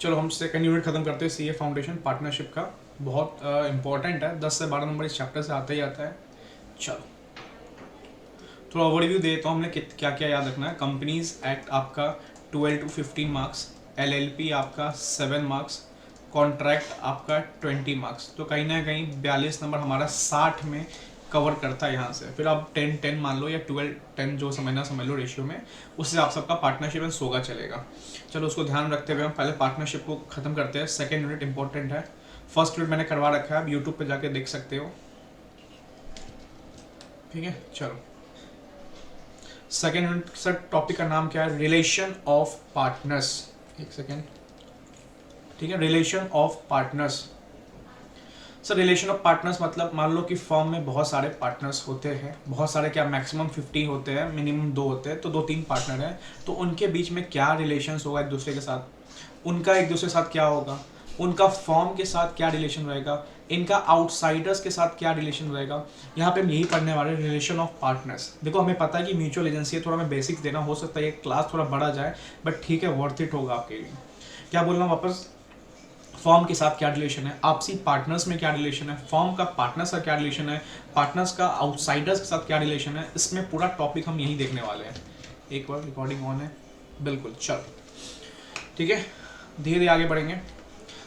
चलो हम second unit खत्म करते हैं, सीए फाउंडेशन पार्टनरशिप का। बहुत इंपॉर्टेंट है, 10 से 12 नंबर इस चैप्टर से आता ही आता है। चलो थोड़ा ओवरव्यू देता हूँ, हमने क्या क्या याद रखना है। कंपनीज एक्ट आपका 12 to 15 मार्क्स, एलएलपी आपका 7 मार्क्स, कॉन्ट्रैक्ट आपका 20 मार्क्स। तो कहीं ना कहीं 42 नंबर हमारा 60 में कवर करता है यहाँ से। फिर आप 10-10 मान लो या 12-10 जो समझना समझ लो रेशियो में, उससे आप सबका पार्टनरशिप में सोगा चलेगा। चलो उसको ध्यान रखते हुए हम पहले पार्टनरशिप को खत्म करते हैं। सेकेंड यूनिट इंपॉर्टेंट है, फर्स्ट यूनिट मैंने करवा रखा है, आप यूट्यूब पे जाके देख सकते हो। ठीक है, चलो सेकेंड यूनिट सर टॉपिक का नाम क्या है? Relation of partners. एक सेकेंड, ठीक है, relation of partners. Sir relation of partners मतलब मान लो कि फर्म में बहुत सारे पार्टनर्स होते हैं, बहुत सारे क्या मैक्सिमम 50 होते हैं, मिनिमम 2 होते हैं, तो 2-3 पार्टनर हैं। तो उनके बीच में क्या रिलेशंस होगा एक दूसरे के साथ, उनका एक दूसरे के साथ क्या होगा, उनका फर्म के साथ क्या रिलेशन रहेगा, इनका आउटसाइडर्स के साथ क्या रिलेशन रहेगा। यहाँ पे हम यही पढ़ने वाले रिलेशन ऑफ पार्टनर्स। देखो हमें पता है कि म्यूचुअल एजेंसी है, थोड़ा हमें बेसिक्स देना, हो सकता है ये क्लास थोड़ा बड़ा जाए, बट ठीक है, वर्थ इट होगा आपके लिए। क्या बोल रहा हूँ वापस, फर्म के साथ क्या रिलेशन है, आपसी पार्टनर्स में क्या रिलेशन है, फर्म का पार्टनर्स का क्या रिलेशन है, पार्टनर्स का आउटसाइडर्स के साथ क्या रिलेशन है, इसमें पूरा टॉपिक हम यही देखने वाले हैं। एक बार रिकॉर्डिंग ऑन है, बिल्कुल, चलो ठीक है, धीरे धीरे आगे बढ़ेंगे।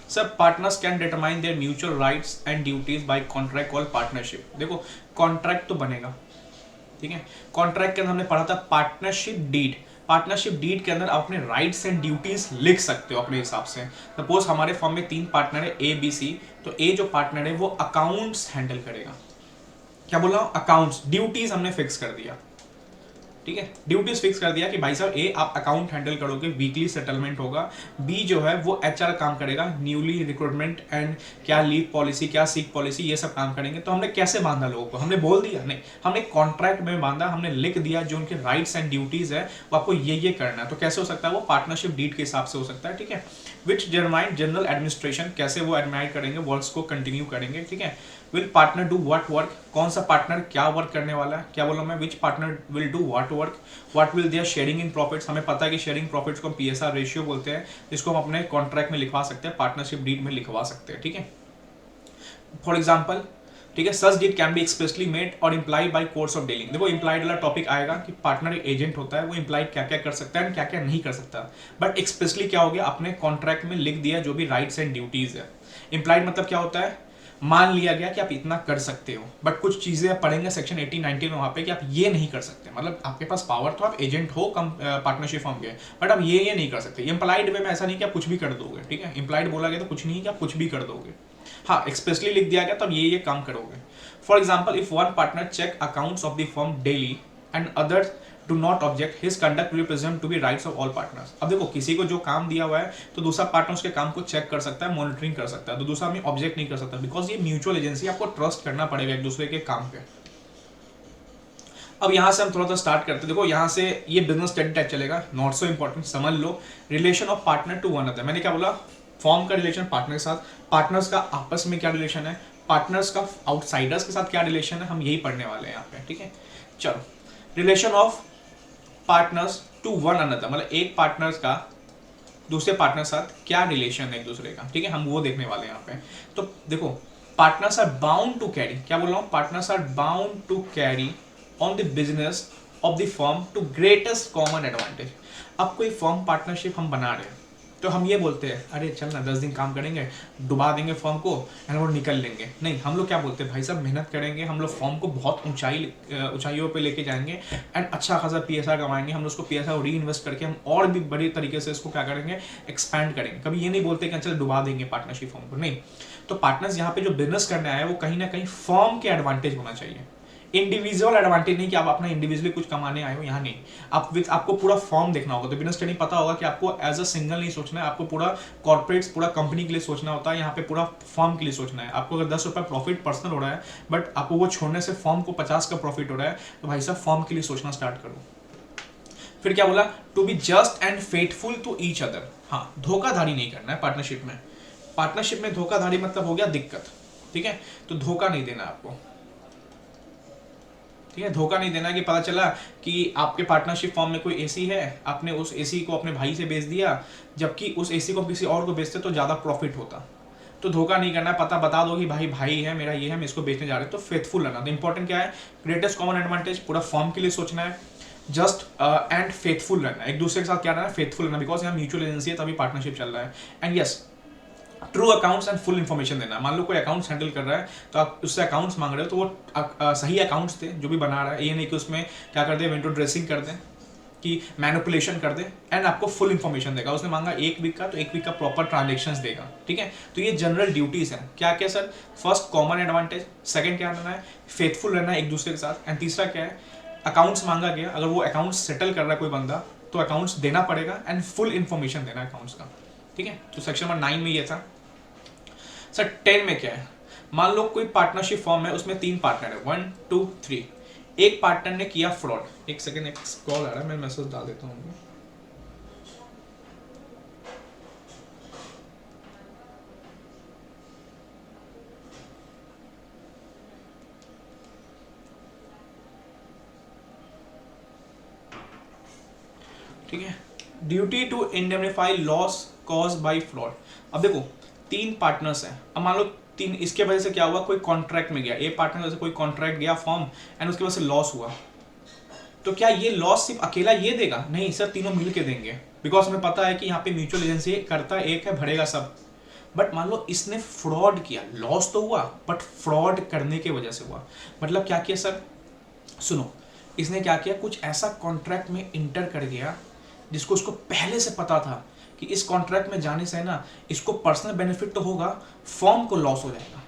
Sir partners can determine their mutual rights and duties by contract called partnership. देखो कॉन्ट्रैक्ट तो बनेगा, ठीक है, कॉन्ट्रैक्ट के अंदर हमने पढ़ा था पार्टनरशिप डीड। पार्टनरशिप डीड के अंदर आप अपने राइट्स एंड ड्यूटीज लिख सकते हो अपने हिसाब से। सपोज हमारे फर्म में 3 पार्टनर है ए बी सी, तो ए जो पार्टनर है वो अकाउंट्स हैंडल करेगा। क्या बोल रहा हूं, अकाउंट्स। ड्यूटीज हमने फिक्स कर दिया, ठीक है, ड्यूटीज फिक्स कर दिया कि भाई साहब ए आप अकाउंट हैंडल करोगे, वीकली सेटलमेंट होगा। बी जो है वो एचआर काम करेगा, न्यूली रिक्रूटमेंट एंड क्या लीव पॉलिसी, क्या सीक पॉलिसी, ये सब काम करेंगे। तो हमने कैसे बांधा लोगों को, हमने बोल दिया नहीं, हमने कॉन्ट्रैक्ट में बांधा, हमने लिख दिया जो उनके राइट्स एंड ड्यूटीज है वो आपको ये करना है। तो कैसे हो सकता है वो, पार्टनरशिप डीड के हिसाब से हो सकता है, ठीक है। विच डिटरमाइन जनरल एडमिनिस्ट्रेशन, कैसे वो एडमाइर करेंगे, वर्क्स को कंटिन्यू करेंगे, ठीक है। Will partner do what work, कौन सा पार्टनर क्या वर्क करने वाला है, क्या बोला मैं, which partner will do what work, what will their sharing in profits. हमें पता है कि शेयरिंग प्रॉफिट्स को हम पीएसआर रेशियो बोलते हैं, जिसको हम अपने कॉन्ट्रैक्ट में लिखवा सकते हैं, पार्टनरशिप डीड में लिखवा सकते हैं, ठीक है। फॉर एग्जाम्पल, ठीक है, such deed can be expressly made और implied by course of dealing. देखो इम्प्लाइड वाला टॉपिक आएगा कि पार्टनर एजेंट होता है, वो इम्प्लाइड क्या क्या कर सकता है एंड क्या क्या नहीं कर सकता। बट एक्सप्रेसली क्या हो गया, अपने कॉन्ट्रैक्ट में लिख दिया जो भी राइट्स एंड ड्यूटीज है। इम्प्लाइड मतलब क्या होता है, मान लिया गया कि आप इतना कर सकते हो, बट कुछ चीजें आप पढ़ेंगे सेक्शन 18-19 में वहां पे कि आप ये नहीं कर सकते। मतलब आपके पास पावर तो आप एजेंट हो कम पार्टनरशिप फर्म के, बट आप ये नहीं कर सकते। इम्प्लाइड वे में ऐसा नहीं कि आप कुछ भी कर दोगे, ठीक है, इम्प्लाइड बोला गया तो कुछ नहीं कि आप कुछ भी कर दोगे। हाँ एक्सप्रेसली लिख दिया गया तो आप ये काम करोगे। For example, if one partner check accounts of the firm daily and others do not object, his conduct will present to be rights of all partners. अब देखो किसी को जो काम दिया हुआ है तो दूसरा पार्टनर उसके काम को चेक कर सकता है, मॉनिटरिंग कर सकता है, तो दूसरा में ऑब्जेक्ट नहीं कर सकता, बिकॉज ये म्यूचुअल एजेंसी, आपको ट्रस्ट करना पड़ेगा एक दूसरे के काम पे। अब यहां से हम थोड़ा सा स्टार्ट करते हैं। देखो यहां से ये बिजनेस स्टडी टाइप चलेगा, नॉट सो इंपॉर्टेंट, समझ लो। Relation of partner to one other, मैंने क्या बोला, फॉर्म का रिलेशन पार्टनर के साथ, पार्टनर्स का आपस में क्या रिलेशन है, पार्टनर्स का आउटसाइडर्स के साथ क्या रिलेशन है, हम यही पढ़ने वाले हैं यहाँ पे, ठीक है। चलो, relation of partners to one another, मतलब एक पार्टनर्स का दूसरे पार्टनर साथ क्या रिलेशन है एक दूसरे का, ठीक है, हम वो देखने वाले हैं यहाँ पे। तो देखो partners are bound to carry, क्या बोल रहा हूँ, partners are bound to carry on the business of the firm to greatest common advantage. अब कोई फर्म पार्टनरशिप हम बना रहे हैं तो हम ये बोलते हैं अरे चल ना 10 दिन काम करेंगे, डुबा देंगे फर्म को एंड वो निकल लेंगे। नहीं, हम लोग क्या बोलते हैं, भाई साहब मेहनत करेंगे, हम लोग फर्म को बहुत ऊंचाइयों पे लेके जाएंगे एंड अच्छा खासा पीएसआर कमाएंगे। हम लोग उसको पीएसआर री इन्वेस्ट करके हम और भी बड़ी तरीके से इसको क्या करेंगे, एक्सपैंड करेंगे। कभी ये नहीं बोलते कि चल डुबा देंगे पार्टनरशिप फर्म को, नहीं। तो पार्टनर्स यहाँ पे जो बिजनेस करने आए वो कहीं ना कहीं फर्म के एडवांटेज होना चाहिए, इंडिविजुअल एडवांटेज नहीं कि आप अपना इंडिविजुअली कुछ कमाने आए हो, यहाँ नहीं। आपको पूरा फॉर्म देखना होगा। तो बिजनेस स्टडी पता होगा कि आपको एज अ सिंगल नहीं सोचना है, आपको पूरा कॉर्पोरेट्स पूरा कंपनी के लिए सोचना होता है, यहाँ पे पूरा फॉर्म के लिए सोचना है। आपको अगर 10 रुपये प्रॉफिट पर्सनल हो रहा है बट आपको वो छोड़ने से फॉर्म को 50 का प्रॉफिट हो रहा है, तो भाई साहब फॉर्म के लिए सोचना स्टार्ट करो। फिर क्या बोला, to be just and faithful to each other. हाँ, धोखाधड़ी नहीं करना है पार्टनरशिप में। पार्टनरशिप में धोखाधड़ी मतलब हो गया दिक्कत, ठीक है, तो धोखा नहीं देना आपको। ठीक है, धोखा नहीं देना कि पता चला कि आपके पार्टनरशिप फॉर्म में कोई एसी है, आपने उस एसी को अपने भाई से बेच दिया, जबकि उस एसी को किसी और को बेचते तो ज़्यादा प्रॉफिट होता। तो धोखा नहीं करना, पता बता दो कि भाई भाई है मेरा, ये है, मैं इसको बेचने जा रहा हूँ, तो फेथफुल रहना। तो इंपॉर्टेंट क्या है, ग्रेटेस्ट कॉमन एडवांटेज पूरा फॉर्म के लिए सोचना है, जस्ट एंड फेथफुल रहना, एक दूसरे के साथ क्या रहना है, फेथफुल रहना, बिकॉज यहाँ म्यूचुअल एजेंसी है तभी पार्टनरशिप चल रहा है। And yes, true accounts and full information देना। मान लो कोई अकाउंट्स हैंडल कर रहा है तो आप उससे अकाउंट्स मांग रहे हो, तो वो सही अकाउंट्स थे जो भी बना रहा है, ये नहीं कि उसमें क्या कर दे, विंडो ड्रेसिंग कर दें, कि मैनिपुलेशन कर दे, एंड आपको फुल इन्फॉर्मेशन देगा। उसने मांगा 1 वीक का, तो 1 वीक का प्रॉपर ट्रांजेक्शंस देगा। ठीक है, तो ये जनरल ड्यूटीज हैं। क्या क्या sir, first common advantage, second क्या रहना है, फेथफुल रहना है एक दूसरे के साथ, एंड तीसरा क्या है, अकाउंट्स मांगा गया, अगर वो अकाउंट्स सेटल कर रहा है कोई बंदा तो अकाउंट्स देना पड़ेगा, एंड फुल इन्फॉर्मेशन देना अकाउंट्स का। ठीक है, तो सेक्शन नंबर 9 में ये था। सर 10 में क्या है, मान लो कोई पार्टनरशिप फॉर्म है, उसमें 3 पार्टनर है, 1 2 3। एक पार्टनर ने किया फ्रॉड, एक सेकंड, एक कॉल आ रहा है, मैं मैसेज डाल देता हूँ। ठीक है, duty to indemnify loss cause by fraud. अब देखो 3 पार्टनर्स हैं, अब मान लो 3, इसके वजह से क्या हुआ, कोई कॉन्ट्रैक्ट में गया, ए पार्टनर वजह से कोई कॉन्ट्रैक्ट गया फॉर्म, एंड उसकी वजह से लॉस हुआ, तो क्या ये लॉस सिर्फ अकेला ये देगा? नहीं सर, तीनों मिल के देंगे, बिकॉज हमें पता है कि यहाँ पे म्यूचुअल एजेंसी करता एक है, भरेगा सब। बट मान लो इसने फ्रॉड किया, लॉस तो हुआ बट फ्रॉड करने की वजह से हुआ। मतलब क्या किया सर, सुनो, इसने क्या किया, कुछ ऐसा कॉन्ट्रैक्ट में इंटर कर गया जिसको उसको पहले से पता था कि इस कॉन्ट्रैक्ट में जाने से ना इसको पर्सनल बेनिफिट तो होगा, फॉर्म को लॉस हो जाएगा।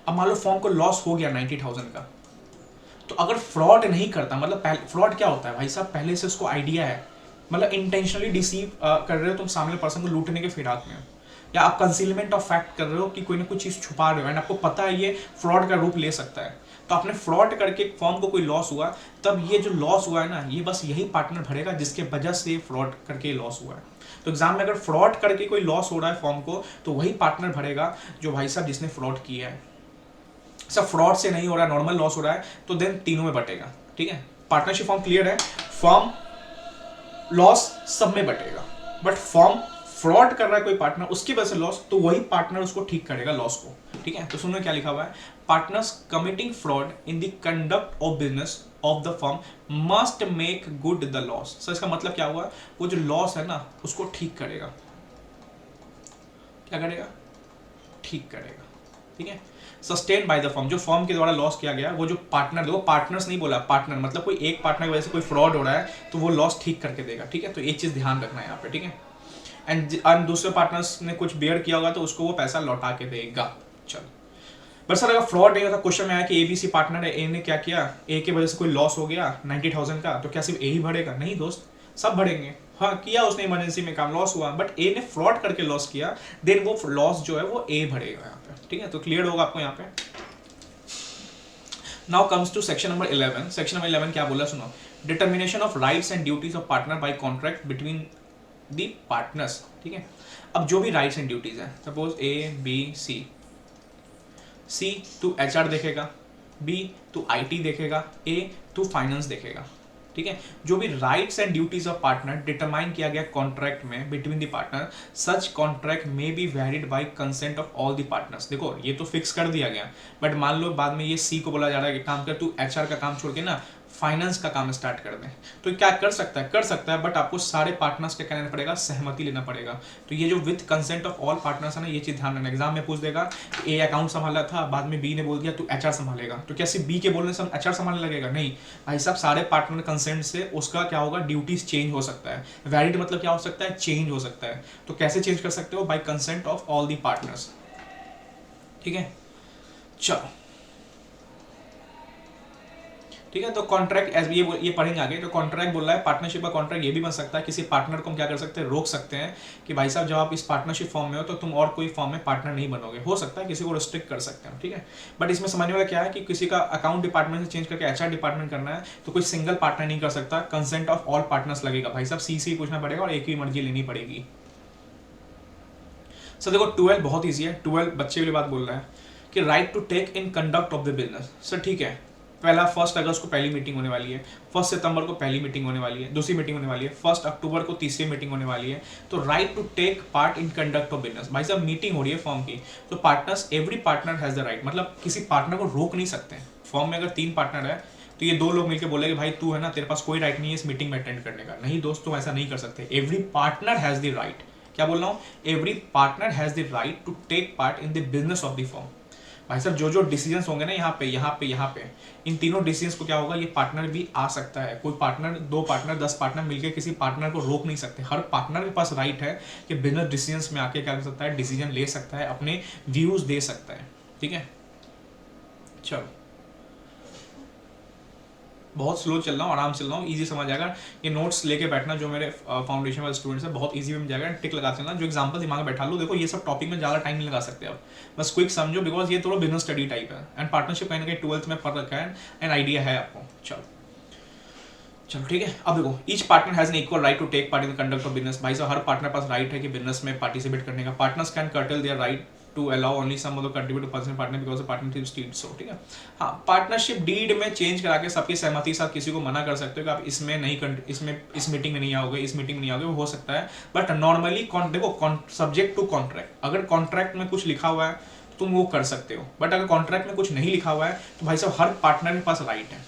अब मान लो फॉर्म को लॉस हो गया 90,000 का, तो अगर फ्रॉड नहीं करता, मतलब फ्रॉड क्या होता है भाई साहब, पहले से उसको आइडिया है, मतलब इंटेंशनली डिसीव कर रहे हो तुम सामने पर्सन को लूटने के फिराक में, या आप कंसीलमेंट ऑफ फैक्ट कर रहे हो कि कोई ना कोई चीज़ छुपा रहे हो, एंड आपको पता है ये फ्रॉड का रूप ले सकता है, तो आपने फ्रॉड करके फॉर्म को कोई लॉस हुआ, तब ये जो लॉस हुआ है ना, ये बस यही पार्टनर भरेगा जिसके वजह से फ्रॉड करके लॉस हुआ है। तो एग्जाम में अगर फ्रॉड करके कोई लॉस हो रहा है फॉर्म को, तो वही पार्टनर भरेगा जो भाई साहब जिसने फ्रॉड किया है। सब फ्रॉड से नहीं हो रहा है, नॉर्मल लॉस हो रहा है, तो देन तीनों में बटेगा। ठीक है, पार्टनरशिप फॉर्म क्लियर है, फॉर्म लॉस सब में बटेगा, बट फॉर्म फ्रॉड कर रहा है कोई पार्टनर, उसकी वजह से लॉस, तो वही पार्टनर उसको ठीक करेगा लॉस को। ठीक है, तो सुनो क्या लिखा हुआ है, partners committing fraud in the conduct of business of the firm must make good the loss. So इसका मतलब क्या हुआ, वो जो लॉस है ना उसको ठीक करेगा। क्या करेगा, ठीक करेगा। ठीक है, सस्टेन बाय द फर्म, जो फर्म के द्वारा लॉस किया गया, वो जो पार्टनर, देखो पार्टनर्स नहीं बोला, पार्टनर मतलब कोई एक पार्टनर की वजह से कोई फ्रॉड हो रहा है तो वो लॉस ठीक करके देगा। ठीक है, तो एक चीज ध्यान रखना है यहाँ पे। ठीक है, एंड दूसरे पार्टनर्स ने कुछ बेयर किया होगा तो उसको वो पैसा लौटा के देगा। चलो, बट सर अगर फ्रॉड नहीं होता, क्वेश्चन में आया कि एबीसी पार्टनर है, ए ने क्या किया, ए की वजह से कोई लॉस हो गया 90,000 का, तो क्या सिर्फ ए ही भरेगा? नहीं दोस्त, सब भरेंगे। हाँ, किया उसने इमरजेंसी में काम, लॉस हुआ, बट ए ने फ्रॉड करके लॉस किया, देन वो लॉस जो है वो ए भरेगा यहाँ पे। ठीक है, तो क्लियर होगा आपको यहाँ पे। Now comes to section number 11। Section number 11 क्या बोला, सुनो, determination of rights and duties of partner by contract between the partners. ठीक है, अब जो भी राइट्स एंड ड्यूटीज है, suppose A B C, C तू एचआर देखेगा, बी तू आईटी देखेगा, ए तू फाइनेंस देखेगा। ठीक है, जो भी rights and duties of partner determine किया गया कॉन्ट्रैक्ट में between the partner, such contract may be valid bye consent of all the partners. देखो ये तो फिक्स कर दिया गया, बट मान लो बाद में ये सी को बोला जा रहा है कि काम कर, तू एचआर का काम छोड़ के ना फाइनेंस का काम स्टार्ट कर दें, तो क्या कर सकता है? कर सकता है, बट आपको सारे पार्टनर्स क्या कहना पड़ेगा, सहमति लेना पड़ेगा। तो ये जो with consent of all partners है ना, ये चीज ध्यान रखना। एग्जाम में पूछ देगा ए अकाउंट संभाला था, बाद में बी ने बोल दिया तू एचआर संभालेगा, तो क्या सिर्फ बी के बोलने से हम एचआर संभालने लगेगा? नहीं भाई साहब, सारे पार्टनर कंसेंट से उसका क्या होगा, ड्यूटीज चेंज हो सकता है। वैलिड मतलब क्या हो सकता है, चेंज हो सकता है। तो कैसे चेंज कर सकते हो? Bye consent of all the partners. ठीक है, चलो ठीक है, तो कॉन्ट्रैक्ट एज ये पढ़ेंगे आगे। तो कॉन्ट्रैक्ट बोल रहा है, पार्टनरशिप का कॉन्ट्रैक्ट ये भी बन सकता है, किसी पार्टनर को हम क्या कर सकते हैं, रोक सकते हैं कि भाई साहब जब आप इस पार्टनरशिप फॉर्म में हो तो तुम और कोई फॉर्म में पार्टनर नहीं बनोगे। हो सकता है किसी को रिस्ट्रिक्ट कर सकते हैं। ठीक है, बट इसमें समझने वाला क्या है कि किसी का अकाउंट डिपार्टमेंट से चेंज करके एचआर डिपार्टमेंट करना है तो कोई सिंगल पार्टनर नहीं कर सकता, कंसेंट ऑफ ऑल पार्टनर्स लगेगा। भाई साहब सी से पूछना पड़ेगा और एक ही मर्जी लेनी पड़ेगी। सर देखो 12 बहुत ईजी है। 12 बच्चे वाली बात बोल रहा है कि right to take in conduct of the business. Sir ठीक है, पहला 1 अगस्त को पहली मीटिंग होने वाली है, 1 सितंबर को पहली मीटिंग होने वाली है, दूसरी मीटिंग होने वाली है, 1 अक्टूबर को तीसरी मीटिंग होने वाली है। तो right to take part in conduct of business, भाई साहब मीटिंग हो रही है फॉर्म की, तो partners, every partner has the right, मतलब किसी पार्टनर को रोक नहीं सकते। फॉर्म में अगर 3 पार्टनर है तो ये 2 लोग मिलकर बोले कि भाई तू है ना, तेरे पास कोई राइट नहीं है इस मीटिंग में अटेंड करने का, नहीं दोस्त तुम ऐसा नहीं कर सकते। Every partner has the right, क्या बोल रहा हूँ, every partner has the right to take part in the business of the firm. भाई साहब जो जो डिसीजंस होंगे ना यहाँ पे यहाँ पे यहाँ पे, इन तीनों डिसीजंस को क्या होगा, ये पार्टनर भी आ सकता है। कोई पार्टनर, 2 पार्टनर, 10 पार्टनर मिलकर किसी पार्टनर को रोक नहीं सकते। हर पार्टनर के पास राइट है कि बिजनेस डिसीजंस में आके क्या कर सकता है, डिसीजन ले सकता है, अपने व्यूज दे सकता है। ठीक है, चलो बहुत स्लो चल रहा हूँ, आराम से चल रहा हूँ, इजी समझ आएगा। ये नोट्स लेके बैठना, जो मेरे फाउंडेशन वाले स्टूडेंट्स हैं, बहुत इजी में जाएगा, टिक लगा चलना, जो एग्जांपल दिमाग में बैठा लो। देखो ये सब टॉपिक में ज़्यादा टाइम नहीं लगा सकते आप, बस क्विक समझो, बिकॉज ये थोड़ा बिजनेस स्टडी टाइप है। एंड पार्टनरशिप कहीं ना कहीं 12th में पढ़ रखा है, एंड आइडिया है आपको। चलो ठीक है। अब देखो, each partner has an equal right to take part in the conduct of business. भाई साहब हर पार्टनर पास राइट है कि बिजनेस में पार्टिसिपेट करने का। Partners can curtail their right to allow only some of the contribute to personal partner because the partnership deed so. ठीक है, हाँ, पार्टनरशिप डीड में चेंज करा के सबकी सहमति के साथ किसी को मना कर सकते हो कि आप इसमें नहीं, इसमें इस मीटिंग में नहीं आओगे, इस मीटिंग में नहीं आओगे, वो हो सकता है। बट नॉर्मली देखो, सब्जेक्ट टू कॉन्ट्रैक्ट, अगर कॉन्ट्रैक्ट में कुछ लिखा हुआ है तो तुम वो कर सकते हो, बट अगर कॉन्ट्रैक्ट में कुछ नहीं लिखा हुआ है तो भाई साहब हर पार्टनर के पास राइट है।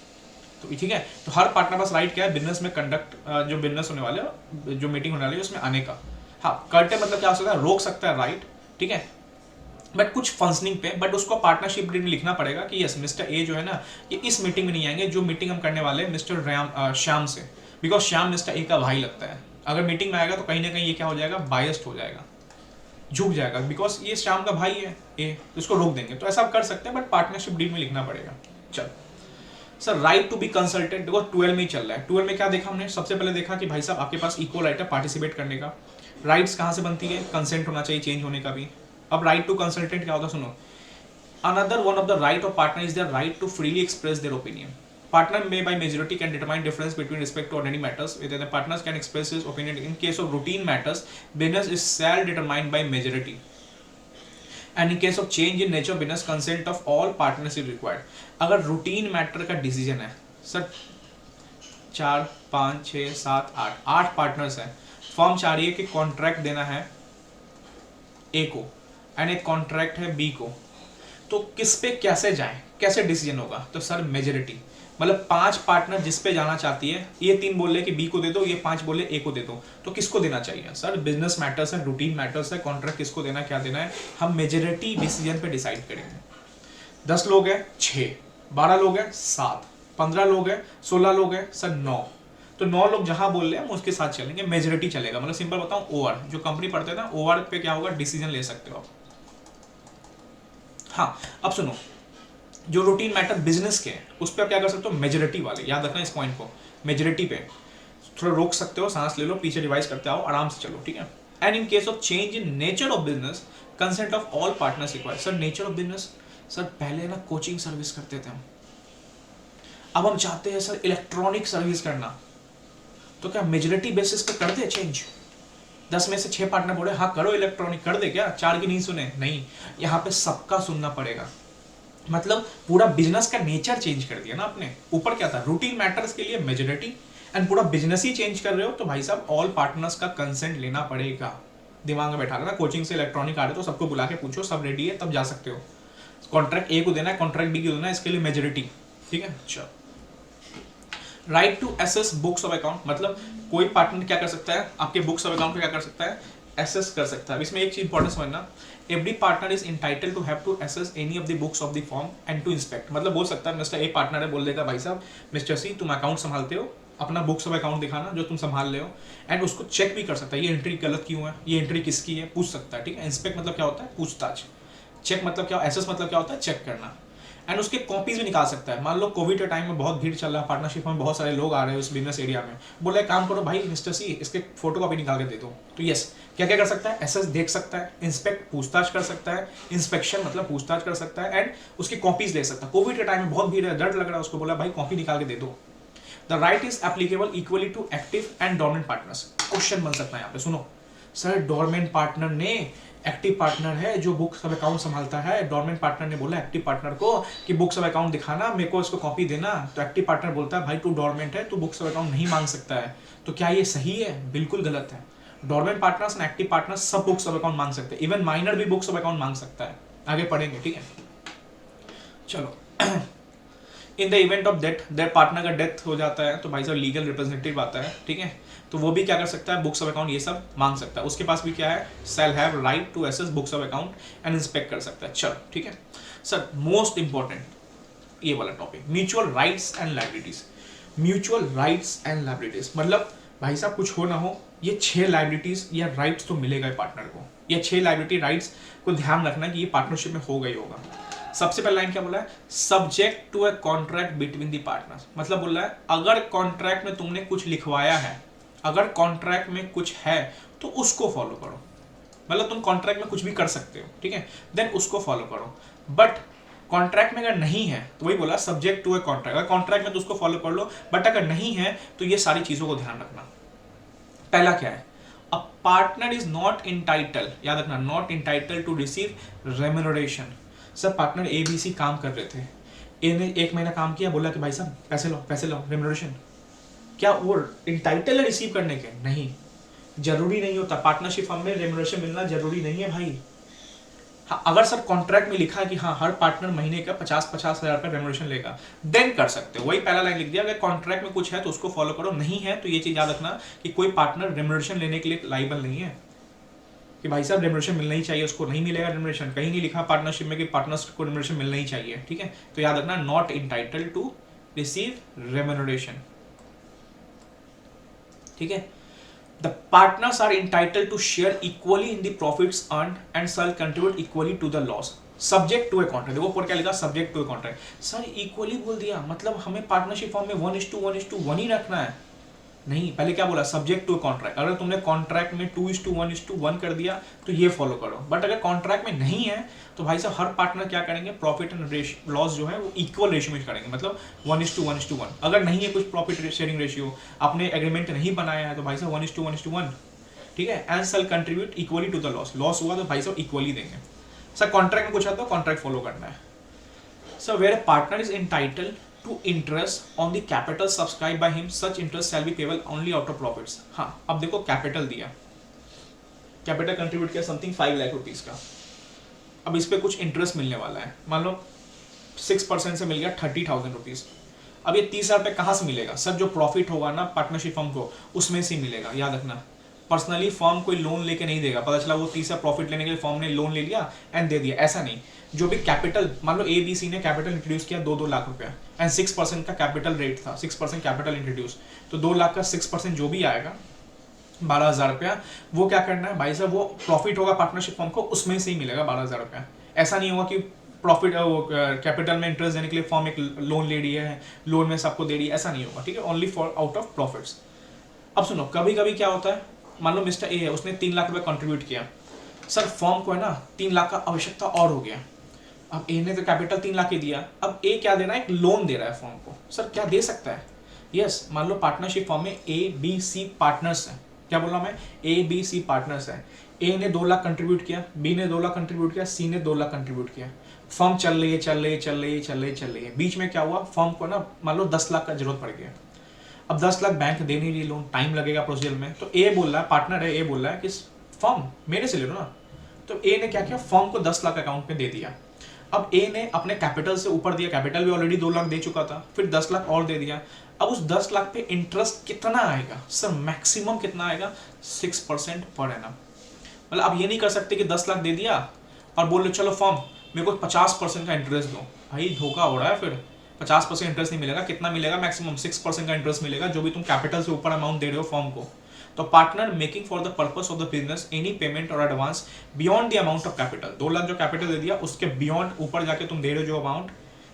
तो ठीक है, तो हर पार्टनर पास राइट क्या है, बिजनेस में कंडक्ट, जो बिजनेस होने वाले, जो मीटिंग होने वाली है उसमें आने का। हाँ, कर्टे मतलब क्या हो सकता है, रोक सकता है, राइट। ठीक है, बट कुछ फंक्शनिंग पे, बट उसको पार्टनरशिप डीड में लिखना पड़ेगा कि यस मिस्टर ए जो है ना, ये इस मीटिंग में नहीं आएंगे, जो मीटिंग हम करने वाले हैं मिस्टर श्याम से, बिकॉज श्याम मिस्टर ए का भाई लगता है। अगर मीटिंग में आएगा तो कहीं ना कहीं ये क्या हो जाएगा, बायस्ड हो जाएगा, झुक जाएगा, बिकॉज ये श्याम का भाई है ए, तो इसको रोक देंगे। तो ऐसा आप कर सकते हैं, बट पार्टनरशिप डीड में लिखना पड़ेगा। चल sir, right to be consulted, देखो 12 में ही चल रहा है। 12 में क्या देखा हमने, सबसे पहले देखा कि भाई साहब आपके पास इक्वल राइट है पार्टिसिपेट करने का। राइट्स कहाँ से बनती है, कंसेंट होना चाहिए चेंज होने का भी। अब राइट टू कंसल्टेंट क्या होता है, सुनो, another one of the right of partner is the right to freely express their opinion. Partner may by majority can determine difference between respect to ordinary matters. Whether the partners can express his opinion in case of routine matters, business is shall determined by majority. And in case of change in nature of business, consent of all partners is required. अगर routine matter का decision है sir, 4, 5, 6, 7, 8 partners हैं, firm चाह रही है कि contract देना है ए को एंड एक कॉन्ट्रैक्ट है बी को, तो किस पे कैसे जाए, कैसे डिसीजन होगा, तो सर मेजोरिटी, मतलब 5 पार्टनर जिस पे जाना चाहती है, ये 3 बोल रहे कि बी को दे दो, ये 5 बोले ए को दे दो, तो किसको देना चाहिए सर, बिजनेस मैटर्स है, रूटीन मैटर्स है, कॉन्ट्रैक्ट किसको देना है, क्या देना है, हम मेजोरिटी डिसीजन पे डिसाइड करेंगे। 10 लोग हैं 6, 12 लोग हैं 7, 15 लोग हैं 16 लोग हैं सर 9, तो 9 लोग जहां बोल रहे हैं हम उसके साथ चलेंगे, मेजोरिटी चलेगा। मतलब सिंपल बताऊं, ओवर, जो कंपनी पढ़ते हैं ना, ओवर पे क्या होगा, डिसीजन ले सकते हो आप। हाँ, अब सुनो, जो रूटीन मैटर बिजनेस के हैं उस पर आप क्या कर सकते हो, मेजोरिटी वाले, याद रखना इस पॉइंट को, मेजोरिटी पे थोड़ा रोक सकते हो, सांस ले लो, पीछे रिवाइज करते आओ, आराम से चलो, ठीक है। And in case of change in nature of business, consent of all partners required. Sir nature of business, sir पहले ना कोचिंग सर्विस करते थे हम, अब हम चाहते हैं सर इलेक्ट्रॉनिक सर्विस करना, तो क्या मेजोरिटी बेसिस पे कर दे चेंज? 10 में से 6 पार्टनर बोले हाँ करो इलेक्ट्रॉनिक, कर दे क्या? 4 की नहीं सुने, नहीं, यहाँ पे सबका सुनना पड़ेगा। मतलब पूरा बिजनेस का नेचर चेंज कर दिया ना आपने। ऊपर क्या था, रूटीन मैटर्स के लिए मेजोरिटी, एंड पूरा बिजनेस ही चेंज कर रहे हो तो भाई साहब ऑल पार्टनर्स का कंसेंट लेना पड़ेगा। दिमाग में बैठा लेना, कोचिंग से इलेक्ट्रॉनिक आ रहे तो सबको बुला के पूछो, सब रेडी है तब जा सकते हो। कॉन्ट्रैक्ट ए को देना है, कॉन्ट्रैक्ट बी को देना है, इसके लिए मेजोरिटी, ठीक है। अच्छा, right to access books of account, मतलब कोई पार्टनर क्या कर सकता है, आपके बुक्स ऑफ अकाउंट को क्या कर सकता है, एसेस कर सकता है। इसमें एक चीज इंपॉर्टेंट समझना, every partner is entitle to have to access any of the books of the firm and to inspect. मतलब बोल सकता है मिस्टर ए पार्टनर है, बोल देगा भाई साहब मिस्टर सी तुम अकाउंट संभालते हो, अपना बुक्स ऑफ अकाउंट दिखाना जो तुम संभाल ले हो, एंड उसको चेक भी कर सकता है, ये एंट्री गलत क्यों है, ये एंट्री किसकी है, पूछ सकता है, ठीक है। इंस्पेक्ट मतलब क्या होता है, पूछताछ। चेक मतलब क्या, एसेस मतलब क्या होता है, चेक करना। एंड उसके कॉपीज भी निकाल सकता है। मान लो कोविड के टाइम में बहुत भीड़ चल रहा है, पार्टनरशिप में बहुत सारे लोग आ रहे हैं उस बिजनेस एरिया में, बोला एक काम करो भाई मिस्टर सी इसके फोटो कॉपी निकाल के दे दो, तो यस क्या क्या कर सकता है, एसेस देख सकता है, इंस्पेक्ट पूछताछ कर सकता है, इंस्पेक्शन मतलब पूछताछ कर सकता है, एंड उसकी कॉपीज ले सकता है। कोविड के टाइम में बहुत भीड़ है, डर लग रहा है, उसको बोला भाई कॉपी निकाल के दे दो। The right is applicable equally to active and dominant partners. Question बन सकता है यहाँ पे, सुनो सर डोरमेंट पार्टनर ने, एक्टिव पार्टनर है जो बुक्स ऑफ अकाउंट संभालता है, डोरमेंट पार्टनर ने बोला एक्टिव पार्टनर को कि बुक्स ऑफ अकाउंट दिखाना, मेरे को इसको कॉपी देना, तो एक्टिव पार्टनर बोलता है भाई तू डोरमेंट है, तू बुक्स ऑफ अकाउंट नहीं मांग सकता है। तो क्या ये सही है? बिल्कुल गलत है। डोरमेंट पार्टनर्स और एक्टिव पार्टनर्स सब बुक्स ऑफ अकाउंट मांग सकते हैं, इवन माइनर भी बुक्स ऑफ अकाउंट मांग सकता है। आगे पढ़ेंगे, ठीक है। चलो in the event of death, there partner का डेथ हो जाता है तो भाई साहब लीगल रिप्रेजेंटेटिव आता है, ठीक है, तो वो भी क्या कर सकता है, बुक्स ऑफ अकाउंट ये सब मांग सकता है। उसके पास भी क्या है, shall have right to access books of account and inspect कर सकता है। चलो ठीक है सर, मोस्ट इंपॉर्टेंट ये वाला topic, mutual rights and liabilities. Mutual rights and liabilities मतलब भाई साहब कुछ हो ना हो, ये 6 लायबिलिटीज या राइट्स तो मिलेगा पार्टनर को। ये 6 लायबिलिटी राइट्स को ध्यान रखना कि ये पार्टनरशिप में होगा ही होगा। सबसे पहला लाइन क्या बोला है, subject to a contract between the partners, मतलब बोल रहा है अगर कॉन्ट्रैक्ट में तुमने कुछ लिखवाया है, अगर कॉन्ट्रैक्ट में कुछ है तो उसको फॉलो करो। मतलब तुम कॉन्ट्रैक्ट में कुछ भी कर सकते हो, ठीक है, देन उसको फॉलो करो। बट कॉन्ट्रैक्ट में अगर नहीं है तो वही बोला सब्जेक्ट टू अ कॉन्ट्रैक्ट, अगर कॉन्ट्रैक्ट में तो उसको फॉलो कर लो, बट अगर नहीं है तो ये सारी चीजों को ध्यान रखना। पहला क्या है, a partner is not entitle, याद रखना, not entitle to receive remuneration. Sir partner ABC काम कर रहे थे, ए ने 1 महीना काम किया, बोला कि भाई साहब पैसे लो रेम्यूनरेशन, क्या वो इंटाइटल है रिसीव करने के? नहीं, जरूरी नहीं होता। पार्टनरशिप फर्म में रेम्यूनरेशन मिलना जरूरी नहीं है भाई। हाँ, अगर सर कॉन्ट्रैक्ट में लिखा है कि हाँ हर पार्टनर महीने का 50-50 हज़ार रुपये रेम्यूनरेशन लेगा, देन कर सकते हो। वही पहला लाइन लिख दिया, अगर कॉन्ट्रैक्ट में कुछ है तो उसको फॉलो करो, नहीं है तो ये चीज याद रखना कि कोई पार्टनर रेम्यूनरेशन लेने के लिए लायबल नहीं है कि भाई साहब रेम्यूनरेशन मिलना ही चाहिए, उसको नहीं मिलेगा रेम्यूनरेशन। कहीं नहीं लिखा पार्टनरशिप में कि पार्टनर्स को रेम्यूनरेशन मिलना ही चाहिए, ठीक है। तो याद रखना, not entitle to receive remuneration, ठीक है। The partners are entitled to share equally in the profits earned and shall contribute equally to the loss subject to a contract। देखो ऊपर क्या लिखा, subject to a contract। Sir equally बोल दिया, मतलब हमें पार्टनरशिप फॉर्म में 1:1:1 ही रखना है? नहीं, पहले क्या बोला, सब्जेक्ट टू कॉन्ट्रैक्ट। अगर तुमने कॉन्ट्रैक्ट में 2:1:1 कर दिया तो ये फॉलो करो, बट अगर कॉन्ट्रैक्ट में नहीं है तो भाई साहब हर पार्टनर क्या करेंगे, प्रॉफिट एंड लॉस जो है वो इक्वल रेशियो में करेंगे, मतलब 1:1:1। अगर नहीं है कुछ प्रॉफिट शेयरिंग रेशियो, आपने एग्रीमेंट नहीं बनाया है तो भाई साहब 1:1:1, ठीक है। And shall contribute equally to the loss, loss हुआ तो भाई साहब इक्वली देंगे। सर कॉन्ट्रैक्ट में कुछ आता है तो कॉन्ट्रैक्ट फॉलो करना है। Sir where partner is entitled to interest on the capital subscribed by him, such interest shall be payable only out of profits। हाँ, अब देखो कैपिटल दिया, कैपिटल कंट्रीब्यूट किया समथिंग 5 लाख रुपीज का, अब इस पे कुछ इंटरेस्ट मिलने वाला है, मान लो 6% से मिल गया 30,000 रुपीज। अब ये 30,000 रुपये कहाँ से मिलेगा? सर जो प्रॉफिट होगा ना पार्टनरशिप फर्म को, उसमें से मिलेगा। याद रखना, पर्सनली फर्म कोई लोन लेके नहीं देगा, पता चला वो 30,000 प्रॉफिट लेने के लिए फर्म ने लोन ले लिया एंड दे दिया, ऐसा नहीं। जो भी कैपिटल, मान लो ABC ने कैपिटल इंट्रोड्यूस किया 2-2 लाख रुपया एंड 6% का कैपिटल रेट था, 6% कैपिटल इंट्रोड्यूस, तो 2 लाख का 6% जो भी आएगा 12,000 रुपया, वो क्या करना है भाई साहब, वो प्रॉफिट होगा पार्टनरशिप फर्म को, उसमें से ही मिलेगा 12,000 रुपया। ऐसा नहीं होगा कि प्रॉफिट कैपिटल में इंटरेस्ट देने के लिए फर्म एक लोन ले रही है, लोन में सबको दे रही है, ऐसा नहीं होगा, ठीक है, only for out of profits. अब सुनो, कभी कभी क्या होता है, मान लो मिस्टर ए है, उसने 3 लाख रुपये कंट्रीब्यूट किया, सर फर्म को है ना 3 लाख का आवश्यकता और हो गया। अब ए ने तो कैपिटल 3 लाख ही दिया, अब ए क्या देना है, एक लोन दे रहा है फर्म को। सर क्या दे सकता है? यस, मान लो पार्टनरशिप फर्म में ABC पार्टनर्स है, क्या बोला मैं, ABC पार्टनर्स है। ए ने 2 लाख कंट्रीब्यूट किया, बी ने 2 लाख कंट्रीब्यूट किया, सी ने 2 लाख कंट्रीब्यूट किया। फर्म चल रही है, बीच में क्या हुआ, फर्म को ना मान लो 10 लाख का जरूरत पड़ गया। अब 10 लाख बैंक दे नहीं रही लोन, टाइम लगेगा प्रोसीजर में, तो ए बोल रहा है, पार्टनर है, ए बोल रहा है कि फर्म मेरे से ले लो ना। तो ए ने क्या किया, फर्म को 10 लाख अकाउंट में दे दिया। अब ए ने अपने कैपिटल से ऊपर दिया, कैपिटल भी ऑलरेडी 2 लाख दे चुका था, फिर 10 लाख और दे दिया। अब उस 10 लाख पे इंटरेस्ट कितना आएगा? सर मैक्सिमम कितना आएगा, 6% पर एनम। मतलब आप ये नहीं कर सकते कि 10 लाख दे दिया और बोल लो चलो फर्म मेरे को 50% का इंटरेस्ट दो, भाई धोखा हो रहा है। फिर 50% इंटरेस्ट नहीं मिलेगा, कितना मिलेगा, मैक्सिमम 6% का इंटरेस्ट मिलेगा, जो भी तुम कैपिटल से ऊपर अमाउंट दे रहे हो फर्म को। तो partner making for the purpose of the business any payment और advance beyond the amount of capital, 2 lakh जो कैपिटल दे दिया उसके बियॉन्ड ऊपर जाके तुम दे रहे हो जो अमाउंट,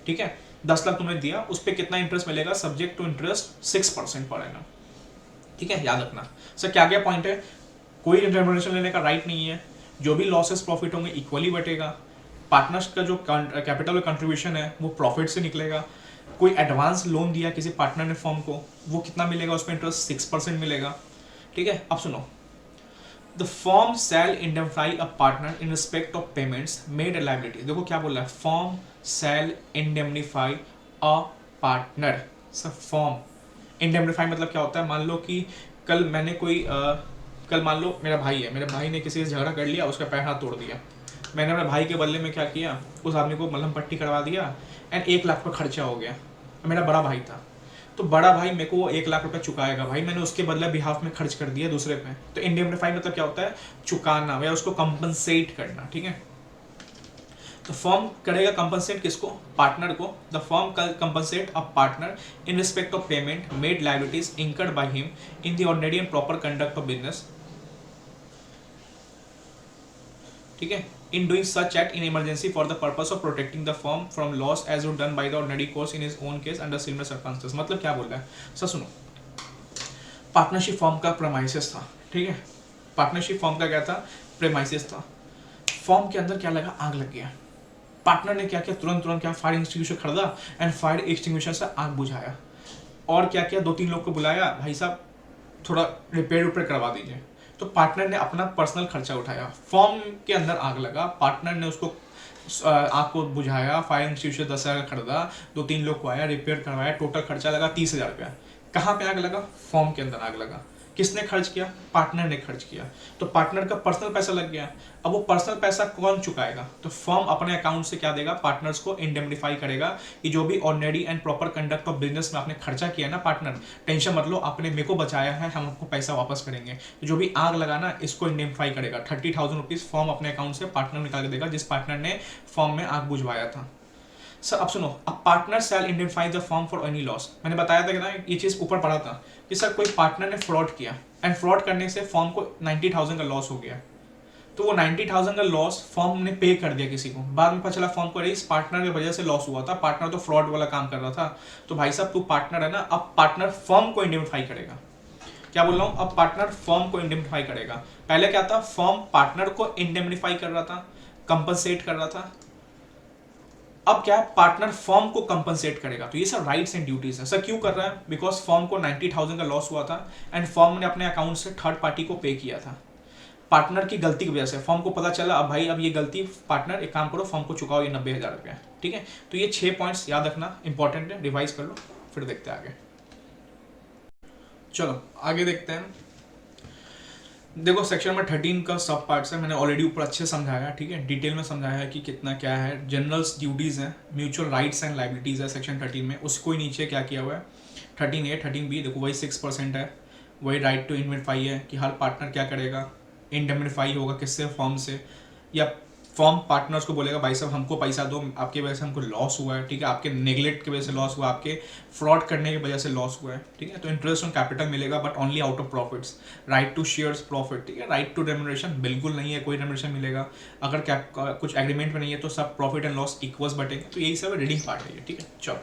ठीक है, 10 लाख तुमने दिया, उस पर कितना इंटरेस्ट मिलेगा, subject to interest 6% per annum, ठीक है, याद रखना। सर क्या क्या पॉइंट है, कोई रेम्यूनरेशन लेने का राइट नहीं है, जो भी लॉसेस प्रॉफिट होंगे इक्वली बटेगा, पार्टनर्स का जो कैपिटल कंट्रीब्यूशन है वो प्रॉफिट से निकलेगा, कोई एडवांस लोन दिया किसी पार्टनर ने फर्म को, वो कितना मिलेगा, उसमें इंटरेस्ट 6% मिलेगा, ठीक है। अब सुनो, the firm shall indemnify a partner in respect of payments made a liability. देखो क्या बोल रहा है, firm shall indemnify a partner. सब फॉर्म इंडेमनिफाई मतलब क्या होता है, मान लो कि कल मैंने कोई कल मान लो मेरा भाई है, मेरे भाई ने किसी से झगड़ा कर लिया, उसका पैर हाथ तोड़ दिया, मैंने अपने भाई के बदले में क्या किया, उस आदमी को मलहम पट्टी करवा दिया एंड 1 लाख रुपये खर्चा हो गया। मेरा बड़ा भाई था, तो बड़ा भाई मेरे को वो 1 लाख रुपये चुकाएगा, भाई मैंने उसके बदले बिहाफ में खर्च कर दिया दूसरे पे। तो इंडेमनिफाई मतलब क्या होता है, चुकाना या उसको कंपनसेट करना, ठीक है। तो फर्म करेगा कंपनसेट किसको, पार्टनर को। The firm compensate a partner in respect of payment made liabilities incurred by him in the ordinary and proper conduct of business, ठीक है, in doing such act in emergency for the purpose of protecting the firm from loss as would done by the ordinary course in his own case under similar circumstances। मतलब क्या बोल रहा है sir, सुनो, partnership form का premises था, ठीक है, पार्टनरशिप फॉर्म का क्या था, प्रेमाइसिस था। फॉर्म के अंदर क्या लगा, आग लग गया। पार्टनर ने क्या किया, तुरंत तुरंत क्या, फायर एक्सटिंग्विशर खरीदा एंड फायर एक्सटिंग्विशर से आग बुझाया। और क्या किया, 2-3 लोग को बुलाया, भाई साहब थोड़ा रिपेयर उपेयर करवा दीजिए। तो पार्टनर ने अपना पर्सनल खर्चा उठाया, फॉर्म के अंदर आग लगा, पार्टनर ने उसको आग को बुझाया, फायर एक्सटिंग्विशर 10,000 का खरीदा, 2-3 लोग को आया, रिपेयर करवाया, टोटल खर्चा लगा 30,000 रुपया। कहाँ पे आग लगा, फॉर्म के अंदर आग लगा। किसने खर्च किया, पार्टनर ने खर्च किया। तो पार्टनर का पर्सनल पैसा लग गया। अब वो पर्सनल पैसा कौन चुकाएगा, तो फर्म अपने अकाउंट से क्या देगा, पार्टनर्स को इंडेमनिफाई करेगा कि जो भी ordinary and proper conduct of business में आपने खर्चा किया ना, पार्टनर टेंशन मत लो, आपने मेरे को बचाया है, हम आपको पैसा वापस करेंगे। तो जो भी आग लगाना इसको इंडेमनिफाई करेगा। 30,000 रुपीज फर्म अपने अकाउंट से पार्टनर निकाल के देगा जिस पार्टनर ने फर्म में आग बुझवाया था। सर अब सुनो, अब partner shall indemnify the firm for any loss. मैंने बताया था कि ना, ये चीज ऊपर पढ़ा था कि सर कोई पार्टनर ने फ्रॉड किया एंड फ्रॉड करने से फर्म को 90,000 का लॉस हो गया। तो वो 90,000 का लॉस फर्म ने पे कर दिया किसी को, बाद में पता चला फर्म को अरे इस पार्टनर की वजह से लॉस हुआ था, पार्टनर तो फ्रॉड वाला काम कर रहा था। तो भाई साहब तू पार्टनर है ना, अब पार्टनर फर्म को इंडेमनिफाई करेगा। क्या बोल रहा हूँ, अब पार्टनर फर्म को इंडेमनिफाई करेगा। पहले क्या था, फर्म पार्टनर को इंडेमनिफाई कर रहा था, कंपनसेट कर रहा था। अब क्या है, पार्टनर फर्म को कंपनसेट करेगा। तो ये सब राइट्स एंड ड्यूटीज है। सर क्यों कर रहा है, बिकॉज फर्म को 90,000 का लॉस हुआ था एंड फर्म ने अपने अकाउंट से थर्ड पार्टी को पे किया था। पार्टनर की गलती की वजह से फर्म को पता चला, अब भाई अब ये गलती, पार्टनर एक काम करो, फर्म को चुकाओ ये 90,000 रुपया, ठीक है। तो ये 6 पॉइंट्स याद रखना, इंपॉर्टेंट है, रिवाइज कर लो, फिर देखते हैं आगे। चलो आगे देखते हैं। देखो सेक्शन नंबर 13 का सब पार्ट्स है, मैंने ऑलरेडी ऊपर अच्छे समझाया, ठीक है, डिटेल में समझाया है कि कितना क्या है। जनरल्स ड्यूटीज़ हैं, म्यूचुअल राइट्स एंड लाइबिलिटीज़ है सेक्शन 13 में। उसको ही नीचे क्या किया हुआ है, 13A 13B, देखो वही 6% है, वही राइट टू इंडेमनिफाई है कि हर पार्टनर क्या करेगा, इंडेमनिफाई होगा किससे, फर्म से, या फर्म पार्टनर्स को बोलेगा भाई साहब हमको पैसा दो, आपकी वजह से हमको लॉस हुआ है, ठीक है, आपके नेगलेक्ट की वजह से लॉस हुआ, आपके फ्रॉड करने की वजह से लॉस हुआ है, ठीक है। तो इंटरेस्ट ऑन कैपिटल मिलेगा but only out of profits. Right to shares profit, ठीक है, राइट टू रेम्यूनरेशन बिल्कुल नहीं है, कोई रेम्यूनरेशन मिलेगा अगर क्या कुछ एग्रीमेंट में नहीं है, तो सब प्रॉफिट एंड लॉस इक्वल्स बटेंगे। तो यही सब रीडिंग पार्ट है ये, ठीक है। चलो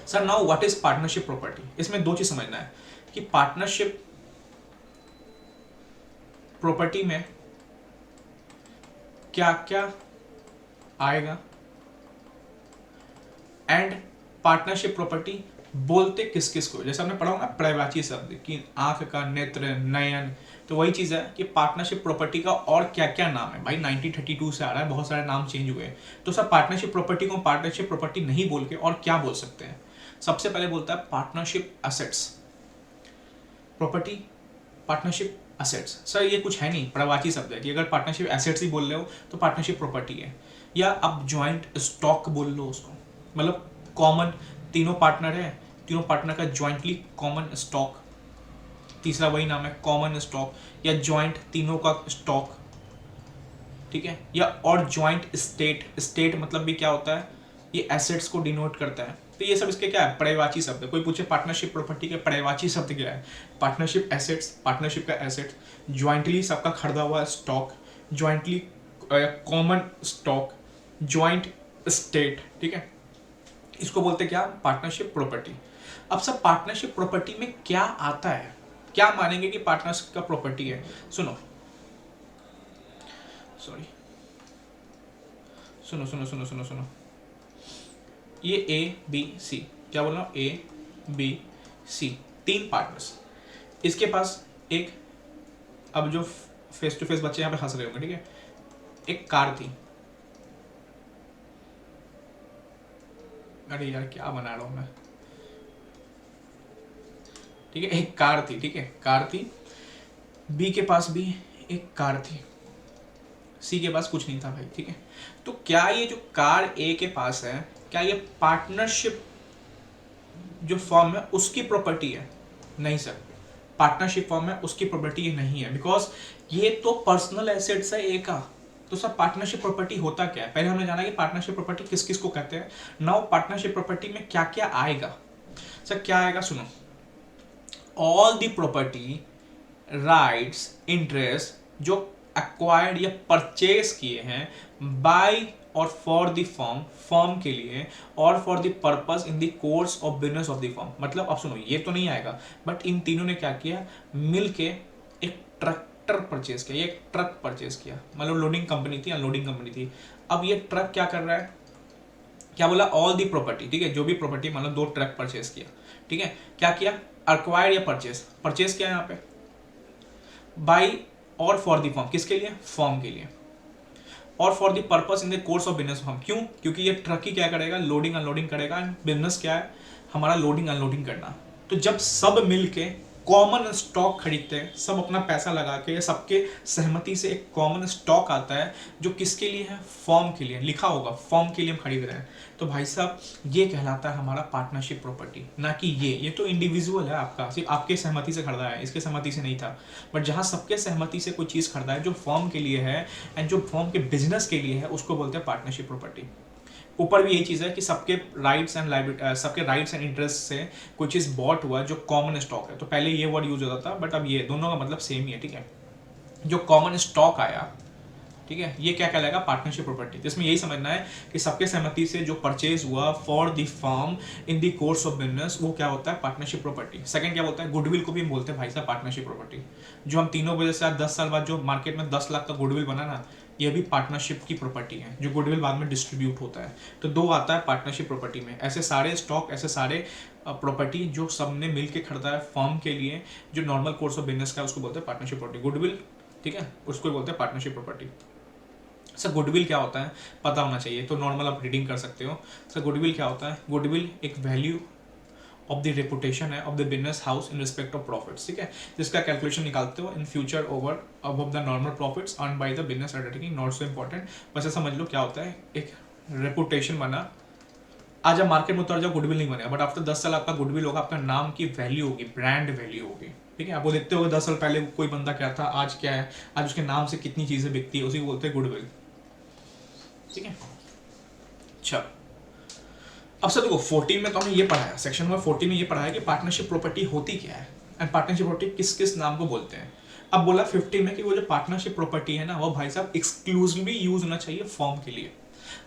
sir now what is partnership property. इसमें 2 चीज समझना है कि पार्टनरशिप प्रॉपर्टी में क्या क्या आएगा एंड पार्टनरशिप प्रॉपर्टी बोलते किस किस को। जैसे हमने पढ़ा होगा पर्यायवाची शब्द कि आंख का, नेत्र, नयन, तो वही चीज़ है कि पार्टनरशिप प्रॉपर्टी का और क्या क्या नाम है। भाई 1932 से आ रहा है, बहुत सारे नाम चेंज हुए हैं। तो सर पार्टनरशिप प्रॉपर्टी को पार्टनरशिप प्रॉपर्टी नहीं बोल के और क्या बोल सकते हैं। सबसे पहले बोलता है partnership assets. Property, partnership assets, sir ये कुछ है नहीं, पर्यायवाची शब्द है कि अगर पार्टनरशिप एसेट्स ही बोल रहे हो तो पार्टनरशिप प्रॉपर्टी है। या आप जॉइंट स्टॉक बोल लो उसको, मतलब कॉमन, तीनों पार्टनर है, तीनों पार्टनर का जॉइंटली कॉमन स्टॉक, तीसरा वही नाम है कॉमन स्टॉक, या जॉइंट तीनों का स्टॉक, ठीक है। या और जॉइंट स्टेट, स्टेट मतलब भी क्या होता है, ये एसेट्स को डिनोट करता है। तो ये सब इसके क्या है, पर्यायवाची शब्द है। कोई पूछे पार्टनरशिप प्रॉपर्टी के पर्यायवाची शब्द क्या है, पार्टनरशिप एसेट्स, पार्टनरशिप का एसेट्स, ज्वाइंटली सबका खरीदा हुआ stock, jointly common stock, joint state, ठीक है, इसको बोलते क्या, पार्टनरशिप प्रॉपर्टी। अब सब पार्टनरशिप प्रॉपर्टी में क्या आता है, क्या मानेंगे कि पार्टनरशिप का प्रॉपर्टी है। सुनो सॉरी सुनो सुनो सुनो सुनो सुनो, ये ABC, क्या बोल रहा हूँ, ABC, 3 पार्टनर्स, इसके पास एक अब जो फेस टू फेस बच्चे यहाँ पे हंस रहे होंगे, ठीक है, एक कार थी, अरे यार क्या बना रहा हूँ मैं, ठीक है, एक कार थी, ठीक है, कार थी, बी के पास भी एक कार थी, सी के पास कुछ नहीं था भाई, ठीक है। तो क्या ये जो कार ए के पास है, क्या ये पार्टनरशिप जो फॉर्म है उसकी प्रॉपर्टी है? नहीं सर, पार्टनरशिप फॉर्म है उसकी प्रॉपर्टी ये नहीं है, बिकॉज ये तो पर्सनल एसेट्स है ए का। तो सर पार्टनरशिप प्रॉपर्टी होता क्या है? पहले हमने जाना कि पार्टनरशिप प्रॉपर्टी किस किस को कहते हैं। नाउ पार्टनरशिप प्रॉपर्टी में क्या क्या आएगा? सर क्या आएगा सुनो, all the property rights interest जो एक्वायर्ड या परचेज किए हैं बाय और फॉर द फॉर्म के लिए, और for the purpose in the course of business of the form. मतलब अब सुनो, ये तो नहीं आएगा, बट इन तीनों ने क्या किया, मिल के एक ट्रैक्टर परचेज किया, एक ट्रक परचेज किया। मतलब लोडिंग कंपनी थी, अनलोडिंग कंपनी थी। अब ये ट्रक क्या कर रहा है, क्या बोला, ऑल दी प्रॉपर्टी, ठीक है, जो भी प्रॉपर्टी, मतलब 2 ट्रक परचेज किया, ठीक है, क्या किया, अक्वायर्ड या परचेज किया यहाँ पे बाई और फॉर दी फॉर्म, किसके लिए, फॉर्म के लिए, और for the purpose in the course of business form. क्यों? क्योंकि ये ट्रक ही क्या करेगा, लोडिंग अनलोडिंग करेगा। बिजनेस क्या है हमारा, लोडिंग अनलोडिंग करना। तो जब सब मिल के कॉमन स्टॉक खरीदते हैं, सब अपना पैसा लगा के, सबके सहमति से एक कॉमन स्टॉक आता है जो किसके लिए है, फॉर्म के लिए, लिखा होगा फॉर्म के लिए हम खरीद रहे हैं, तो भाई साहब ये कहलाता है हमारा पार्टनरशिप प्रॉपर्टी। ना कि ये तो इंडिविजुअल है आपका, सिर्फ आपके सहमति से खरीदा है, इसके सहमति से नहीं था। बट जहाँ सबके सहमति से कोई चीज़ खरीदा है जो फॉर्म के लिए है एंड जो फॉर्म के बिजनेस के लिए है, उसको बोलते हैं पार्टनरशिप प्रॉपर्टी। ऊपर भी यही चीज़ है कि सबके राइट्स एंड लाइबिलिटी, सबके राइट्स एंड इंटरेस्ट से कोई चीज़ बॉट हुआ जो कॉमन स्टॉक है। तो पहले ये वर्ड यूज होता था, बट अब ये दोनों का मतलब सेम ही है, ठीक है। जो कॉमन स्टॉक आया, ठीक है, ये क्या कहलाएगा, पार्टनरशिप प्रॉपर्टी। तो इसमें यही समझना है कि सबके सहमति से जो परचेज हुआ for the firm in the course of business, वो क्या होता है, पार्टनरशिप प्रॉपर्टी। सेकंड क्या बोलता है, गुडविल को भी हम बोलते हैं भाई साहब पार्टनरशिप प्रॉपर्टी। जो हम तीनों वजह से 10 साल बाद जो मार्केट में 10 लाख का गुडविल बना ना, ये भी पार्टनरशिप की प्रॉपर्टी है, जो गुडविल बाद में डिस्ट्रीब्यूट होता है। तो 2 आता है पार्टनरशिप प्रॉपर्टी में। ऐसे सारे स्टॉक, ऐसे सारे प्रॉपर्टी जो सबने मिल के खरीदा है फर्म के लिए, जो नॉर्मल कोर्स ऑफ बिजनेस का है, उसको बोलते हैं पार्टनरशिप प्रॉपर्टी। गुडविल, ठीक है, उसको बोलते हैं पार्टनरशिप प्रॉपर्टी। सर गुडविल क्या होता है, पता होना चाहिए, तो नॉर्मल आप रीडिंग कर सकते हो। सर गुडविल क्या होता है, गुडविल एक वैल्यू ऑफ द रेपुटेशन है of the business house in respect of profits, ठीक है, जिसका कैलकुलेशन निकालते हो in future over above the normal profits earn by the business undertaking. Not so important, बस समझ लो क्या होता है, एक रेपुटेशन बना। आज आप मार्केट में उतर जाओ, गुडविल नहीं बनेगा, बट आफ्टर 10 साल आपका गुडविल होगा, आपका नाम की वैल्यू होगी, ब्रांड वैल्यू होगी, ठीक है। आप वो देखते हो 10 साल पहले कोई बंदा क्या था, आज क्या है, आज उसके नाम से कितनी चीजें बिकती है, उसी को बोलते हैं गुडविल, ठीक है। अच्छा, अब सर देखो 14 में तो हमने ये पढ़ाया, सेक्शन नंबर 14 में ये पढ़ाया कि पार्टनरशिप प्रॉपर्टी होती क्या है एंड पार्टनरशिप प्रॉपर्टी किस किस नाम को बोलते हैं। अब बोला 15 में कि वो जो पार्टनरशिप प्रॉपर्टी है ना, वो भाई साहब एक्सक्लूसिवली यूज होना चाहिए फॉर्म के लिए।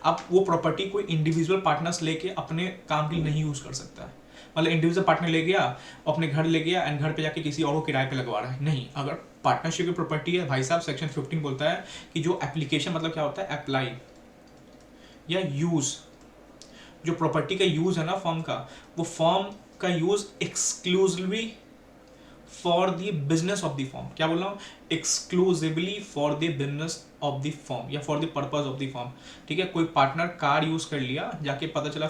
अब वो प्रॉपर्टी कोई इंडिविजुअल पार्टनर्स लेके अपने काम के लिए नहीं यूज कर सकता है। मतलब इंडिविजुअल पार्टनर ले गया, अपने घर ले गया एंड घर पे जाके किसी और को किराए पे लगवा रहा है, नहीं। अगर पार्टनरशिप की प्रॉपर्टी है भाई साहब, सेक्शन 15 बोलता है कि जो एप्लीकेशन, मतलब क्या होता है, अप्लाई या यूज, जो प्रॉपर्टी का यूज है ना फॉर्म का, वो फॉर्म का use exclusively for the business of the firm. क्या बोल रहा हूँ, exclusively for the business of the firm या for the purpose of the firm, ठीक है। कोई पार्टनर कार यूज कर लिया, जाके पता चला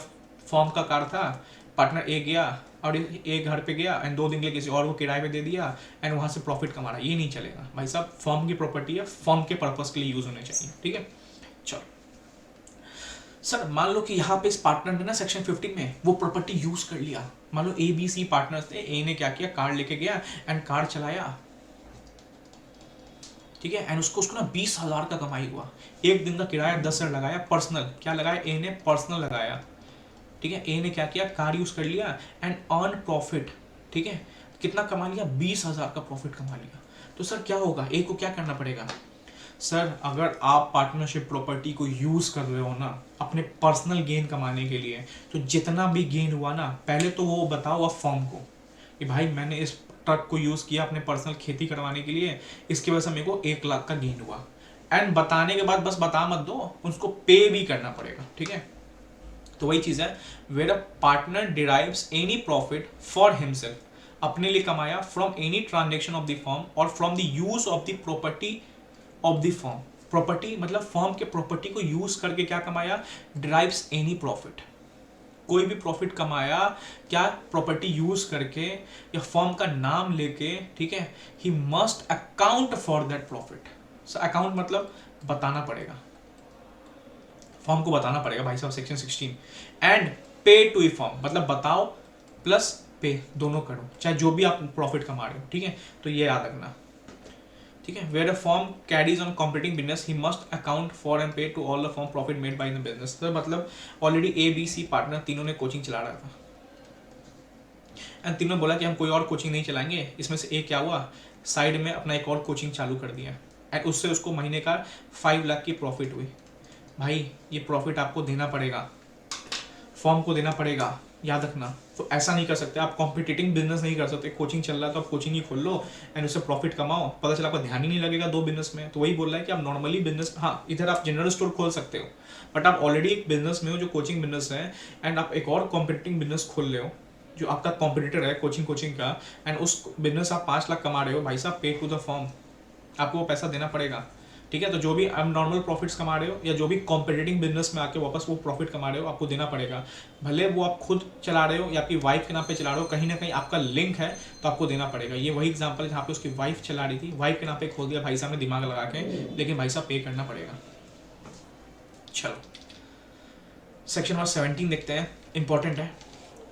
फॉर्म का कार था, पार्टनर ए गया और एक घर पे गया एंड 2 दिन के लिए किसी और को किराए पे दे दिया एंड वहां से प्रॉफिट कमा रहा, ये नहीं चलेगा भाई साहब। फॉर्म की प्रॉपर्टी है, फॉर्म के पर्पज के लिए यूज होने चाहिए, ठीक है। चलो सर मान लो कि यहाँ पे इस पार्टनर ने ना सेक्शन 15 में वो प्रॉपर्टी यूज कर लिया। मान लो ए बी सी पार्टनर्स थे, ए ने क्या किया, कार लेके गया एंड कार चलाया, ठीक है, एंड उसको ना 20,000 का कमाई हुआ। एक दिन का किराया 10,000 लगाया, पर्सनल क्या लगाया, ए ने पर्सनल लगाया, ठीक है। ए ने क्या किया, कार यूज कर लिया एंड अर्न प्रॉफिट, ठीक है, कितना कमा लिया, 20,000 का प्रॉफिट कमा लिया। तो सर क्या होगा, ए को क्या करना पड़ेगा, सर अगर आप पार्टनरशिप प्रॉपर्टी को यूज कर रहे हो ना अपने पर्सनल गेन कमाने के लिए, तो जितना भी गेन हुआ ना, पहले तो वो बताओ आप फॉर्म को कि भाई मैंने इस ट्रक को यूज किया अपने पर्सनल खेती करवाने के लिए, इसकी वजह से मेरे को 1 लाख का गेन हुआ। एंड बताने के बाद बस बता मत दो, उसको पे भी करना पड़ेगा, ठीक है। तो वही चीज है, where a partner derives any profit for himself, अपने लिए कमाया from any transaction of the firm और from the use of the property of the firm. Property मतलब फर्म के प्रॉपर्टी को यूज करके क्या कमाया, डिराइव्स एनी प्रॉफिट, कोई भी प्रॉफिट कमाया क्या, प्रॉपर्टी यूज करके या फर्म का नाम लेके, ठीक है, ही must account for that profit. So account मतलब बताना पड़ेगा, फर्म को बताना पड़ेगा भाई साहब, section 16। And pay to E firm मतलब बताओ प्लस पे दोनों करो, चाहे जो भी आप प्रॉफिट कमा रहे हो, ठीक है, तो ये याद रखना, ठीक है। Where a firm carries on competing business he must account for and pay to all the firm profit made by the business. तो मतलब already A B C partner तीनों ने कोचिंग चला रहा था एंड तीनों बोला कि हम कोई और कोचिंग नहीं चलाएंगे। इसमें से एक क्या हुआ, साइड में अपना एक और कोचिंग चालू कर दिया एंड उससे उसको महीने का 5 लाख की प्रॉफिट हुई। भाई ये प्रॉफिट आपको देना पड़ेगा, फर्म को देना पड़ेगा, याद रखना। तो ऐसा नहीं कर सकते आप, कॉम्पिटिटिंग बिजनेस नहीं कर सकते। कोचिंग चल रहा है तो आप कोचिंग ही खोल लो एंड उससे प्रॉफिट कमाओ, पता चला आपका ध्यान ही नहीं लगेगा दो बिजनेस में। तो वही बोल रहा है कि आप नॉर्मली बिजनेस, हाँ इधर आप जनरल स्टोर खोल सकते हो, बट आप ऑलरेडी एक बिजनेस में हो जो कोचिंग बिजनेस है एंड आप एक और कॉम्पिटिटिंग बिजनेस खोल रहे हो जो आपका कॉम्पिटिटर है कोचिंग का, एंड उस बिजनेस आप 5 लाख कमा रहे हो, भाई साहब पे टू द फर्म, आपको वो पैसा देना पड़ेगा, ठीक है। तो जो भी आप नॉर्मल प्रॉफिट्स कमा रहे हो या जो भी कॉम्पिटिटिंग बिजनेस में आके वापस वो प्रॉफिट कमा रहे हो, आपको देना पड़ेगा। भले वो आप खुद चला रहे हो या आपकी वाइफ के नाम पे चला रहे हो, कहीं ना कहीं आपका लिंक है तो आपको देना पड़ेगा। ये वही एग्जांपल है जहाँ पे उसकी वाइफ चला रही थी, वाइफ के नाम पे खोल दिया भाई साहब ने दिमाग लगा के, लेकिन भाई साहब पे करना पड़ेगा। चलो सेक्शन नंबर 17 देखते हैं, इंपॉर्टेंट है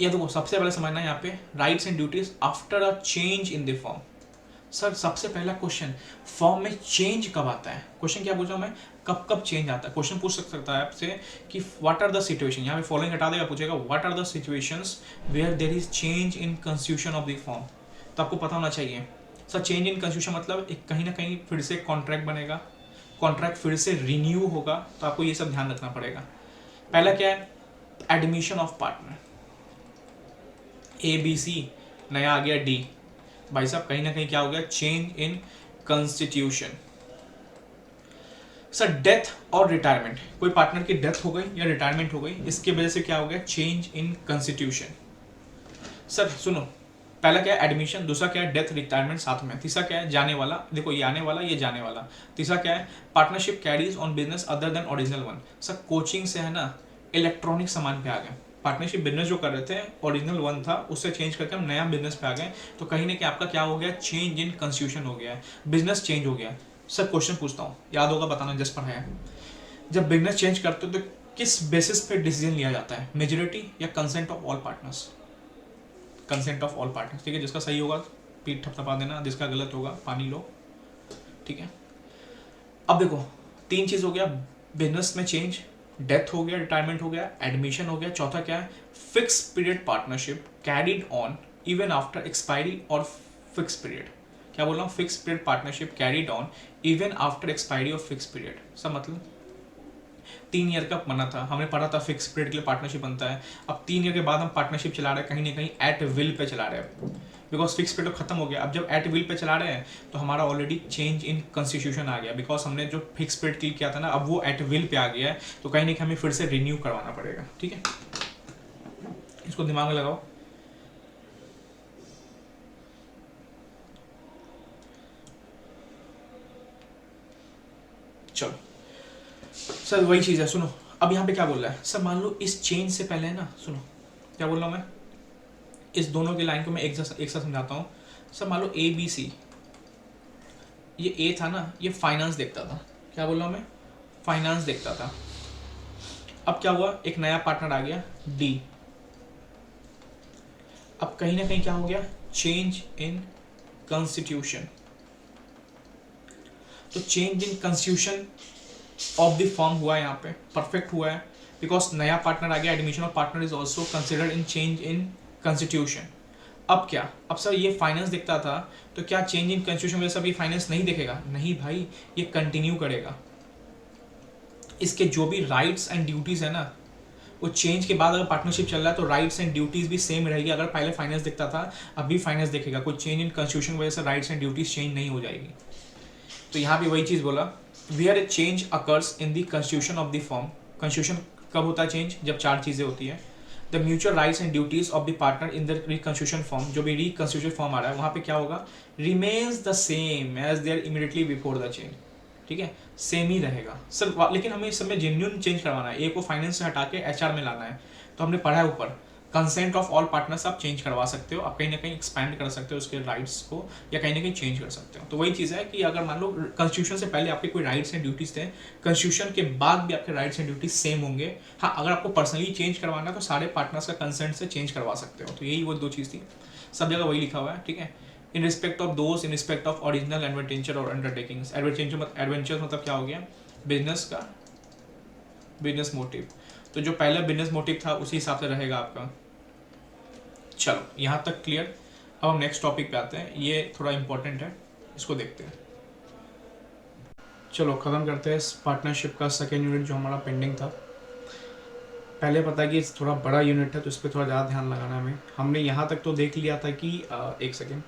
ये। देखो सबसे पहले समझना है यहाँ पे rights and duties after a change in the firm. Sir सबसे पहला क्वेश्चन, फॉर्म में चेंज कब आता है? क्वेश्चन क्या पूछा मैं, कब कब चेंज आता है? क्वेश्चन पूछ सकता है आपसे कि व्हाट आर द सिचुएशन, यहाँ पे फॉलोइंग हटा देगा, पूछेगा what are the situations where there is change in constitution of the firm. तो आपको पता होना चाहिए सर चेंज इन कंस्टिट्यूशन मतलब एक कहीं ना कहीं फिर से कॉन्ट्रैक्ट बनेगा, कॉन्ट्रैक्ट फिर से रिन्यू होगा, तो आपको ये सब ध्यान रखना पड़ेगा। पहला क्या है, admission of partner, A B C, नया आ गया डी, भाई साहब कहीं ना कहीं क्या हो गया, change in constitution. Sir death और रिटायरमेंट, कोई पार्टनर की डेथ हो गई या रिटायरमेंट हो गई, इसकी वजह से क्या हो गया, चेंज इन कॉन्स्टिट्यूशन। सर सुनो, पहला क्या है एडमिशन, दूसरा क्या है डेथ रिटायरमेंट साथ में, तीसरा क्या है जाने वाला, देखो ये आने वाला ये जाने वाला, तीसरा क्या है partnership carries on business other than original one. Sir coaching से है ना इलेक्ट्रॉनिक सामान पे आ गए, पार्टनरशिप बिजनेस जो कर रहे थे ओरिजिनल वन था उससे चेंज करके हम नया बिजनेस पे आ गए, तो कहीं ना कहीं आपका क्या हो गया, चेंज इन कॉन्स्टिट्यूशन हो गया है, बिजनेस चेंज हो गया। सर क्वेश्चन पूछता हूँ, याद होगा बताना, जस्ट पढ़ाया, जब बिजनेस चेंज करते हो तो किस बेसिस पे डिसीजन लिया जाता है, मेजोरिटी या consent of all partners? Consent of all partners, ठीक है। जिसका सही होगा पीठ थपथपा देना, जिसका गलत होगा पानी लो, ठीक है। अब देखो 3 चीज हो गया, बिजनेस में चेंज, डेथ हो गया, रिटायरमेंट हो गया, एडमिशन हो गया, चौथा क्या है fix period partnership carried on even after expiry और फिक्स पीरियड। क्या बोल रहा हूँ, fix period partnership carried on even after expiry of fix period. सब मतलब 3 ईयर का बना था, हमने पढ़ा था फिक्स पीरियड के लिए पार्टनरशिप बनता है। अब 3 ईयर के बाद हम पार्टनरशिप चला रहे हैं, कहीं ना कहीं एट विल पे चला रहे हैं, बिकॉज फिक्स पीरियड खत्म हो गया। अब जब एट विल पे चला रहे हैं तो हमारा ऑलरेडी चेंज इन कॉन्स्टिट्यूशन आ गया, बिकॉज हमने जो फिक्स पीरियड क्लिक किया था ना, अब वो एट विल पे आ गया है, तो कहीं ना कहीं हमें फिर से रिन्यू करवाना पड़ेगा, ठीक है। इसको दिमाग में लगाओ। चलो सर वही चीज है, सुनो अब यहाँ पे क्या बोल रहा है, सर मान लो इस चेंज से पहले है ना, सुनो क्या बोल रहा हूँ मैं, इस दोनों की लाइन को मैं एक साथ समझाता हूँ। सर मान लो ए बी सी, ये ए था ना, ये फाइनेंस देखता था, क्या बोल रहा हूँ मैं, फाइनेंस देखता था। अब क्या हुआ, एक नया पार्टनर आ गया डी, अब कहीं ना कहीं क्या हो गया, चेंज इन कॉन्स्टिट्यूशन। तो change in constitution of the firm हुआ है, यहाँ पे परफेक्ट हुआ है, बिकॉज नया पार्टनर आ गया, admission of partner is also considered in change in constitution. अब क्या, अब सर ये फाइनेंस देखता था, तो क्या चेंज इन कॉन्स्टिट्यूशन में सब ये फाइनेंस नहीं देखेगा? नहीं भाई, ये कंटिन्यू करेगा। इसके जो भी राइट्स एंड ड्यूटीज है ना, वो चेंज के बाद अगर पार्टनरशिप चल रहा है तो राइट्स एंड ड्यूटीज भी सेम रहेगी। अगर पहले फाइनेंस देखता था, अभी फाइनेंस देखेगा, कोई चेंज इन कॉन्स्टिट्यूशन की वजह से राइट्स एंड ड्यूटीज चेंज नहीं हो जाएगी। तो यहाँ भी वही चीज़ बोला, where a change occurs in the constitution of the firm. Constitution कब होता है चेंज, जब 4 चीज़ें होती है, the mutual rights and duties of the partner in the reconstitution firm, जो भी रिकंस्टिट्यूशन फॉर्म आ रहा है वहाँ पे क्या होगा, remains the same as there immediately before the change, ठीक है, सेम ही रहेगा सर। लेकिन हमें इस समय जेन्युइन चेंज करवाना है, ए को फाइनेंस से हटा के एचआर में लाना है, तो हमने पढ़ा है ऊपर कंसेंट ऑफ ऑल पार्टनर्स आप चेंज करवा सकते हो, आप कहीं ना कहीं एक्सपैंड कर सकते हो उसके राइट्स को, या कहीं ना कहीं चेंज कर सकते हो। तो वही चीज़ है कि अगर मान लो कॉन्स्टिट्यूशन से पहले आपके कोई राइट्स एंड ड्यूटीज थे, कॉन्स्टिट्यूशन के बाद भी आपके राइट्स एंड ड्यूटीज सेम होंगे। हाँ, अगर आपको पर्सनली चेंज करवाना है तो सारे पार्टनर्स का कंसेंट से चेंज करवा सकते हो। तो यही वो दो चीज़ थी, सब जगह वही लिखा हुआ है, ठीक है। इन रिस्पेक्ट ऑफ दोस्त, इन रिस्पेक्ट ऑफ ओरिजिनल एडवेंचर और अंडरटेकिंग्स। एडवेंचर मतलब क्या हो गया, बिजनेस का बिजनेस मोटिव, तो जो पहला बिजनेस मोटिव था उसी हिसाब से रहेगा आपका। चलो यहाँ तक क्लियर। अब हम नेक्स्ट टॉपिक पे आते हैं, ये थोड़ा इंपॉर्टेंट है, इसको देखते हैं। चलो ख़त्म करते हैं इस पार्टनरशिप का सेकेंड यूनिट जो हमारा पेंडिंग था। पहले पता है कि थोड़ा बड़ा यूनिट है तो इस पर थोड़ा ज़्यादा ध्यान लगाना है हमें। हमने यहाँ तक तो देख लिया था कि एक सेकेंड,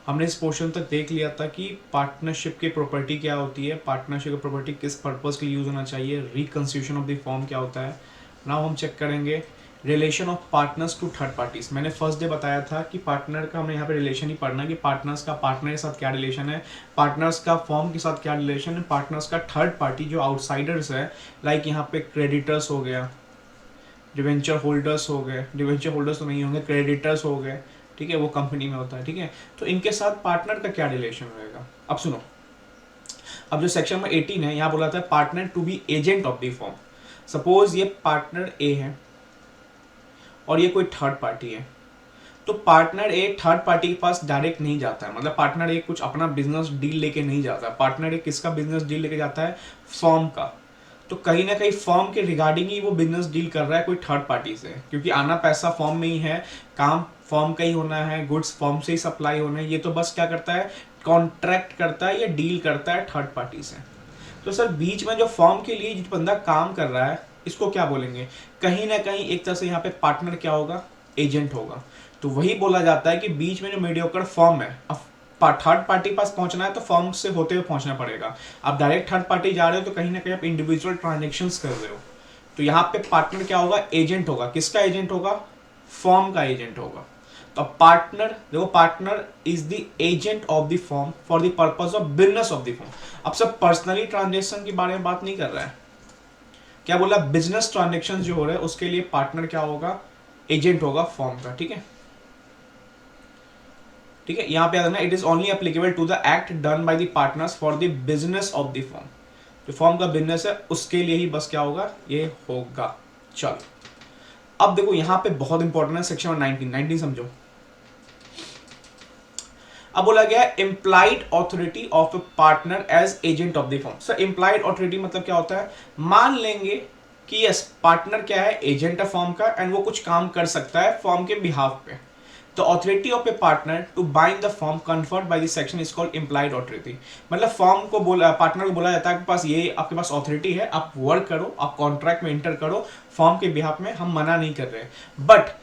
हमने इस पोर्शन तक देख लिया था कि पार्टनरशिप की प्रॉपर्टी क्या होती है, पार्टनरशिप की प्रॉपर्टी किस पर्पज़ के लिए यूज़ होना चाहिए, रिकंस्टिट्यूशन ऑफ द फॉर्म क्या होता है। नाउ हम चेक करेंगे relation of partners to third parties. मैंने फर्स्ट डे बताया था कि पार्टनर का हमने यहाँ पे रिलेशन ही पढ़ना है कि पार्टनर्स का पार्टनर के साथ क्या रिलेशन है, पार्टनर्स का फॉर्म के साथ क्या रिलेशन है, पार्टनर्स का थर्ड पार्टी जो आउटसाइडर्स है, लाइक यहाँ पे क्रेडिटर्स हो गया, डिवेंचर होल्डर्स हो गए, डिवेंचर होल्डर्स तो नहीं होंगे, क्रेडिटर्स हो गए, ठीक है, वो कंपनी में होता है, ठीक है। तो इनके साथ पार्टनर का क्या रिलेशन रहेगा। अब सुनो, अब जो सेक्शन में 18 है यहाँ बोला था partner to be agent of the firm. Suppose ये पार्टनर ए है और ये कोई थर्ड पार्टी है, तो पार्टनर ए थर्ड पार्टी के पास डायरेक्ट नहीं जाता है, मतलब पार्टनर ए कुछ अपना बिजनेस डील लेके नहीं जाता। पार्टनर ए किसका बिजनेस डील लेके जाता है, फॉर्म का। तो कहीं ना कहीं फॉर्म के रिगार्डिंग ही वो बिजनेस डील कर रहा है कोई थर्ड पार्टी से, क्योंकि आना पैसा फॉर्म में ही है, काम फॉर्म का ही होना है, गुड्स फॉर्म से ही सप्लाई होना है। ये तो बस क्या करता है, कॉन्ट्रैक्ट करता है या डील करता है थर्ड पार्टी से। तो सर बीच में जो फॉर्म के लिए जो बंदा काम कर रहा है इसको क्या बोलेंगे, कहीं ना कहीं एक तरह से यहाँ पे पार्टनर क्या होगा, एजेंट होगा। तो वही बोला जाता है कि बीच में जो मीडियोकर फॉर्म है, अब थर्ड पार्टी पास पहुंचना है तो फॉर्म से होते हुए पहुंचना पड़ेगा। आप डायरेक्ट थर्ड पार्टी जा रहे हो तो कहीं ना कहीं आप इंडिविजुअल ट्रांजेक्शंस कर रहे हो। तो यहाँ पे पार्टनर क्या होगा, एजेंट होगा। किसका एजेंट होगा, फॉर्म का एजेंट होगा। तो पार्टनर देखो, partner is the agent of the form for the purpose of business of the form. अब सब पर्सनली ट्रांजेक्शन के बारे में बात नहीं कर रहा है, क्या बोला, बिजनेस ट्रांजेक्शन जो हो रहा है उसके लिए पार्टनर क्या होगा, एजेंट होगा फॉर्म का, ठीक है। ठीक है, यहाँ पे याद रखना, it is only applicable to the act done by the partners for the business of the firm. जो फॉर्म का बिजनेस है उसके लिए ही बस क्या होगा, ये होगा। चलो अब देखो यहाँ पे बहुत इंपॉर्टेंट है सेक्शन 19 समझो। अब बोला गया implied authority of a partner as agent of the firm. Sir implied authority मतलब क्या होता है, मान लेंगे कि यस पार्टनर क्या है, एजेंट है फॉर्म का, एंड वो कुछ काम कर सकता है फॉर्म के बिहाफ पे। तो authority of a partner to bind the firm conferred by the section is called implied authority. मतलब फॉर्म को बोला, पार्टनर को बोला जाता है आपके पास ये, आपके पास ऑथोरिटी है, आप वर्क करो, आप कॉन्ट्रैक्ट में इंटर करो फॉर्म के बिहाफ में, हम मना नहीं कर रहे, but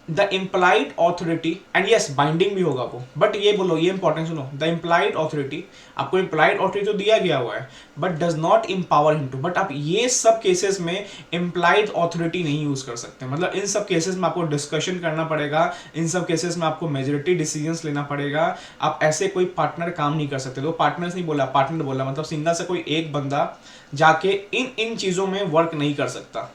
the implied authority, and yes binding भी होगा वो, बट ये बोलो, ये इंपॉर्टेंट सुनो, द इम्प्लाइड ऑथोरिटी, आपको इम्प्लाइड ऑथोरिटी तो दिया गया हुआ है but does not empower him to. But आप ये सब केसेस में इम्प्लाइड ऑथोरिटी नहीं यूज कर सकते, मतलब इन सब केसेस में आपको डिस्कशन करना पड़ेगा, इन सब केसेस में आपको मेजोरिटी डिसीजंस लेना पड़ेगा। आप ऐसे कोई पार्टनर काम नहीं कर सकते। तो पार्टनर्स नहीं बोला, पार्टनर बोला, मतलब सिंगल से कोई एक बंदा जाके इन चीजों में वर्क नहीं कर सकता,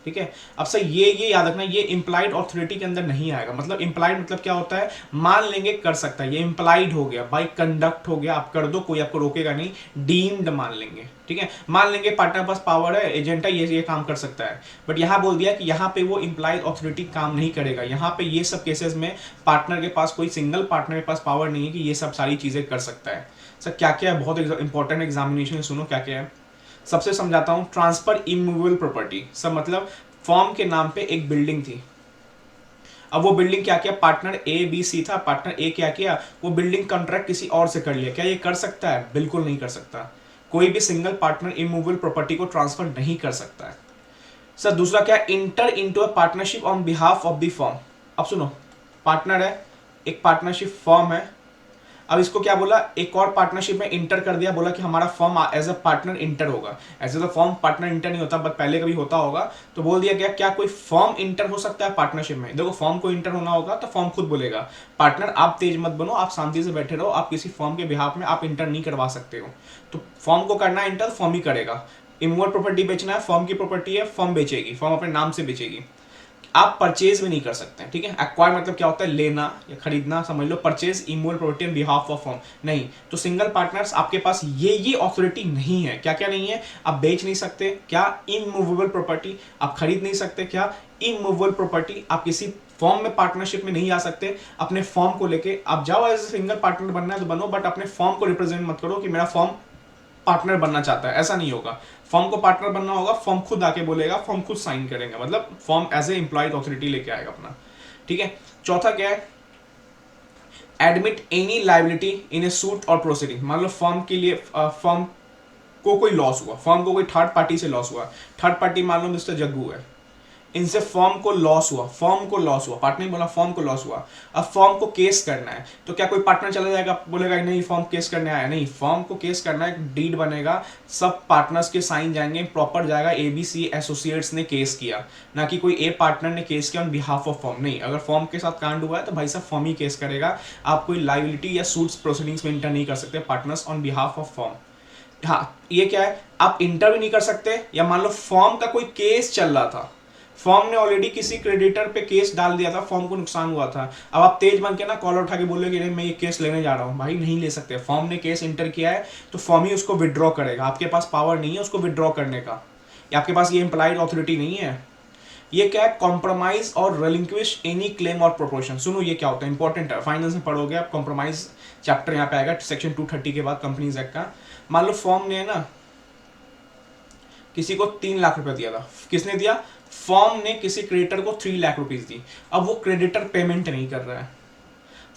ठीक है। अब सर ये याद रखना, ये इम्प्लाइड ऑथोरिटी के अंदर नहीं आएगा। मतलब इम्प्लाइड मतलब क्या होता है, मान लेंगे कर सकता है, ये इम्प्लाइड हो गया, बाय कंडक्ट हो गया, आप कर दो कोई आपको रोकेगा नहीं, डीम्ड मान लेंगे, ठीक है। मान लेंगे पार्टनर पास पावर है, एजेंट है, ये काम कर सकता है, बट यहाँ बोल दिया कि यहाँ पे वो इम्प्लाइड ऑथोरिटी काम नहीं करेगा। यहाँ पे ये सब केसेस में पार्टनर के पास, कोई सिंगल पार्टनर के पास पावर नहीं है कि ये सब सारी चीजें कर सकता है। सर क्या क्या है, बहुत इंपॉर्टेंट एग्जामिनेशन, सुनो क्या क्या है। सबसे समझाता हूं, ट्रांसफर इमूवेबल प्रॉपर्टी। सब मतलब फॉर्म के नाम पे एक बिल्डिंग थी, अब वो बिल्डिंग क्या किया, पार्टनर ए बी सी था, पार्टनर ए क्या किया, वो बिल्डिंग कॉन्ट्रैक्ट किसी और से कर लिया। क्या ये कर सकता है, बिल्कुल नहीं कर सकता। कोई भी सिंगल पार्टनर इमूवेबल प्रॉपर्टी को ट्रांसफर नहीं कर सकता है। सर दूसरा क्या, inter into a partnership on behalf of the form. अब सुनो, पार्टनर है, एक पार्टनरशिप फॉर्म है, अब इसको क्या बोला, एक और पार्टनरशिप में इंटर कर दिया, बोला कि हमारा firm as a partner enter होगा। ऐसे तो फर्म पार्टनर इंटर नहीं होता, बट पहले कभी होता होगा, तो बोल दिया गया क्या कोई फर्म इंटर हो सकता है पार्टनरशिप में। देखो फर्म को इंटर होना होगा तो फर्म खुद बोलेगा पार्टनर आप तेज मत बनो, आप शांति से बैठे रहो, आप किसी फर्म के बिहाफ में आप इंटर नहीं करवा सकते हो। तो फर्म को करना है इंटर, फर्म ही करेगा। इमूवेबल प्रॉपर्टी बेचना है, फर्म की प्रॉपर्टी है, फर्म बेचेगी, फर्म अपने नाम से बेचेगी। आप परचेज भी नहीं कर सकते हैं, ठीक है। एक्वायर मतलब क्या होता है, लेना या खरीदना, समझ लो। Purchase immovable property on behalf of firm नहीं। तो सिंगल पार्टनर्स आपके पास ये ऑथोरिटी नहीं है। क्या क्या नहीं है, आप बेच नहीं सकते, क्या इमूवेबल प्रॉपर्टी, आप खरीद नहीं सकते, क्या इमूवेबल प्रॉपर्टी, आप किसी फॉर्म में पार्टनरशिप में नहीं आ सकते। अपने फॉर्म को लेके आप जाओ, एज ए सिंगल पार्टनर बनना है तो बनो, बट अपने फॉर्म को रिप्रेजेंट मत करो कि मेरा फॉर्म पार्टनर बनना चाहता है, ऐसा नहीं होगा। फॉर्म को पार्टनर बनना होगा, फॉर्म खुद आके बोलेगा, फॉर्म खुद साइन करेंगे, मतलब firm as a employed authority लेके आएगा अपना, ठीक है। चौथा क्या है, admit any liability in a suit और प्रोसीडिंग। मान लो फॉर्म के लिए फॉर्म को कोई लॉस हुआ, फॉर्म को कोई थर्ड पार्टी से लॉस हुआ, थर्ड पार्टी मान लो मिस्टर जग्गू है, इनसे फॉर्म को लॉस हुआ, फॉर्म को लॉस हुआ, पार्टनर नहीं बोला, फॉर्म को लॉस हुआ। अब फॉर्म को केस करना है, तो क्या कोई पार्टनर चला जाएगा बोलेगा नहीं फॉर्म केस करने आया, नहीं। फॉर्म को केस करना है, डीड बनेगा, सब पार्टनर्स के साइन जाएंगे, प्रॉपर जाएगा ABC एसोसिएट्स ने केस किया, ना कि कोई ए पार्टनर ने केस किया ऑन बिहाफ ऑफ फॉर्म, नहीं। अगर फॉर्म के साथ कांड हुआ है तो भाई साहब फॉर्म ही केस करेगा, आप कोई लाइबिलिटी या सूट्स प्रोसीडिंग्स में इंटर नहीं कर सकते partners on behalf of form. हाँ, ये क्या है, आप इंटर भी नहीं कर सकते, या मान लो फॉर्म का कोई केस चल रहा था, फॉर्म ने ऑलरेडी किसी क्रेडिटर पे केस डाल दिया था, फॉर्म को नुकसान हुआ था, अब आप तेज बन के ना कॉलर उठा के बोलोगे कि नहीं मैं ये केस लेने जा रहा हूँ, भाई नहीं ले सकते। फॉर्म ने केस इंटर किया है तो फॉर्म ही उसको विड्रॉ करेगा, आपके पास पावर नहीं है उसको विड्रॉ करने का, या आपके पास ये एम्प्लॉयड ऑथोरिटी नहीं है। ये क्या है, कॉम्प्रोमाइज और रिलिंक्विश एनी क्लेम और प्रोपोर्शन। सुनो ये क्या होता है, इंपॉर्टेंट है, फाइनेंस में पढ़ोगे आप। कॉम्प्रोमाइज चैप्टर यहाँ पे आएगा सेक्शन 230 के बाद कंपनीज एक्ट का। मान लो फॉर्म ने ना किसी को 3 लाख रुपए दिया था, किसने दिया, फॉर्म ने किसी क्रेडिटर को 3 लाख रुपीस दी। अब वो क्रेडिटर पेमेंट नहीं कर रहा है,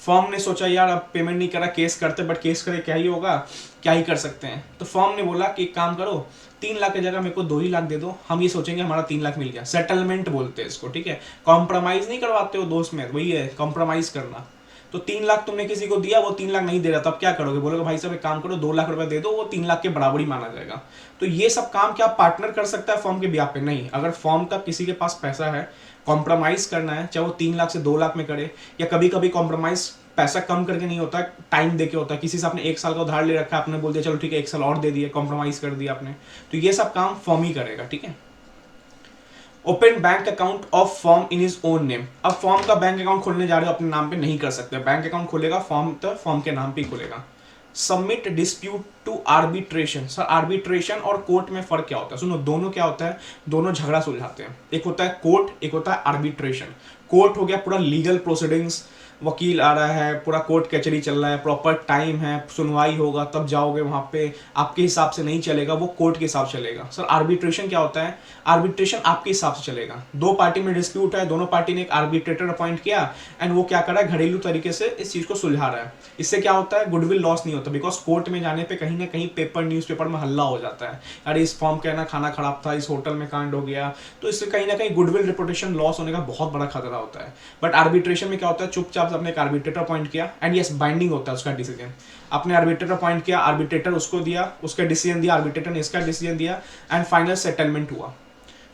फॉर्म ने सोचा यार अब पेमेंट नहीं कर रहा, केस करते, बट केस करे क्या ही होगा, क्या ही कर सकते हैं। तो फॉर्म ने बोला कि एक काम करो, 3 लाख की जगह मेरे को 2 ही लाख दे दो, हम ये सोचेंगे हमारा 3 लाख मिल गया। सेटलमेंट बोलते हैं इसको, ठीक है। कॉम्प्रोमाइज नहीं करवाते हो दोस्त में, वही है कॉम्प्रोमाइज करना। तो 3 लाख तुमने किसी को दिया, वो 3 लाख नहीं दे रहा, तब क्या करोगे, बोलोगे भाई साहब एक काम करो 2 लाख रुपए दे दो, वो 3 लाख के बराबरी माना जाएगा। तो ये सब काम क्या पार्टनर कर सकता है फॉर्म के ब्याह पे, नहीं। अगर फॉर्म का किसी के पास पैसा है, कॉम्प्रोमाइज करना है, चाहे वो 3 लाख से 2 लाख में करे, या कभी कभी कॉम्प्रोमाइज पैसा कम करके नहीं होता, टाइम देके होता है। किसी से आपने 1 साल का उधार ले रखा है, आपने बोल दिया चलो ठीक है 1 साल और दे दिया, कॉम्प्रोमाइज कर दिया आपने, तो ये सब काम फॉर्म ही करेगा, ठीक है। Open bank account of form in his own name. अब फॉर्म का बैंक अकाउंट खोलने जा रहे हो, अपने नाम पे नहीं कर सकते, बैंक अकाउंट खोलेगा फॉर्म तो फॉर्म के नाम पे ही खोलेगा। Submit dispute to arbitration. Sir arbitration और कोर्ट में फर्क क्या होता है, सुनो, दोनों क्या होता है, दोनों झगड़ा सुलझाते हैं। एक होता है कोर्ट, एक होता है आर्बिट्रेशन। कोर्ट हो गया पूरा लीगल प्रोसीडिंग्स, वकील आ रहा है, पूरा कोर्ट कचहरी चल रहा है, प्रॉपर टाइम है, सुनवाई होगा तब जाओगे वहां पे, आपके हिसाब से नहीं चलेगा, वो कोर्ट के हिसाब से चलेगा। सर आर्बिट्रेशन क्या होता है, आर्बिट्रेशन आपके हिसाब से चलेगा। 2 पार्टी में डिस्प्यूट है, दोनों पार्टी ने एक आर्बिट्रेटर अपॉइंट किया, एंड वो क्या कर रहा है, घरेलू तरीके से इस चीज को सुलझा रहा है। इससे क्या होता है, गुडविल लॉस नहीं होता, बिकॉज कोर्ट में जाने पे कहीं ना कहीं पेपर न्यूज़पेपर में हल्ला हो जाता है, अरे इस फॉर्म का ना खाना खराब था, इस होटल में कांड हो गया, तो इससे कहीं ना कहीं गुडविल रिपुटेशन लॉस होने का बहुत बड़ा खतरा होता है। बट आर्बिट्रेशन में क्या होता है, चुपचाप अपने एक आर्बिट्रेटर अपॉइंट किया, एंड यस बाइंडिंग होता है उसका डिसीजन। आपने आर्बिट्रेटर अपॉइंट किया, आर्बिट्रेटर उसको दिया, उसका डिसीजन दिया, आर्बिट्रेटर ने इसका डिसीजन दिया, एंड फाइनल सेटलमेंट हुआ।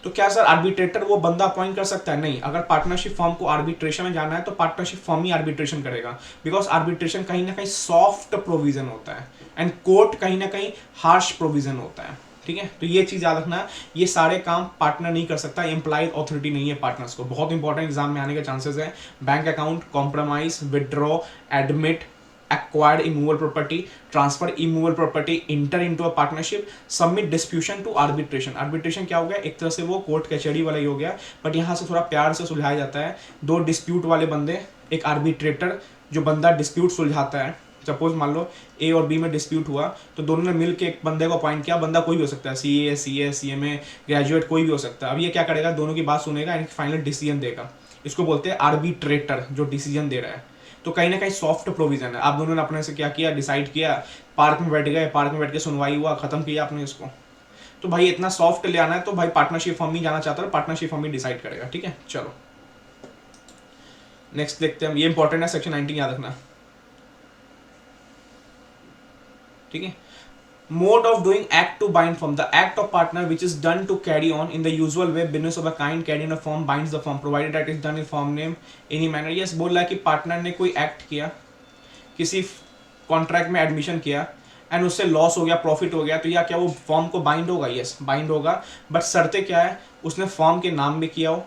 तो क्या सर आर्बिट्रेटर वो बंदा अपॉइंट कर सकता है, नहीं। अगर पार्टनरशिप फॉर्म को आर्बिट्रेशन में जाना है तो पार्टनरशिप फॉर्म ही आर्बिट्रेशन करेगा, बिकॉज आर्बिट्रेशन कहीं ना कहीं सॉफ्ट प्रोविजन होता है, एंड कोर्ट कहीं ना कहीं हार्श प्रोविजन होता है, ठीक है। तो ये चीज याद रखना, ये सारे काम पार्टनर नहीं कर सकता, एम्प्लॉयड ऑथोरिटी नहीं है पार्टनर्स को। बहुत इंपॉर्टेंट एग्जाम में आने के चांसेस है। Bank account, compromise, withdraw, admit, acquired immovable property, transfer immovable property, enter into a partnership, submit disputation to arbitration। arbitration क्या हो गया, एक तरह से वो कोर्ट कचहरी वाला ही हो गया, बट यहाँ से थोड़ा प्यार से सुलझाया जाता है। 2 डिस्प्यूट वाले बंदे, एक आर्बिट्रेटर जो बंदा डिस्प्यूट सुलझाता है। सपोज मान लो ए और बी में डिस्प्यूट हुआ, तो दोनों ने मिलकर एक बंदे को अपॉइंट किया, बंदा कोई भी हो सकता है, CA, CA, CMA, ग्रेजुएट, कोई भी हो सकता है। अब ये क्या करेगा, दोनों की बात सुनेगा एंड फाइनल डिसीजन देगा। इसको बोलते हैं आर्बिट्रेटर, जो डिसीजन दे रहा है। तो कहीं ना कहीं सॉफ्ट प्रोविजन है। आप दोनों ने अपने से क्या किया, डिसाइड किया, पार्क में बैठ गए, पार्क में बैठ के सुनवाई हुआ, खत्म किया आपने इसको। तो भाई इतना सॉफ्ट ले आना है तो भाई पार्टनरशिप फॉर्म ही जाना चाहता है, पार्टनरशिप फॉर्म ही डिसाइड करेगा, ठीक है। चलो नेक्स्ट देखते हैं हम, ये इंपॉर्टेंट है, सेक्शन 19 याद रखना। ठीक है। Mode of doing act to bind form, the act of partner which is done to carry on in the usual way business of a kind carried in a firm binds the firm provided that is done in firm name any manner। yes, बोल रहा है कि partner ने कोई act किया, किसी contract में admission किया एंड उससे लॉस हो गया, प्रॉफिट हो गया, तो या क्या वो फॉर्म को बाइंड होगा? यस, बाइंड होगा, बट शर्तें क्या है? उसने फॉर्म के नाम में किया हो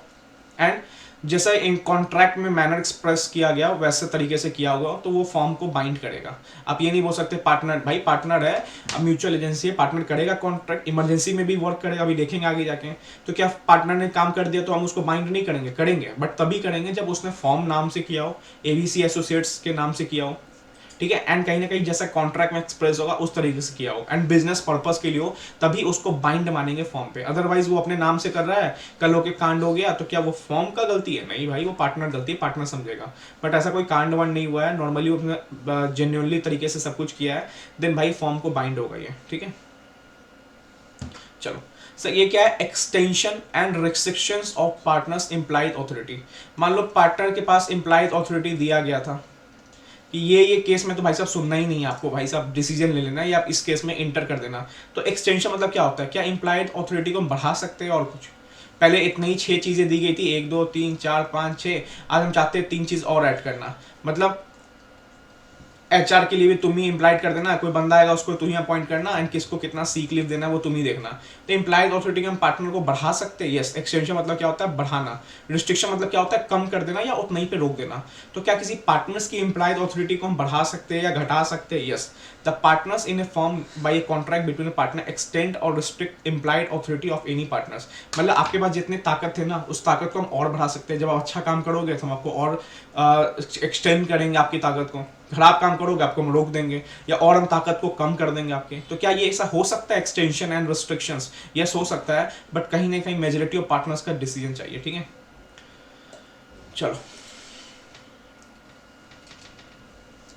एंड जैसा इन कॉन्ट्रैक्ट में मैनर एक्सप्रेस किया गया वैसे तरीके से किया होगा, तो वो फॉर्म को बाइंड करेगा। आप ये नहीं बोल सकते पार्टनर, भाई पार्टनर है, अब म्यूचुअल एजेंसी है, पार्टनर करेगा कॉन्ट्रैक्ट, इमरजेंसी में भी वर्क करेगा, अभी देखेंगे आगे जाके। तो क्या पार्टनर ने काम कर दिया तो हम उसको बाइंड नहीं करेंगे? करेंगे, बट तभी करेंगे जब उसने फॉर्म नाम से किया हो, एबीसी एसोसिएट्स के नाम से किया हो, ठीक है, एंड कहीं ना कहीं जैसा कॉन्ट्रैक्ट में एक्सप्रेस होगा उस तरीके से किया हो एंड बिजनेस पर्पस के लिए हो, तभी उसको बाइंड मानेंगे फॉर्म पे। अदरवाइज वो अपने नाम से कर रहा है, कल होके कांड हो गया, तो क्या वो फॉर्म का गलती है? नहीं भाई, वो पार्टनर गलती है, पार्टनर समझेगा। बट ऐसा कोई कांड वांड नहीं हुआ है, नॉर्मली उसने जेन्युइनली तरीके से सब कुछ किया है, देन भाई फॉर्म को बाइंड होगा ये, ठीक है। चलो सर, ये क्या है? Extension and restrictions of partners implied authority. मान लो पार्टनर के पास इम्प्लाइड ऑथोरिटी दिया गया था कि ये केस में तो भाई साहब सुनना ही नहीं है आपको, भाई साहब डिसीजन ले लेना है या आप इस केस में इंटर कर देना। तो एक्सटेंशन मतलब क्या होता है? क्या इम्प्लाइड ऑथोरिटी को हम बढ़ा सकते हैं और कुछ? पहले इतनी ही 6 चीज़ें दी गई थी, 1 2 3 4 5 6, आज हम चाहते हैं 3 चीज़ और ऐड करना। मतलब एचआर के लिए भी तुम ही इम्प्लाइड कर देना, कोई बंदा आएगा उसको तुम ही अपॉइंट करना एंड किसको कितना सीक लीव देना है वो तुम ही देखना। तो इम्प्लाइड ऑथोरिटी के हम पार्टनर को बढ़ा सकते हैं? यस। एक्सटेंशन मतलब क्या होता है? बढ़ाना। रिस्ट्रिक्शन मतलब क्या होता है? कम कर देना या उतना ही पे रोक देना। तो क्या किसी पार्टनर्स की इम्प्लाइड ऑथोरिटी को हम बढ़ा सकते हैं या घटा सकते हैं? Yes. The partners in a firm by a contract between a partner extend और restrict implied authority of any partners. मतलब आपके पास जितनी ताकत है ना, उस ताकत को हम और बढ़ा सकते हैं। जब आप अच्छा काम करोगे तो हम आपको और एक्सटेंड करेंगे आपकी ताकत को, खराब काम करोगे आपको हम रोक देंगे या और हम ताकत को कम कर देंगे आपके। तो क्या ये ऐसा हो सकता है एक्सटेंशन एंड रिस्ट्रिक्शंस? यस हो सकता है, बट कहीं ना कहीं मेजोरिटी ऑफ पार्टनर्स का डिसीजन चाहिए, ठीक है। चलो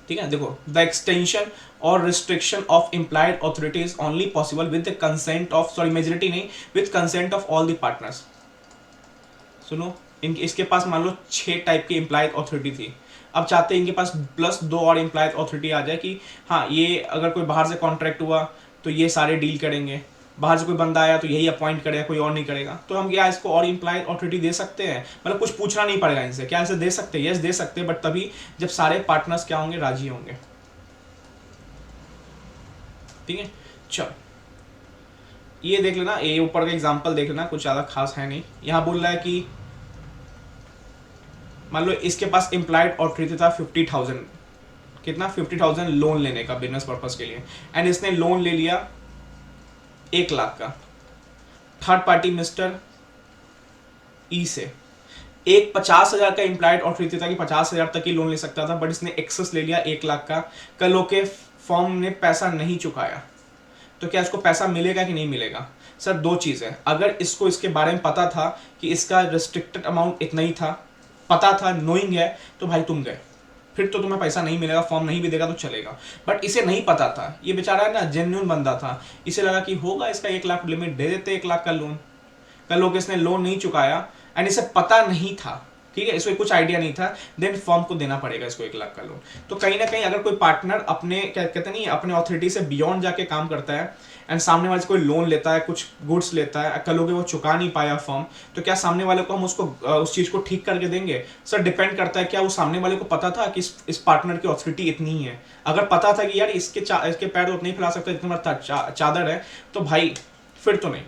ठीक है, देखो, द एक्सटेंशन और restriction of implied authority is only possible with the consent of, sorry majority नहीं, with consent of all the partners. सुनो, इसके पास मान लो 6 टाइप की इम्प्लाइड ऑथोरिटी थी, अब चाहते हैं इनके पास प्लस 2 और इम्प्लाइड ऑथोरिटी आ जाए कि हाँ, ये अगर कोई बाहर से कॉन्ट्रैक्ट हुआ तो ये सारे डील करेंगे, बाहर से कोई बंदा आया तो यही अपॉइंट करेगा, कोई और नहीं करेगा। तो हम क्या इसको और इम्प्लाइड ऑथोरिटी दे सकते हैं? मतलब कुछ पूछना नहीं पड़ेगा इनसे, क्या ऐसे दे सकते हैं? यस दे सकते हैं, बट तभी जब सारे पार्टनर्स क्या होंगे? राजी होंगे, ठीक है। चलो ये देख लेना, ये ऊपर का एग्जाम्पल देख लेना, कुछ ज़्यादा खास है नहीं। यहाँ बोल रहा है कि मान लो इसके पास इम्प्लाइड ऑथोरिटी था 50,000, कितना? 50,000 लोन लेने का बिजनेस पर्पस के लिए, एंड इसने लोन ले लिया 1 लाख का। थर्ड पार्टी मिस्टर ई से एक 50,000 का इम्प्लाइड ऑथोरिटी था कि 50,000 तक ही लोन ले सकता था, बट इसने एक्सेस ले लिया 1 लाख का। कल होके फॉर्म ने पैसा नहीं चुकाया, तो क्या इसको पैसा मिलेगा कि नहीं मिलेगा? सर दो चीज़ है, अगर इसको इसके बारे में पता था कि इसका रिस्ट्रिक्टेड अमाउंट इतना ही था, पता था, नोइंग है, तो भाई तुम गए, फिर तो तुम्हें पैसा नहीं मिलेगा, फॉर्म नहीं भी देगा तो चलेगा। बट इसे नहीं पता था, ये बेचारा है ना जेन्युइन बंदा था, इसे लगा कि होगा इसका 1 लाख लिमिट, दे देते 1 लाख का लोन। कल लोग इसने लोन नहीं चुकाया एंड इसे पता नहीं था, ठीक है, इसको कुछ आइडिया नहीं था, देन फॉर्म को देना पड़ेगा इसको 1 लाख का लोन। तो कहीं ना कहीं अगर कोई पार्टनर अपने क्या कहते नहीं, अपने ऑथोरिटी से बियॉन्ड जाके काम करता है एंड सामने वाले से कोई लोन लेता है, कुछ गुड्स लेता है, कल हो गए वो चुका नहीं पाया फॉर्म, तो क्या सामने वाले को हम उसको उस चीज़ को ठीक करके देंगे? सर डिपेंड करता है, क्या वो सामने वाले को पता था कि इस पार्टनर की ऑथोरिटी इतनी ही है? अगर पता था कि यार इसके पैर तो उतने ही फैला सकता है जितना चादर है, तो भाई फिर तो नहीं,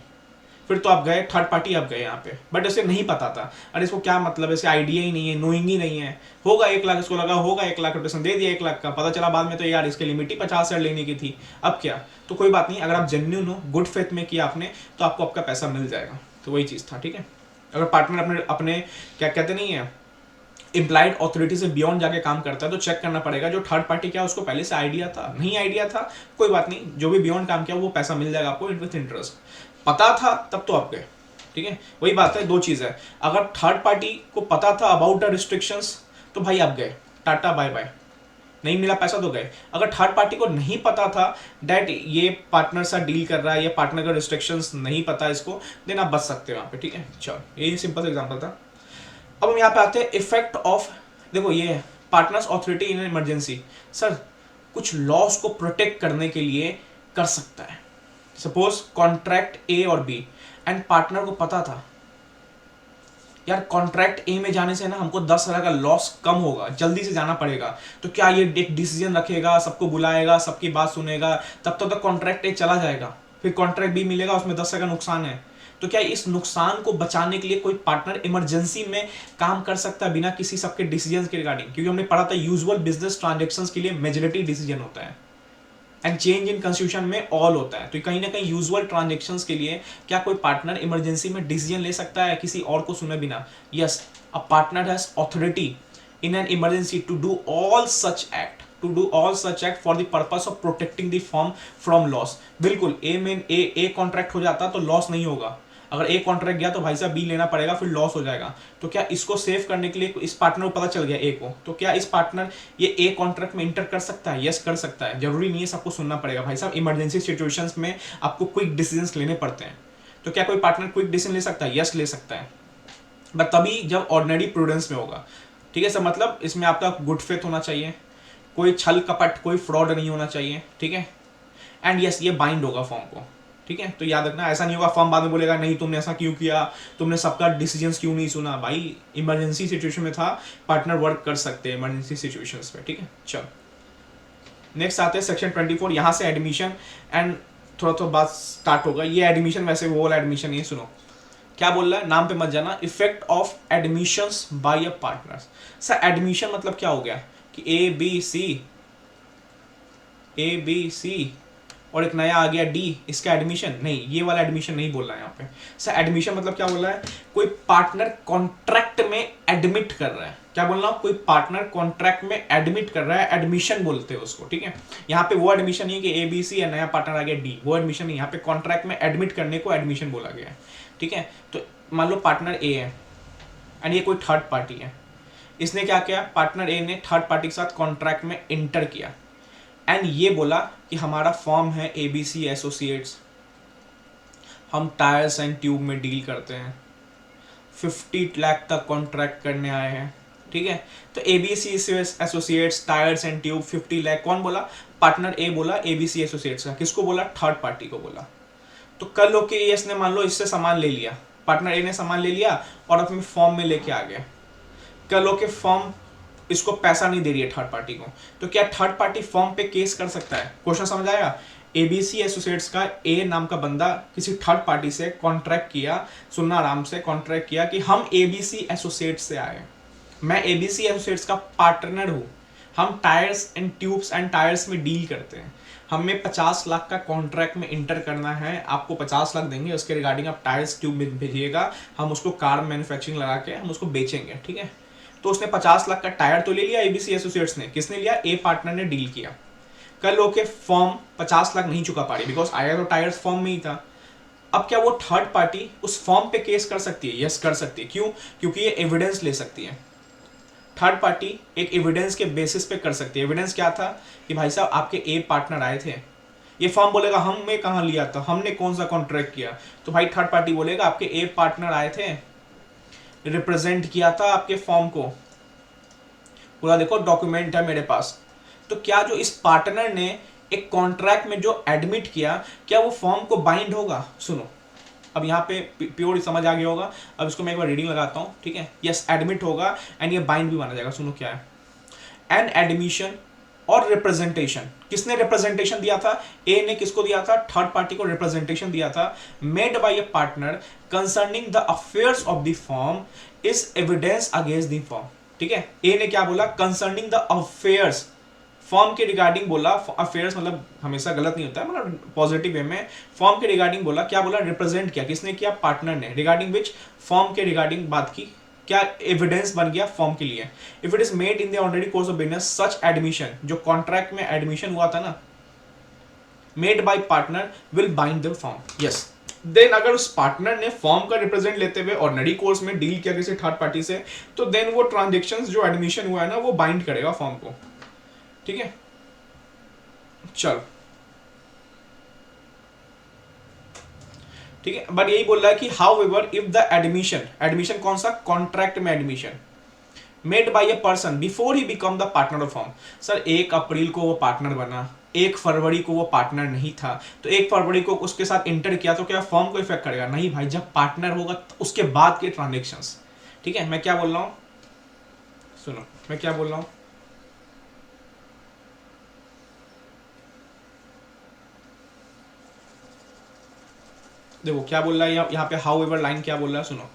फिर तो आप गए, थर्ड पार्टी आप गए यहाँ पे। बट इसे नहीं पता था, अरे इसको क्या मतलब, इसे आइडिया ही नहीं है, नोइंग ही नहीं है, होगा 1 लाख, इसको लगा होगा 1 लाख रुपये, दे दिया 1 लाख का, पता चला बाद में तो यार इसकी लिमिट ही 50,000 लेने की थी, अब क्या? तो कोई बात नहीं, अगर आप जेन्युइन हो, गुड फेथ में किया आपने, तो आपको आपका पैसा मिल जाएगा। तो वही चीज़ था, ठीक है। अगर पार्टनर अपने क्या कहते नहीं है, इम्प्लाइड ऑथोरिटी से बियॉन्ड जाके काम करता है, तो चेक करना पड़ेगा जो थर्ड पार्टी क्या उसको पहले से आइडिया था, नहीं आइडिया था, कोई बात नहीं, जो भी बियॉन्ड काम किया वो पैसा मिल जाएगा आपको विथ इंटरेस्ट। पता था तब तो आप गए, ठीक है। वही बात है, दो चीज़ है, अगर थर्ड पार्टी को पता था अबाउट द रिस्ट्रिक्शंस तो भाई आप गए, टाटा बाय बाय, नहीं मिला पैसा तो गए। अगर थर्ड पार्टी को नहीं पता था डैट ये पार्टनर सा डील कर रहा है, ये पार्टनर का रिस्ट्रिक्शंस नहीं पता इसको, देन आप बच सकते हो वहाँ पे, ठीक है। चलो यही सिंपल एग्जाम्पल था। अब हम यहाँ पे आते हैं इफेक्ट ऑफ, देखो ये partners authority in emergency. Sir कुछ लॉस को प्रोटेक्ट करने के लिए कर सकता है। सपोज कॉन्ट्रैक्ट ए और बी, एंड पार्टनर को पता था यार कॉन्ट्रैक्ट ए में जाने से ना हमको 10,000 का लॉस कम होगा, जल्दी से जाना पड़ेगा, तो क्या ये एक डिसीजन रखेगा, सबको बुलाएगा, सबकी बात सुनेगा, तब तक कॉन्ट्रैक्ट ए चला जाएगा, फिर कॉन्ट्रैक्ट बी मिलेगा, उसमें 10,000 का नुकसान है। तो क्या इस नुकसान को बचाने के लिए कोई पार्टनर इमरजेंसी में काम कर सकता है बिना किसी सबके डिसीजन के रिगार्डिंग? क्योंकि हमने पढ़ा था यूजुअल बिजनेस ट्रांजेक्शंस के लिए मेजॉरिटी डिसीजन होता है एंड चेंज इन कंस्टिट्यूशन में ऑल होता है। तो कहीं ना कहीं यूजुअल ट्रांजेक्शंस के लिए क्या कोई पार्टनर इमरजेंसी में डिसीजन ले सकता है किसी और को सुने बिना? Yes, a partner has authority in an emergency to do all such act for the purpose of protecting the firm from loss. बिल्कुल, ए में ए कॉन्ट्रैक्ट हो जाता तो लॉस नहीं होगा, अगर ए कॉन्ट्रैक्ट गया तो भाई साहब बी लेना पड़ेगा, फिर लॉस हो जाएगा। तो क्या इसको सेव करने के लिए इस पार्टनर को पता चल गया ए को, तो क्या इस पार्टनर ये ए कॉन्ट्रैक्ट में इंटर कर सकता है? यस, कर सकता है। जरूरी नहीं है सबको सुनना पड़ेगा भाई साहब, इमरजेंसी सिचुएशंस में आपको क्विक डिसीजंस लेने पड़ते हैं। तो क्या कोई पार्टनर क्विक डिसीजन ले सकता है? यस, ले सकता है, बट तभी जब ऑर्डिनरी प्रूडेंस में होगा। ठीक है सर, मतलब इसमें आपका गुड फेथ होना चाहिए, कोई छल कपट, कोई फ्रॉड नहीं होना चाहिए। ठीक है, एंड यस, ये बाइंड होगा फॉर्म को। ठीक है, तो याद रखना, ऐसा नहीं होगा फर्म बाद में बोलेगा नहीं तुमने ऐसा क्यों किया, तुमने सबका डिसीजंस क्यों नहीं सुना। भाई इमरजेंसी सिचुएशन में था, पार्टनर वर्क कर सकते हैं इमरजेंसी सिचुएशंस पे। ठीक है, चलो नेक्स्ट आते हैं सेक्शन 24। यहाँ से एडमिशन एंड थोड़ा बात स्टार्ट होगा। ये एडमिशन वैसे वो वाला एडमिशन नहीं, सुनो क्या बोल रहा है, नाम पे मत जाना। Effect of admissions by a partners. Sir admission मतलब क्या हो गया कि ए बी सी और एक नया आ गया डी, इसका एडमिशन नहीं, ये वाला एडमिशन नहीं बोल रहा है यहाँ पे। सर एडमिशन मतलब क्या बोल रहा है, कोई पार्टनर कॉन्ट्रैक्ट में एडमिट कर रहा है। क्या बोल रहा हूँ, कोई पार्टनर कॉन्ट्रैक्ट में एडमिट कर रहा है, एडमिशन बोलते हैं उसको। ठीक है, यहाँ पे वो एडमिशन नहीं कि ए बी सी या नया पार्टनर आ गया डी, वो एडमिशन नहीं, यहाँ पे कॉन्ट्रैक्ट में एडमिट करने को एडमिशन बोला गया है। ठीक है, तो मान लो पार्टनर ए है एंड ये कोई थर्ड पार्टी है, इसने क्या किया, पार्टनर ए ने थर्ड पार्टी के साथ कॉन्ट्रैक्ट में इंटर किया एंड ये बोला कि हमारा फॉर्म है ABC एसोसिएट्स, हम टायर्स एंड ट्यूब में डील करते हैं, 50 लाख तक कॉन्ट्रैक्ट करने आए हैं। ठीक है, तो ABC associates tyres and tube 50 lakh, कौन बोला, पार्टनर ए बोला ABC एसोसिएट्स का, किसको बोला, थर्ड पार्टी को बोला। तो कल लोग के इसने मान लो इससे सामान ले लिया, पार्टनर ए ने सामान ले लिया और अपने फॉर्म में लेके आ गया। कल लोग के फॉर्म इसको पैसा नहीं दे रही है थर्ड पार्टी को, तो क्या थर्ड पार्टी फॉर्म पे केस कर सकता है? क्वेश्चन समझ आएगा? ABC एसोसिएट्स का ए नाम का बंदा किसी थर्ड पार्टी से कॉन्ट्रैक्ट किया, सुनना आराम से, कॉन्ट्रैक्ट किया कि हम ABC एसोसिएट्स से आए, मैं ABC एसोसिएट्स का पार्टनर हूँ, हम tyres and tubes and tyres में डील करते हैं, हमें 50 लाख का कॉन्ट्रैक्ट में इंटर करना है, आपको 50 लाख देंगे, उसके रिगार्डिंग आप टायर्स ट्यूब में भेजिएगा, हम उसको कार मैन्युफैक्चरिंग लगा के हम उसको बेचेंगे। ठीक है, तो उसने 50 लाख का टायर तो ले लिया ABC एसोसिएट्स ने, किसने लिया, ए पार्टनर ने डील किया। कल ओके फॉर्म 50 लाख नहीं चुका पा रही बिकॉज आया तो टायर्स फॉर्म में ही था। अब क्या वो थर्ड पार्टी उस फॉर्म पे केस कर सकती है? यस, कर सकती है। क्यों? क्योंकि ये एविडेंस ले सकती है। थर्ड पार्टी एक एविडेंस के बेसिस पे कर सकती है। एविडेंस क्या था कि भाई साहब आपके ए पार्टनर आए थे, ये फॉर्म बोलेगा हमने कहाँ लिया था, हमने कौन सा कॉन्ट्रैक्ट किया, तो भाई थर्ड पार्टी बोलेगा आपके ए पार्टनर आए थे, रिप्रेजेंट किया था आपके फॉर्म को, पूरा देखो डॉक्यूमेंट है मेरे पास। तो क्या जो इस पार्टनर ने एक कॉन्ट्रैक्ट में जो एडमिट किया, क्या वो फॉर्म को बाइंड होगा? सुनो, अब यहाँ पे प्योर समझ आ गया होगा, अब इसको मैं एक बार रीडिंग लगाता हूँ। ठीक है, यस, एडमिट होगा एंड ये बाइंड भी माना जाएगा। सुनो क्या है, एन एडमिशन और रिप्रेजेंटेशन, किसने रिप्रेजेंटेशन दिया था, ए ने किसको दिया था, थर्ड पार्टी को रिप्रेजेंटेशन दिया था, made by a partner concerning the affairs of the form is evidence against the firm. ठीक है, ए ने क्या बोला, कंसर्निंग द अफेयर्स, फॉर्म के रिगार्डिंग बोला, अफेयर्स मतलब हमेशा गलत नहीं होता है, मतलब पॉजिटिव वे में, फॉर्म के रिगार्डिंग बोला, क्या बोला, रिप्रेजेंट किया, किसने किया, पार्टनर ने, रिगार्डिंग विच, फॉर्म के रिगार्डिंग बात की, क्या एविडेंस बन गया फॉर्म के लिए। If it is made in the ordinary course of business such admission, जो कॉन्ट्रैक्ट में एडमिशन हुआ था ना, made by partner will bind the firm. Yes, then अगर उस पार्टनर ने फॉर्म का रिप्रेजेंट लेते हुए ऑर्डिनरी कोर्स में डील किया किसी थर्ड पार्टी से, तो देन वो ट्रांजेक्शंस जो एडमिशन हुआ है ना, वो बाइंड करेगा फॉर्म को। ठीक है, चलो ठीक है, बट यही बोल रहा है कि how ever if the admission, admission कौन सा, कॉन्ट्रैक्ट में admission, made by a person before he become the partner of firm. Sir 1 अप्रैल को वो पार्टनर बना, 1 फरवरी को वो पार्टनर नहीं था, तो 1 फरवरी को उसके साथ इंटर किया तो क्या फर्म को इफेक्ट करेगा? नहीं भाई, जब पार्टनर होगा तो उसके बाद के ट्रांजेक्शंस। ठीक है, मैं क्या बोल रहा हूं, सुनो मैं क्या बोल रहा हूं। देखो क्या बोल रहा है यहाँ पे, हाउ एवर लाइन क्या बोल रहा है, सुनो।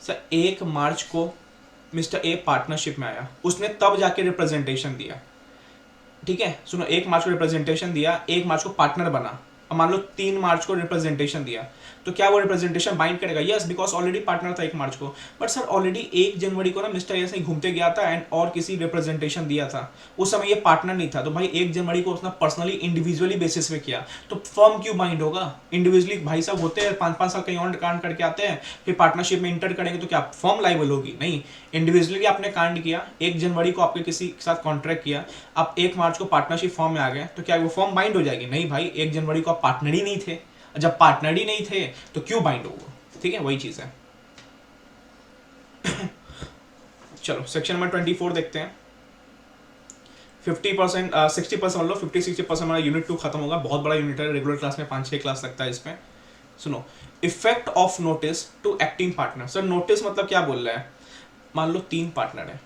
सर 1 मार्च को मिस्टर ए पार्टनरशिप में आया, उसने तब जाके रिप्रेजेंटेशन दिया। ठीक है, सुनो 1 मार्च को रिप्रेजेंटेशन दिया, 1 मार्च को पार्टनर बना, अब मान लो 3 मार्च को रिप्रेजेंटेशन दिया, तो क्या वो रिप्रेजेंटेशन बाइंड करेगा? यस, बिकॉज ऑलरेडी पार्टनर था 1 मार्च को। बट सर ऑलरेडी 1 जनवरी को ना मिस्टर ऐसे ही घूमते गया था एंड और किसी रिप्रेजेंटेशन दिया था, उस समय ये पार्टनर नहीं था, तो भाई 1 जनवरी को उसने पर्सनली इंडिविजुअली बेसिस पे किया, तो फर्म क्यों बाइंड होगा? इंडिविजुअली भाई साहब होते हैं 5-5 साल कहीं और कांड करके आते हैं, फिर पार्टनरशिप में इंटर करेंगे तो क्या फर्म लाइबल होगी? नहीं, इंडिविजुअली आपने कांड किया, 1 जनवरी को आपके किसी के साथ कॉन्ट्रैक्ट किया, आप 1 मार्च को पार्टनरशिप फॉर्म में आ गए, तो क्या वो फॉर्म बाइंड हो जाएगी? नहीं भाई, 1 जनवरी को आप पार्टनर ही नहीं थे, जब पार्टनर ही नहीं थे तो क्यों बाइंड होगा? ठीक है, वही चीज है। चलो सेक्शन नंबर 24 देखते हैं। 50% 60% लो, 50-60% हमारा यूनिट 2 खत्म होगा, बहुत बड़ा यूनिट है, रेगुलर क्लास में 5-6 क्लास लगता है इसमें। सुनो, effect of notice to acting partner. Sir notice मतलब क्या बोल रहा है? मान लो 3 पार्टनर है,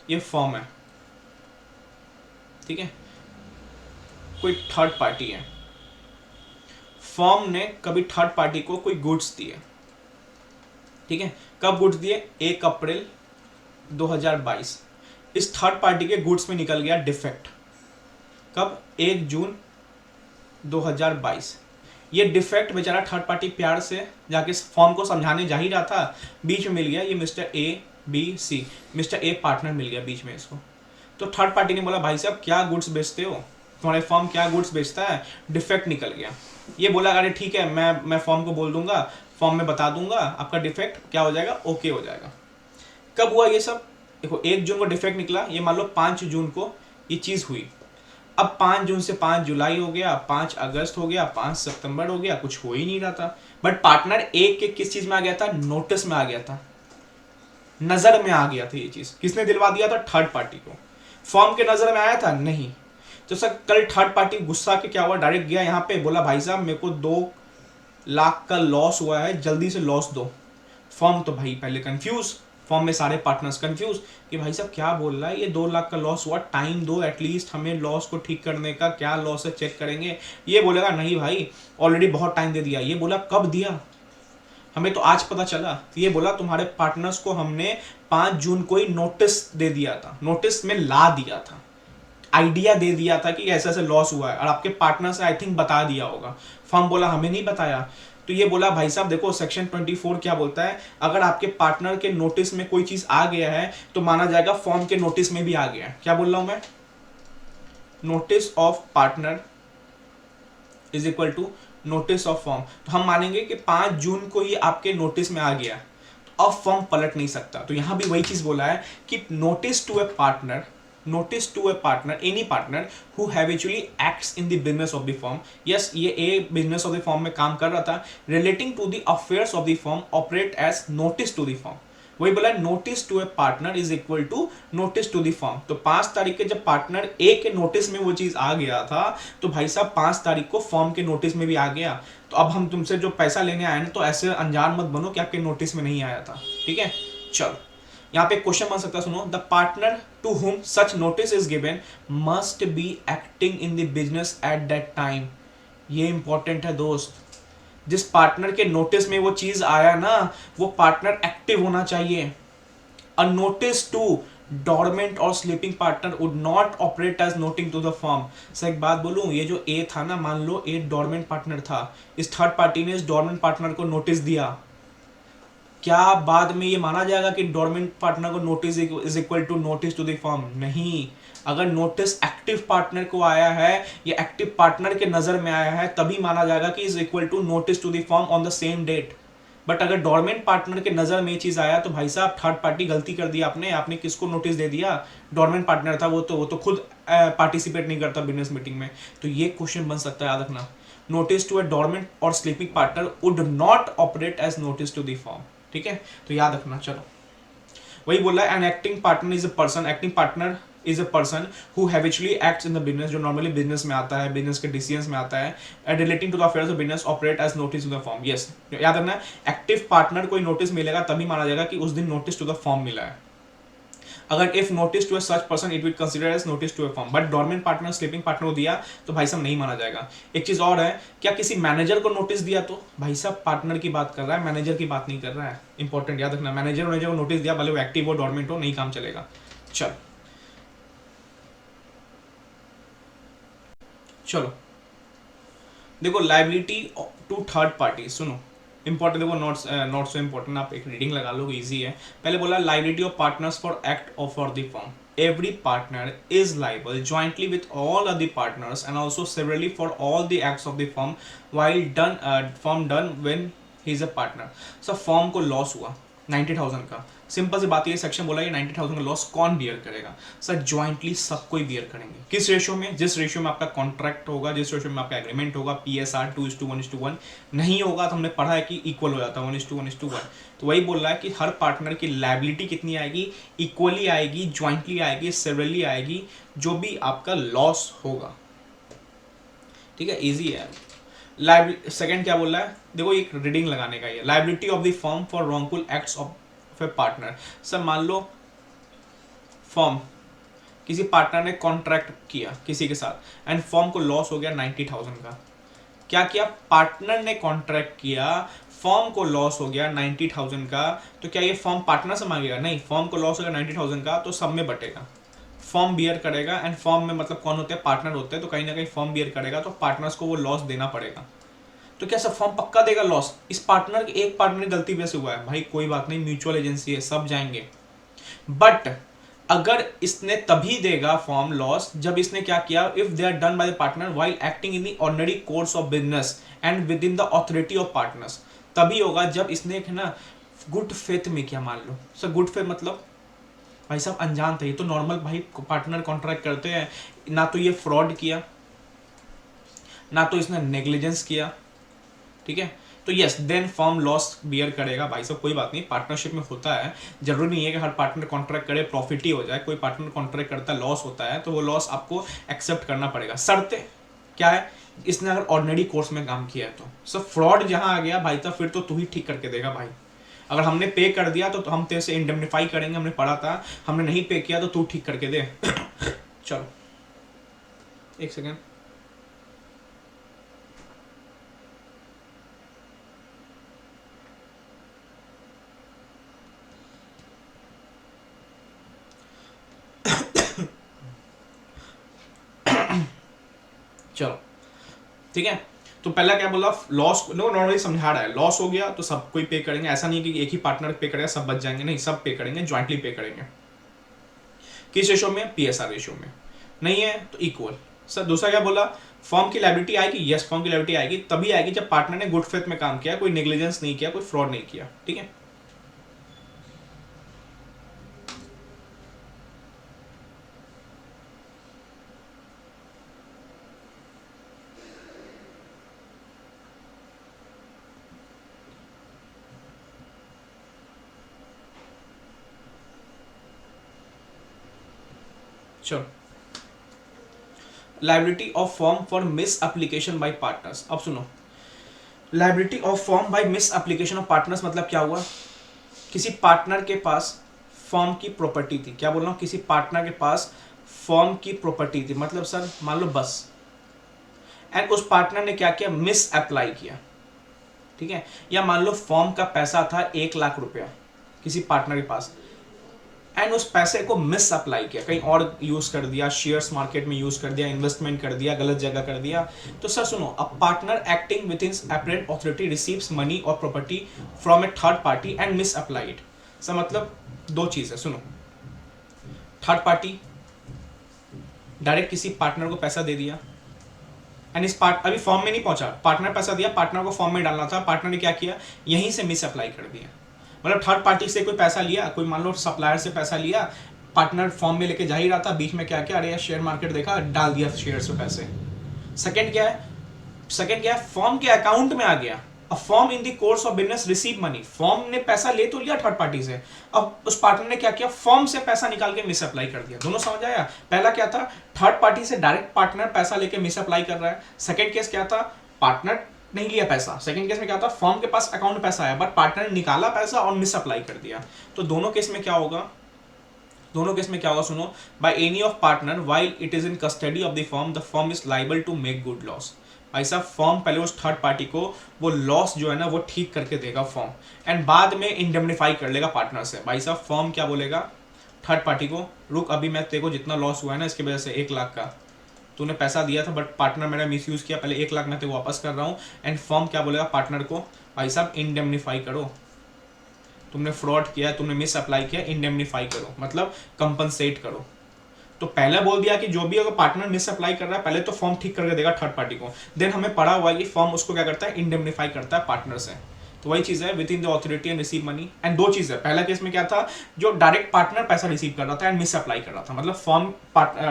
ये फॉर्म है, ठीक है, कोई थर्ड पार्टी है, फर्म ने कभी थर्ड पार्टी को कोई गुड्स दिए, ठीक है, कब गुड्स दिए? 1 अप्रैल 2022। इस थर्ड पार्टी के गुड्स में निकल गया डिफेक्ट, कब? 1 जून 2022। ये डिफेक्ट बेचारा थर्ड पार्टी प्यार से जाके फर्म को समझाने जा ही रहा था, बीच में मिल गया ये mister A B C, mister A partner मिल गया बीच में इसको, तो थर्ड पार्टी ने बोला भाई साहब क्या गुड्स बेचते हो, तुम्हारे फर्म क्या गुड्स बेचता है, डिफेक्ट निकल गया। ये बोला अरे ठीक है, मैं फॉर्म को बोल दूंगा, फॉर्म में बता दूंगा, आपका डिफेक्ट क्या हो जाएगा? ओके हो जाएगा। कब हुआ ये सब? देखो 1 जून को डिफेक्ट निकला, ये मान लो 5 जून को ये चीज हुई, अब 5 जून से 5 जुलाई हो गया, 5 अगस्त हो गया, 5 सितंबर हो गया, कुछ हो ही नहीं रहा था। बट पार्टनर एक के किस चीज में आ गया था? नोटिस में आ गया था, नजर में आ गया था। ये चीज किसने दिलवा दिया था? थर्ड पार्टी को। फॉर्म के नजर में आया था? नहीं। तो सर कल थर्ड पार्टी गुस्सा के क्या हुआ, डायरेक्ट गया यहाँ पे, बोला भाई साहब मेरे को 2 लाख का लॉस हुआ है, जल्दी से लॉस दो। फॉर्म तो भाई पहले कंफ्यूज, फॉर्म में सारे पार्टनर्स कंफ्यूज कि भाई साहब क्या बोल रहा है, ये 2 लाख का लॉस हुआ, टाइम दो एटलीस्ट हमें लॉस को ठीक करने का, क्या लॉस है चेक करेंगे। ये बोलेगा नहीं भाई ऑलरेडी बहुत टाइम दे दिया। ये बोला कब दिया, हमें तो आज पता चला। तो ये बोला तुम्हारे पार्टनर्स को हमने 5 जून को ही नोटिस दे दिया था, नोटिस में ला दिया था, आइडिया दे दिया था कि ऐसे ऐसे लॉस हुआ है, और आपके पार्टनर से आई थिंक बता दिया होगा। फर्म बोला हमें नहीं बताया। तो ये बोला भाई साहब देखो सेक्शन 24 क्या बोलता है, अगर आपके पार्टनर के नोटिस में कोई चीज आ गया है तो माना जाएगा फर्म के नोटिस में भी आ गया है। क्या बोल रहा हूं मैं? Notice of partner is equal to notice of firm. तो हम मानेंगे कि 5 जून को ही आपके नोटिस में आ गया, तो अब फर्म पलट नहीं सकता। तो यहां भी वही चीज बोला है कि notice to a partner, notice to a partner, any partner who habitually acts in the business of the firm. Yes, ये a business of the firm में काम कर रहा था, relating to the affairs of the firm operate as notice to the firm. वही बोला notice to a partner is equal to notice to the firm. तो 5 तारीख के जब पार्टनर ए के नोटिस में वो चीज आ गया था, तो भाई साहब 5 तारीख को फर्म के नोटिस में भी आ गया। तो अब हम तुमसे जो पैसा लेने आए ना, तो ऐसे अनजान मत बनो कि आपके नोटिस में नहीं आया था। ठीक है, चलो यहाँ पे क्वेश्चन बन सकता है, सुनो, the partner to whom such notice is given must be acting in the business at that time. ये इंपॉर्टेंट है दोस्त, जिस पार्टनर के नोटिस में वो चीज आया ना, वो पार्टनर एक्टिव होना चाहिए। अ नोटिस टू डॉर्मेंट और sleeping partner would not operate as noting to the firm. Sir एक बात बोलूं, ये जो ए था ना, मान लो ए डॉर्मेंट पार्टनर था, इस थर्ड पार्टी ने इस डॉर्मेंट पार्टनर को नोटिस दिया, क्या बाद में ये माना जाएगा कि डॉर्मेंट पार्टनर को notice is equal to notice to the firm? नहीं। अगर नोटिस एक्टिव पार्टनर को आया है या एक्टिव पार्टनर के नजर में आया है, तभी माना जाएगा कि is equal to notice to the firm on the same date. But अगर डॉर्मेंट पार्टनर के नजर में ये चीज आया, तो भाई साहब थर्ड पार्टी गलती कर दी आपने किसको नोटिस दे दिया? डॉर्मेंट पार्टनर था, वो तो खुद पार्टिसिपेट नहीं करता बिजनेस मीटिंग में। तो ये क्वेश्चन बन सकता है, याद रखना। नोटिस टू ए डॉर्मेंट और sleeping partner would not operate as notice to the firm. ठीक है, तो याद रखना। चलो वही बोला है, an acting partner is a person, acting partner is a person who habitually acts in the business, जो नॉर्मली बिजनेस में आता है, बिजनेस के डिसीजंस में आता है, and relating to the affairs of business operate as notice to the firm. Yes, याद रखना, एक्टिव पार्टनर कोई नोटिस मिलेगा तभी माना जाएगा कि उस दिन नोटिस टू द फॉर्म मिला है। अगर if notice to a such person it will consider as notice to a firm, but dormant partner, sleeping partner को दिया तो भाई साहब नहीं माना जाएगा। एक चीज और है, क्या किसी मैनेजर को नोटिस दिया तो भाई साहब पार्टनर की बात कर रहा है, मैनेजर की बात नहीं कर रहा है। इंपॉर्टेंट याद रखना, मैनेजर को नोटिस दिया, भले वो एक्टिव हो डोरमेंट हो, नहीं काम चलेगा। चल चलो देखो, लाइबिलिटी टू थर्ड पार्टी, सुनो इंपॉर्टेंट, देखो नॉट सो इंपॉर्टेंट, आप एक रीडिंग लगा लो, इजी है। पहले बोला liability of partners for act of for the firm, every partner is liable jointly with all other partners and also severally for all the acts of the firm while firm done when he is a partner। so firm को loss हुआ 90,000 का, simple सी बात, ये section बोला कि 90,000 का loss कौन beer करेगा? सर ज्वाइंटली सब कोई बियर करेंगे। किस रेशियो में? जिस रेशियो में आपका कॉन्ट्रैक्ट होगा, जिस रेशियो में आपका एग्रीमेंट होगा, PSR 2:1:1 नहीं होगा तो हमने पढ़ा है कि इक्वल हो जाता है 1:1:1। तो वही बोल रहा है कि हर पार्टनर की लायबिलिटी कितनी आएगी? इक्वली आएगी, ज्वाइंटली आएगी, सेवरली आएगी, जो भी आपका लॉस होगा। ठीक है, इजी है। सेकंड क्या बोल रहा है, देखो एक रीडिंग लगाने का है, liability of the firm for wrongful acts of a partner. Sir मान लो फर्म, किसी पार्टनर ने कॉन्ट्रैक्ट किया किसी के साथ एंड फर्म को लॉस हो गया 90,000 का। क्या किया? पार्टनर ने कॉन्ट्रैक्ट किया, फर्म को लॉस हो गया 90,000 का, तो क्या ये फर्म पार्टनर से मांगेगा? नहीं, फर्म को लॉस हो गया 90,000 का तो सब में बटेगा, फर्म बियर करेगा। एंड फर्म में मतलब कौन होते हैं? पार्टनर होते हैं, तो कहीं ना कहीं फर्म बियर करेगा, तो पार्टनर्स को वो लॉस देना पड़ेगा। तो क्या सब फर्म पक्का देगा लॉस? इस पार्टनर की एक पार्टनर की गलती वजह से हुआ है, भाई कोई बात नहीं, म्यूचुअल एजेंसी है, सब जाएंगे। बट अगर इसने तभी देगा फॉर्म लॉस जब इसने क्या किया, if they are done by the partner while acting in the ordinary course of business and within the authority of partners, तभी होगा जब इसने एक ना गुड फेथ में किया। मान लो सर गुड फेथ मतलब भाई साहब अनजान थे, ये तो नॉर्मल भाई पार्टनर कॉन्ट्रैक्ट करते हैं, ना तो ये फ्रॉड किया, ना तो इसने नेग्लिजेंस किया। ठीक है, तो yes then firm loss bear करेगा। भाई साहब कोई बात नहीं, पार्टनरशिप में होता है, जरूरी नहीं है कि हर पार्टनर कॉन्ट्रैक्ट करे प्रॉफिट ही हो जाए। कोई पार्टनर कॉन्ट्रैक्ट करता है लॉस होता है, तो वो लॉस आपको एक्सेप्ट करना पड़ेगा। शर्तें क्या है? इसने अगर ऑर्डिनरी कोर्स में काम किया है तो। सर फ्रॉड जहां आ गया भाई साहब, फिर तो तू ही ठीक करके देगा भाई। अगर हमने पे कर दिया तो हम तेरे से इंडेमनिफाई करेंगे, हमने पढ़ा था। हमने नहीं पे किया तो तू ठीक करके दे। चलो एक सेकेंड, चलो ठीक है। तो पहला क्या बोला, लॉस नो नॉर्मली समझा रहा है, लॉस हो गया तो सब कोई पे करेंगे। ऐसा नहीं कि एक ही पार्टनर पे करेगा सब बच जाएंगे, नहीं, सब पे करेंगे, ज्वाइंटली पे करेंगे। किस रेशो में? PSR रेशो में। नहीं है तो इक्वल। सर दूसरा क्या बोला, फर्म की लायबिलिटी आएगी? यस फर्म की लायबिलिटी आएगी, तभी आएगी जब पार्टनर ने गुड फेथ में काम किया, कोई नेग्लिजेंस नहीं किया, कोई फ्रॉड नहीं किया। ठीक है, चलो liability of firm for miss application by partners. अब सुनो, liability of firm bye miss application of partners मतलब क्या हुआ? किसी पार्टनर के पास फर्म की प्रॉपर्टी थी, क्या बोल रहा हूँ, किसी पार्टनर के पास फर्म की प्रॉपर्टी थी, मतलब सर मान लो बस, एंड उस पार्टनर ने क्या किया, मिस अप्लाई किया। ठीक है, या मान लो फर्म का पैसा था 1,00,000 रुपया किसी पार्टनर के पास, एंड उस पैसे को मिस अप्लाई किया, कहीं और यूज कर दिया, शेयर्स मार्केट में यूज कर दिया, इन्वेस्टमेंट कर दिया, गलत जगह कर दिया। तो सर सुनो, a partner acting within apparent authority receives money और property from a third party and misapply it. Sir मतलब दो चीज है, सुनो, थर्ड पार्टी डायरेक्ट किसी पार्टनर को पैसा दे दिया, एंड इस अभी फॉर्म में नहीं पहुंचा, पार्टनर पैसा दिया, पार्टनर को फॉर्म में डालना था, पार्टनर ने क्या किया, यहीं से मिस अप्लाई कर दिया। मतलब थर्ड पार्टी से कोई पैसा लिया, कोई मान लो सप्लायर से पैसा लिया, पार्टनर फॉर्म में लेके जा ही रहा था, बीच में क्या किया, अरे यार शेयर मार्केट देखा, डाल दिया शेयर से पैसे। सेकंड क्या है, फॉर्म के अकाउंट में आ गया, a firm in the course of business receive money, firm ने पैसा ले तो लिया थर्ड पार्टी से, अब उस पार्टनर ने क्या किया, फर्म से पैसा निकाल के मिसअप्लाई कर दिया। दोनों समझ आया? पहला क्या था, थर्ड पार्टी से डायरेक्ट पार्टनर पैसा लेके मिसअप्लाई कर रहा है। सेकंड केस क्या था, पार्टनर नहीं लिया पैसा। सेकंड केस में क्या था, फर्म के पास अकाउंट में पैसा आया बट पार्टनर ने निकाला पैसा और मिसअप्लाई कर दिया। तो दोनों केस में क्या होगा, दोनों केस में क्या होगा सुनो, by any of partner while it is in custody of the firm is liable to make good loss. भाई साहब फर्म पहले उस थर्ड पार्टी को वो लॉस जो है ना वो ठीक करके देगा फर्म, एंड बाद में इंडेमनिफाई कर लेगा पार्टनर से। भाई साहब फर्म क्या बोलेगा थर्ड पार्टी को, रुक अभी मैं तेरे को जितना लॉस हुआ है ना इसकी वजह से 1 लाख का तूने पैसा दिया था बट पार्टनर मेरा मिसयूज किया, पहले 1 लाख मैं तेरे को वापस कर रहा हूँ। एंड फर्म क्या बोलेगा पार्टनर को, भाई साहब इंडेमनिफाई करो, तुमने फ्रॉड किया, तुमने मिस अप्लाई किया, इंडेमनिफाई करो मतलब कंपनसेट करो। तो पहले बोल दिया कि जो भी अगर पार्टनर मिस अप्लाई कर रहा है पहले तो फर्म ठीक करके देगा थर्ड पार्टी को, देन हमें पढ़ा हुआ है कि फर्म उसको क्या करता है, इंडेमनिफाई करता है पार्टनर से। तो वही चीज है with in the authority and receive money. And दो चीज है, पहला केस में क्या था, जो डायरेक्ट पार्टनर पैसा रिसीव कर रहा था एंड मिस अप्लाई कर रहा था, मतलब फर्म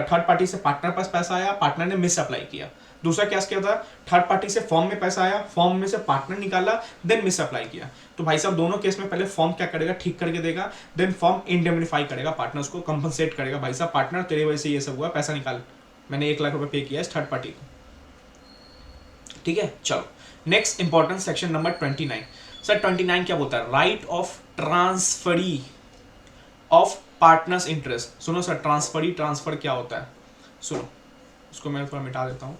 थर्ड पार्टी से पार्टनर पास पैसा आया, पार्टनर ने मिस अप्लाई किया। दूसरा केस क्या था, थर्ड पार्टी से फर्म में पैसा आया, फर्म में से पार्टनर निकाला, देन मिस अप्लाई किया। तो भाई साहब दोनों केस में पहले फर्म क्या करेगा, ठीक करके देगा, देन फर्म इंडेमनिफाई करेगा पार्टनर्स को, कंपनसेट करेगा, भाई साहब पार्टनर तेरे वजह से ये सब हुआ, पैसा निकाल, मैंने 1 लाख रुपए पे किया इस थर्ड पार्टी को। ठीक है, चलो next important section number 29। Sir 29 क्या बोलता है, right of transferee of partners interest. सुनो सर ट्रांसफर क्या होता है, सुनो उसको मैं थोड़ा मिटा देता हूँ।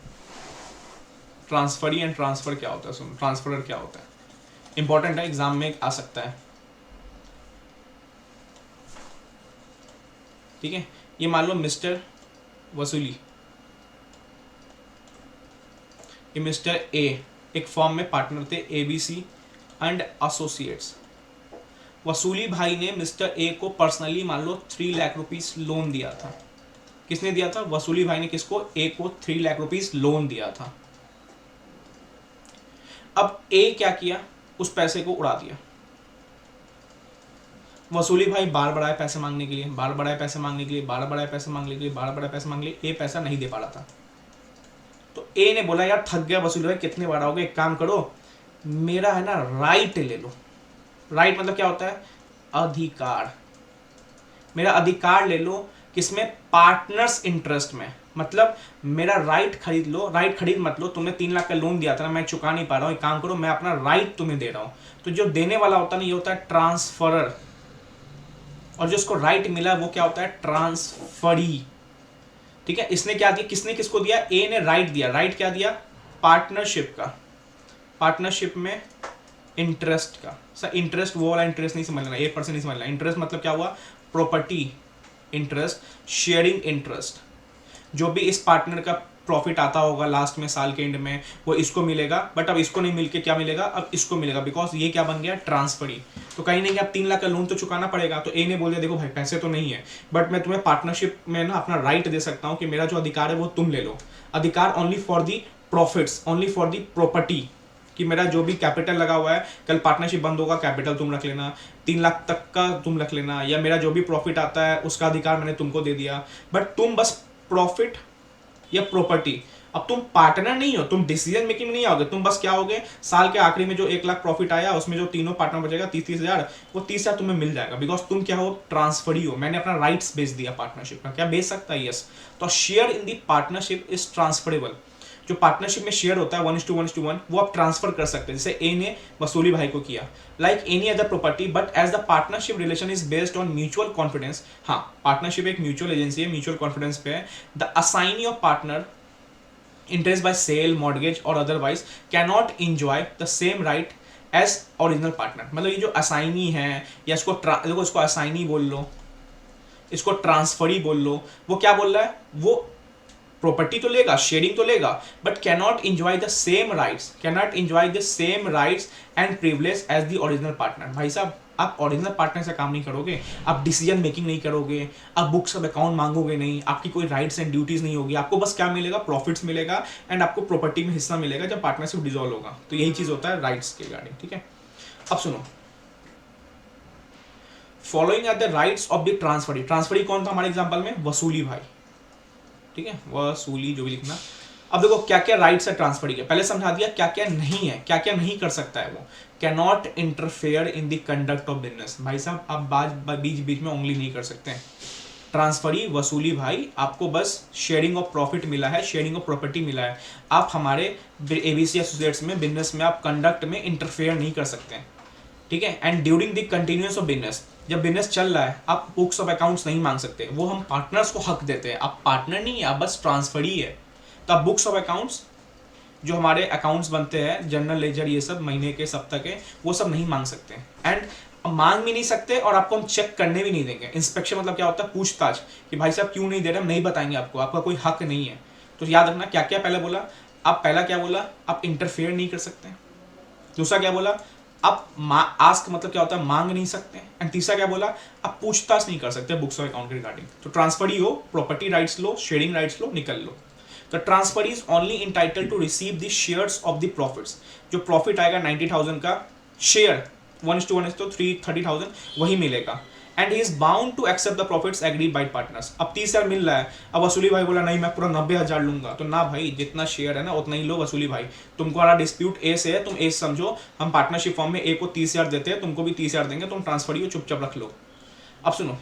ट्रांसफरी एंड ट्रांसफर क्या होता है, सुनो ट्रांसफर क्या होता है, इंपॉर्टेंट है, एग्जाम में आ सकता है। ठीक है, ये मान लो मिस्टर वसूली, ये मिस्टर ए एक फर्म में पार्टनर थे, ABC एंड एसोसिएट्स। वसूली भाई ने मिस्टर ए को पर्सनली मान लो 3 लाख रुपीस लोन दिया था। किसने दिया था, वसूली भाई ने किसको, ए को 3 लाख रुपीस लोन दिया था। अब ए क्या किया, उस पैसे को उड़ा दिया। वसूली भाई बार बढ़ाए पैसे मांगने के लिए, बार बढ़ाए पैसे मांगने के लिए, बार बढ़ाए पैसे मांगने के लिए, बार बढ़ाए पैसे मांगने के लिए, ए पैसा नहीं दे पा रहा था। तो ए ने बोला यार थक गया वसूली भाई, कितने बढ़ाओगे, एक काम करो मेरा है ना राइट ले लो। राइट मतलब क्या होता है, अधिकार, मेरा अधिकार ले लो, किसमें, पार्टनर्स इंटरेस्ट में, मतलब मेरा राइट खरीद लो। राइट खरीद मत लो, तुमने 3 लाख का लोन दिया था ना, मैं चुका नहीं पा रहा हूँ, एक काम करो मैं अपना राइट तुम्हें दे रहा हूँ। तो जो देने वाला होता है ना ये होता है ट्रांसफरर, और जो उसको राइट मिला वो क्या होता है, ट्रांसफरी। ठीक है, इसने क्या दिया, किसने किसको दिया, ए ने राइट दिया। राइट क्या दिया, पार्टनरशिप का, पार्टनरशिप में इंटरेस्ट का। सर इंटरेस्ट वो वाला इंटरेस्ट नहीं समझ लेना, 1% नहीं समझ लेना। इंटरेस्ट मतलब क्या हुआ, प्रॉपर्टी इंटरेस्ट, शेयरिंग इंटरेस्ट। जो भी इस पार्टनर का प्रॉफिट आता होगा लास्ट में साल के एंड में वो इसको मिलेगा, बट अब इसको नहीं मिलके क्या मिलेगा, अब इसको मिलेगा, बिकॉज ये क्या बन गया, ट्रांसफरी। तो कहीं नहीं, अब 3 लाख का लोन तो चुकाना पड़ेगा। तो ए ने बोल दिया देखो भाई पैसे तो नहीं है बट मैं तुम्हें पार्टनरशिप में ना अपना राइट दे सकता हूँ कि मेरा जो अधिकार है वो तुम ले लो। अधिकार only for the profits, only for the property, कि मेरा जो भी कैपिटल लगा हुआ है, कल पार्टनरशिप बंद होगा कैपिटल तुम रख लेना, 3 लाख तक का तुम रख लेना, या मेरा जो भी प्रॉफिट आता है उसका अधिकार मैंने तुमको दे दिया, बट तुम बस प्रॉफिट या प्रॉपर्टी। अब तुम पार्टनर नहीं हो, तुम डिसीजन मेकिंग में नहीं आओगे, तुम बस क्या होगे, साल के आखिरी में जो 1 लाख प्रॉफिट आया उसमें जो तीनों पार्टनर बचेगा 30-30 हजार, वो 30 हजार तुम्हें मिल जाएगा, बिकॉज तुम क्या हो, ट्रांसफरी हो। मैंने अपना राइट्स बेच दिया पार्टनरशिप का, क्या बेच सकता है, यस। तो share in the partnership is transferable. जो पार्टनरशिप में शेयर होता है 1:1:1 वो आप ट्रांसफर कर सकते हैं, जैसे ए ने वसूली भाई को किया, like any other property, but as the partnership relation is based on mutual confidence. हाँ, पार्टनरशिप एक म्यूचुअल एजेंसी है, म्यूचुअल कॉन्फिडेंस पे है। The assignee of partner interest by sale, mortgage or otherwise cannot enjoy the same right as original partner। मतलब ये जो assignee है या इसको असाइनी बोल लो, इसको ट्रांसफरी बोल लो, वो क्या बोल रहा है, वो प्रॉपर्टी तो लेगा, शेयरिंग तो लेगा, but cannot enjoy the same rights, cannot enjoy the same rights and privilege as the original partner. भाई साहब आप ओरिजिनल पार्टनर से काम नहीं करोगे, आप डिसीजन मेकिंग नहीं करोगे, आप बुक्स ऑफ अकाउंट मांगोगे नहीं, आपकी कोई राइट्स एंड ड्यूटीज नहीं होगी, आपको बस क्या मिलेगा, प्रॉफिट्स मिलेगा एंड आपको प्रॉपर्टी में हिस्सा मिलेगा जब पार्टनरशिप डिसॉल्व होगा। तो यही चीज होता है राइट्स के रिगार्डिंग। ठीक है, अब सुनो, following are the rights of the transferee. Transferee कौन था हमारे एग्जाम्पल में, वसूली भाई। ठीक है, वसूली जो भी लिखना, अब देखो क्या क्या राइट्स है ट्रांसफर के, पहले समझा दिया क्या क्या नहीं है, क्या क्या नहीं कर सकता है वो। Cannot interfere in the conduct of business, भाई साहब आप बीच बीच में उंगली नहीं कर सकते हैं। ट्रांसफरी वसूली भाई, आपको बस शेयरिंग ऑफ प्रॉफिट मिला है, शेयरिंग ऑफ प्रॉपर्टी मिला है, आप हमारे एबीसी एसोसिएट्स में बिजनेस में आप कंडक्ट में इंटरफेयर नहीं कर सकते हैं, ठीक है। And during the continuous of business, जब बिजनेस चल रहा है आप बुक्स ऑफ अकाउंट्स नहीं मांग सकते, वो हम पार्टनर्स को हक देते हैं, आप पार्टनर नहीं है, आप बस ट्रांसफरी है। तो आप बुक्स ऑफ अकाउंट्स जो हमारे अकाउंट्स बनते हैं जनरल लेजर ये सब महीने के सप्ताह के, वो सब नहीं मांग सकते एंड मांग भी नहीं सकते, और आपको हम चेक करने भी नहीं देंगे। इंस्पेक्शन मतलब क्या होता है, पूछताछ कि भाई साहब क्यों नहीं दे रहे, हम नहीं बताएंगे आपको, आपका कोई हक नहीं है। तो याद रखना क्या क्या पहले बोला, आप पहला क्या बोला, आप इंटरफेयर नहीं कर सकते। दूसरा क्या बोला, आप आस्क मतलब क्या होता है, मांग नहीं सकते। एंड तीसरा क्या बोला, आप पूछताछ नहीं कर सकते बुक्स ऑफ अकाउंट के रिगार्डिंग। तो ट्रांसफर ही हो, प्रॉपर्टी राइट्स लो, शेयरिंग राइट्स लो, निकल लो। तो transfer is only entitle to receive the shares of the profits, जो प्रॉफिट आएगा 90,000 का शेयर 1:1 तो 30,000 वही मिलेगा। And he is bound to accept the profits agreed by partners. अब 30,000 मिल रहा है, अब वसूली भाई बोला नहीं मैं पूरा 90,000 लूंगा, तो ना भाई, जितना शेयर है ना उतना ही लो वसूली भाई। तुमको हमारा डिस्प्यूट ए से है, तुम ए समझो, हम पार्टनरशिप फॉर्म में ए को 30,000 देते हैं, तुमको भी 30,000 देंगे, तुम ट्रांसफर ही चुपचाप रख लो। अब सुनो,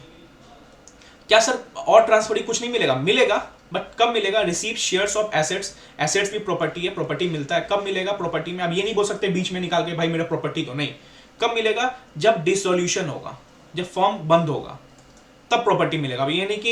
क्या सर और ट्रांसफर कुछ नहीं मिलेगा? मिलेगा, बट कब मिलेगा? Receive shares of assets, assets भी प्रॉपर्टी है, प्रॉपर्टी मिलता है। कब मिलेगा प्रॉपर्टी में? अब ये नहीं बोल सकते बीच में निकाल के भाई मेरा प्रॉपर्टी तो नहीं। कब मिलेगा? जब डिसोल्यूशन होगा, जब फॉर्म बंद होगा तब प्रॉपर्टी मिलेगा। अब ये नहीं कि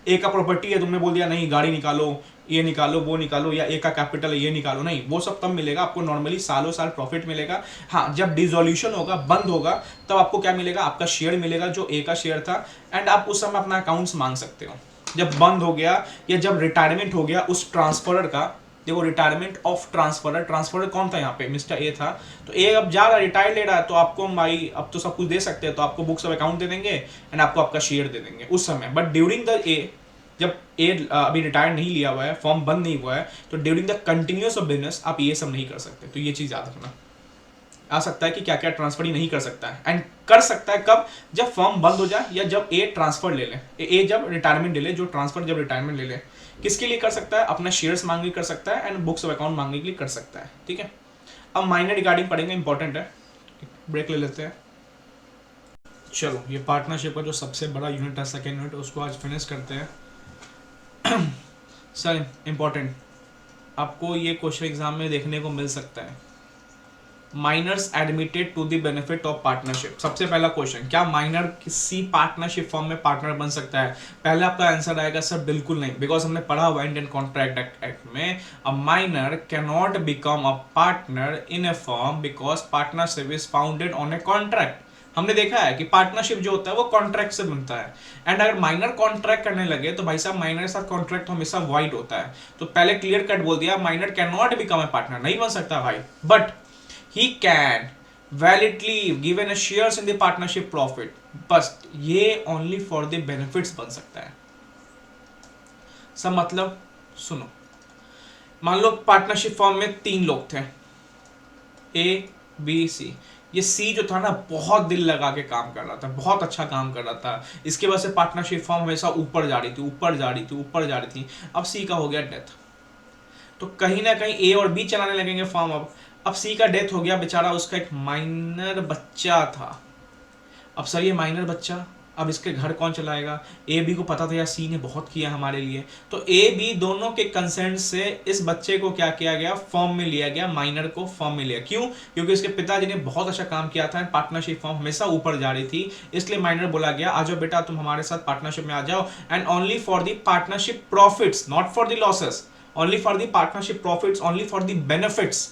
एक का प्रॉपर्टी है तुमने बोल दिया नहीं गाड़ी निकालो, ये निकालो, वो निकालो, या एक का कैपिटल है ये निकालो, नहीं, वो सब तब मिलेगा आपको। नॉर्मली सालों साल प्रॉफिट मिलेगा। हाँ, जब डिसोल्यूशन होगा, बंद होगा, तब आपको क्या मिलेगा? आपका शेयर मिलेगा जो ए का शेयर था, एंड आप उस समय अपना अकाउंट्स मांग सकते हो। जब बंद हो गया या जब रिटायरमेंट हो गया उस ट्रांसफरर का, देखो रिटायरमेंट ऑफ ट्रांसफरर, ट्रांसफरर कौन था यहाँ पे? मिस्टर ए था। तो ए अब जा रहा है, रिटायर ले रहा है, तो आपको भाई अब तो सब कुछ दे सकते हैं, तो आपको बुक्स ऑफ अकाउंट दे देंगे एंड आपको आपका शेयर दे देंगे उस समय। बट ड्यूरिंग द ए, जब ए अभी रिटायर नहीं लिया हुआ है, फॉर्म बंद नहीं हुआ है, तो during the continuous of business आप ये सब नहीं कर सकते। तो ये चीज याद रखना। आ सकता है कि क्या क्या ट्रांसफर ही नहीं कर सकता है, एंड कर सकता है कब? जब फॉर्म बंद हो जाए या जब ए ट्रांसफर ले ले, ए जब रिटायरमेंट ले ले, जो ट्रांसफर जब रिटायरमेंट ले ले। किसके लिए कर सकता है? अपना शेयर्स मांगने कर सकता है एंड बुक्स ऑफ अकाउंट मांगने के लिए कर सकता है, ठीक है। अब माइनर रिगार्डिंग पढ़ेंगे, इंपॉर्टेंट है, ब्रेक ले लेते हैं। चलो, ये पार्टनरशिप का जो सबसे बड़ा यूनिट है, सेकेंड यूनिट, उसको आज फिनिश करते हैं। सर इंपॉर्टेंट, आपको ये क्वेश्चन एग्जाम में देखने को मिल सकता है। Minors admitted to the benefit of partnership. सबसे पहला क्वेश्चन, क्या माइनर किसी पार्टनरशिप फॉर्म में पार्टनर बन सकता है? पहले आपका आंसर आएगा सर बिल्कुल नहीं, बिकॉज हमने पढ़ा हुआ इंडियन कॉन्ट्रैक्ट एक्ट में a minor can not become a partner in a form because partnership is founded on a contract. हमने देखा है कि पार्टनरशिप जो होता है वो कॉन्ट्रैक्ट से बनता है, एंड अगर माइनर कॉन्ट्रैक्ट करने लगे तो भाई साहब माइनर के साथ कॉन्ट्रैक्ट हमेशा वाइड होता है। तो पहले क्लियर कट बोल दिया, minor can not become a partner, नहीं बन सकता भाई, but he can validly given a shares in the partnership profit, बस ये only for the benefits बन सकता है। सब मतलब सुनो, मान लो पार्टनरशिप फॉर्म में 3 लोग थे, ए बी सी। ये सी जो था ना बहुत दिल लगा के काम कर रहा था, बहुत अच्छा काम कर रहा था, इसके वजह से पार्टनरशिप फॉर्म हमेशा ऊपर जा रही थी, ऊपर जा रही थी, ऊपर जा रही थी। अब सी का हो गया डेथ, तो कहीं ना कहीं ए और बी चलाने लगेंगे फॉर्म। अब सी का डेथ हो गया, बेचारा उसका एक माइनर बच्चा था। अब सर ये माइनर बच्चा, अब इसके घर कौन चलाएगा? ए बी को पता था यार सी ने बहुत किया हमारे लिए, तो ए बी दोनों के कंसेंट से इस बच्चे को क्या किया गया? फॉर्म में लिया गया, माइनर को फॉर्म में लिया। क्यों? क्योंकि इसके पिताजी ने बहुत अच्छा काम किया था, पार्टनरशिप फॉर्म हमेशा ऊपर जा रही थी, इसलिए माइनर बोला गया आ जाओ बेटा तुम हमारे साथ पार्टनरशिप में आ जाओ, and only for the partnership profits, not for the losses, only for the partnership profits, only for the benefits.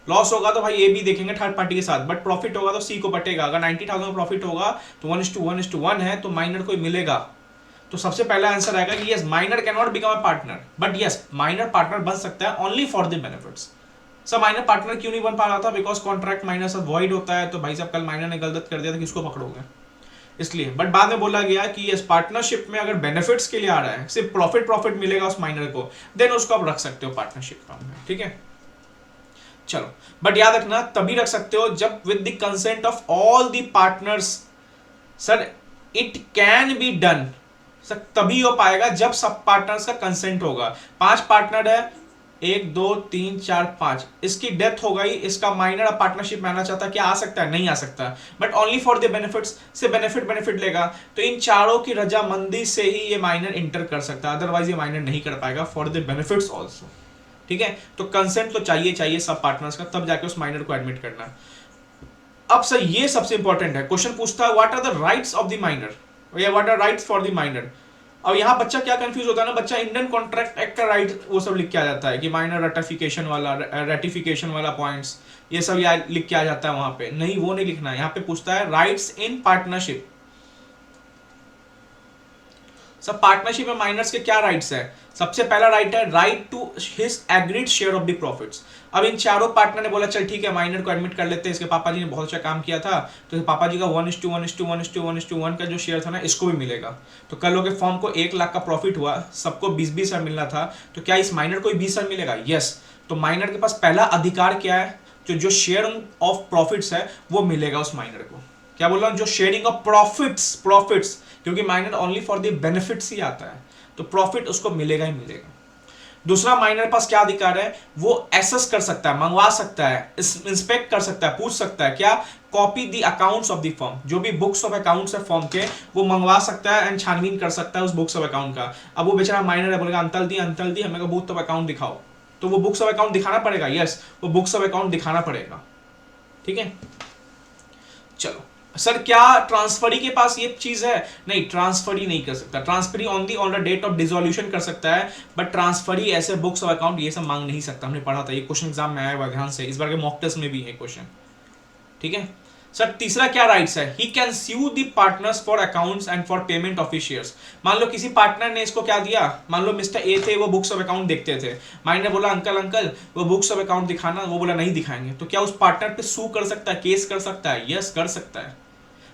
Loss होगा तो भाई ये भी देखेंगे थर्ड पार्टी के साथ, बट प्रॉफिट होगा तो सी को बटेगा। अगर 90,000 प्रॉफिट होगा तो 1:1 है, तो माइनर को मिलेगा। तो सबसे पहला आंसर आएगा कि yes minor can not become a partner, but yes minor partner बन सकता है ओनली फॉर द बेनिफिट्स। सब माइनर पार्टनर क्यों नहीं बन पा रहा था? बिकॉज कॉन्ट्रैक्ट माइनर से वॉइड होता है। तो भाई साहब कल माइनर ने गलत कर दिया था, किसको पकड़ोगे? इसलिए, बट बाद में बोला गया कि यस पार्टनरशिप में अगर बेनिफिट्स के लिए आ रहा है, सिर्फ प्रॉफिट मिलेगा उस माइनर को, देन उसको आप रख सकते हो पार्टनरशिप फॉर्म में, ठीक है। चलो, बट याद रखना तभी रख सकते हो जब with the consent of all the partners. Sir it can be done, sir तभी हो पाएगा जब सब पार्टनर्स का कंसेंट होगा। 5 पार्टनर है, 1 2 3 4 5, इसकी डेथ हो गई, इसका माइनर पार्टनरशिप में आना चाहता, क्या आ सकता है? नहीं आ सकता, but only for the benefits से बेनिफिट लेगा। तो इन चारों की रजामंदी से ही ये माइनर इंटर कर सकता है, अदरवाइज ये माइनर नहीं कर पाएगा फॉर द बेनिफिट्स ऑल्सो। ठीक है, तो कंसेंट तो चाहिए सब पार्टनर्स का, तब जाके उस माइनर को एडमिट करना। अब सर ये सबसे इंपॉर्टेंट है, क्वेश्चन पूछता है what are the rights of the minor या what are rights for the minor. अब यहाँ बच्चा क्या कंफ्यूज होता है ना, बच्चा इंडियन कॉन्ट्रैक्ट एक्ट का राइट वो सब लिख के आ जाता है कि माइनर रेटिफिकेशन वाला पॉइंट्स ये सब लिख के आ जाता है वहां पे। नहीं, वो नहीं लिखना है, यहाँ पे पूछता है राइट्स इन पार्टनरशिप। सब पार्टनरशिप में माइनर्स के क्या राइट्स है? सबसे पहला राइट है right to his agreed share of the profits. अब इन चारों पार्टनर ने बोला चल ठीक है माइनर को एडमिट कर लेते हैं, इसके पापा जी ने बहुत अच्छा काम किया था, तो पापा जी का 1:1:1:1:1 का जो शेयर था ना इसको भी मिलेगा। तो कल के फॉर्म को 1 लाख का प्रॉफिट हुआ, सबको 20-20 हजार मिलना था, तो क्या इस माइनर को 20 हजार मिलेगा? यस। तो माइनर के पास पहला अधिकार क्या है? जो शेयर ऑफ प्रॉफिट्स है वो मिलेगा उस माइनर को। क्या बोल रहा हूं? जो शेयरिंग ऑफ प्रॉफिट्स, क्योंकि minor only for the benefits ही आता है, तो प्रॉफिट उसको मिलेगा ही मिलेगा। दूसरा, माइनर पास क्या अधिकार है? वो एसेस कर सकता है, मंगवा सकता है, इंस्पेक्ट कर सकता है, पूछ सकता है क्या? Copy the accounts of the firm, जो भी बुक्स ऑफ अकाउंट्स है फर्म के वो मंगवा सकता है एंड छानबीन कर सकता है उस बुक्स ऑफ अकाउंट का। अब वो बेचारा माइनर है, बोलेगा अंकल दी हमें बुक्स ऑफ अकाउंट दिखाओ, तो वो बुक्स ऑफ अकाउंट दिखाना पड़ेगा। यस, वो बुक्स ऑफ अकाउंट दिखाना पड़ेगा। ठीक है, चलो सर क्या ट्रांसफरी के पास ये चीज है? नहीं, ट्रांसफरी नहीं कर सकता। Transferee on the date of dissolution कर सकता है, बट ट्रांसफरी ऐसे बुक्स ऑफ अकाउंट ये सब मांग नहीं सकता। हमने पढ़ा था, ये क्वेश्चन एग्जाम में आया हुआ, ध्यान से, इस बार के मॉक टेस्ट में भी है क्वेश्चन। ठीक है सर, तीसरा क्या राइट्स है? He can sue the partners for accounts and for payment of shares. मान लो किसी पार्टनर ने इसको क्या दिया, मान लो मिस्टर ए थे, वो बुक्स ऑफ अकाउंट देखते थे, माइनर बोला अंकल वो बुक्स ऑफ अकाउंट दिखाना, वो बोला नहीं दिखाएंगे, तो क्या उस पार्टनर पे सू कर सकता है, केस कर सकता है? यस, कर सकता है।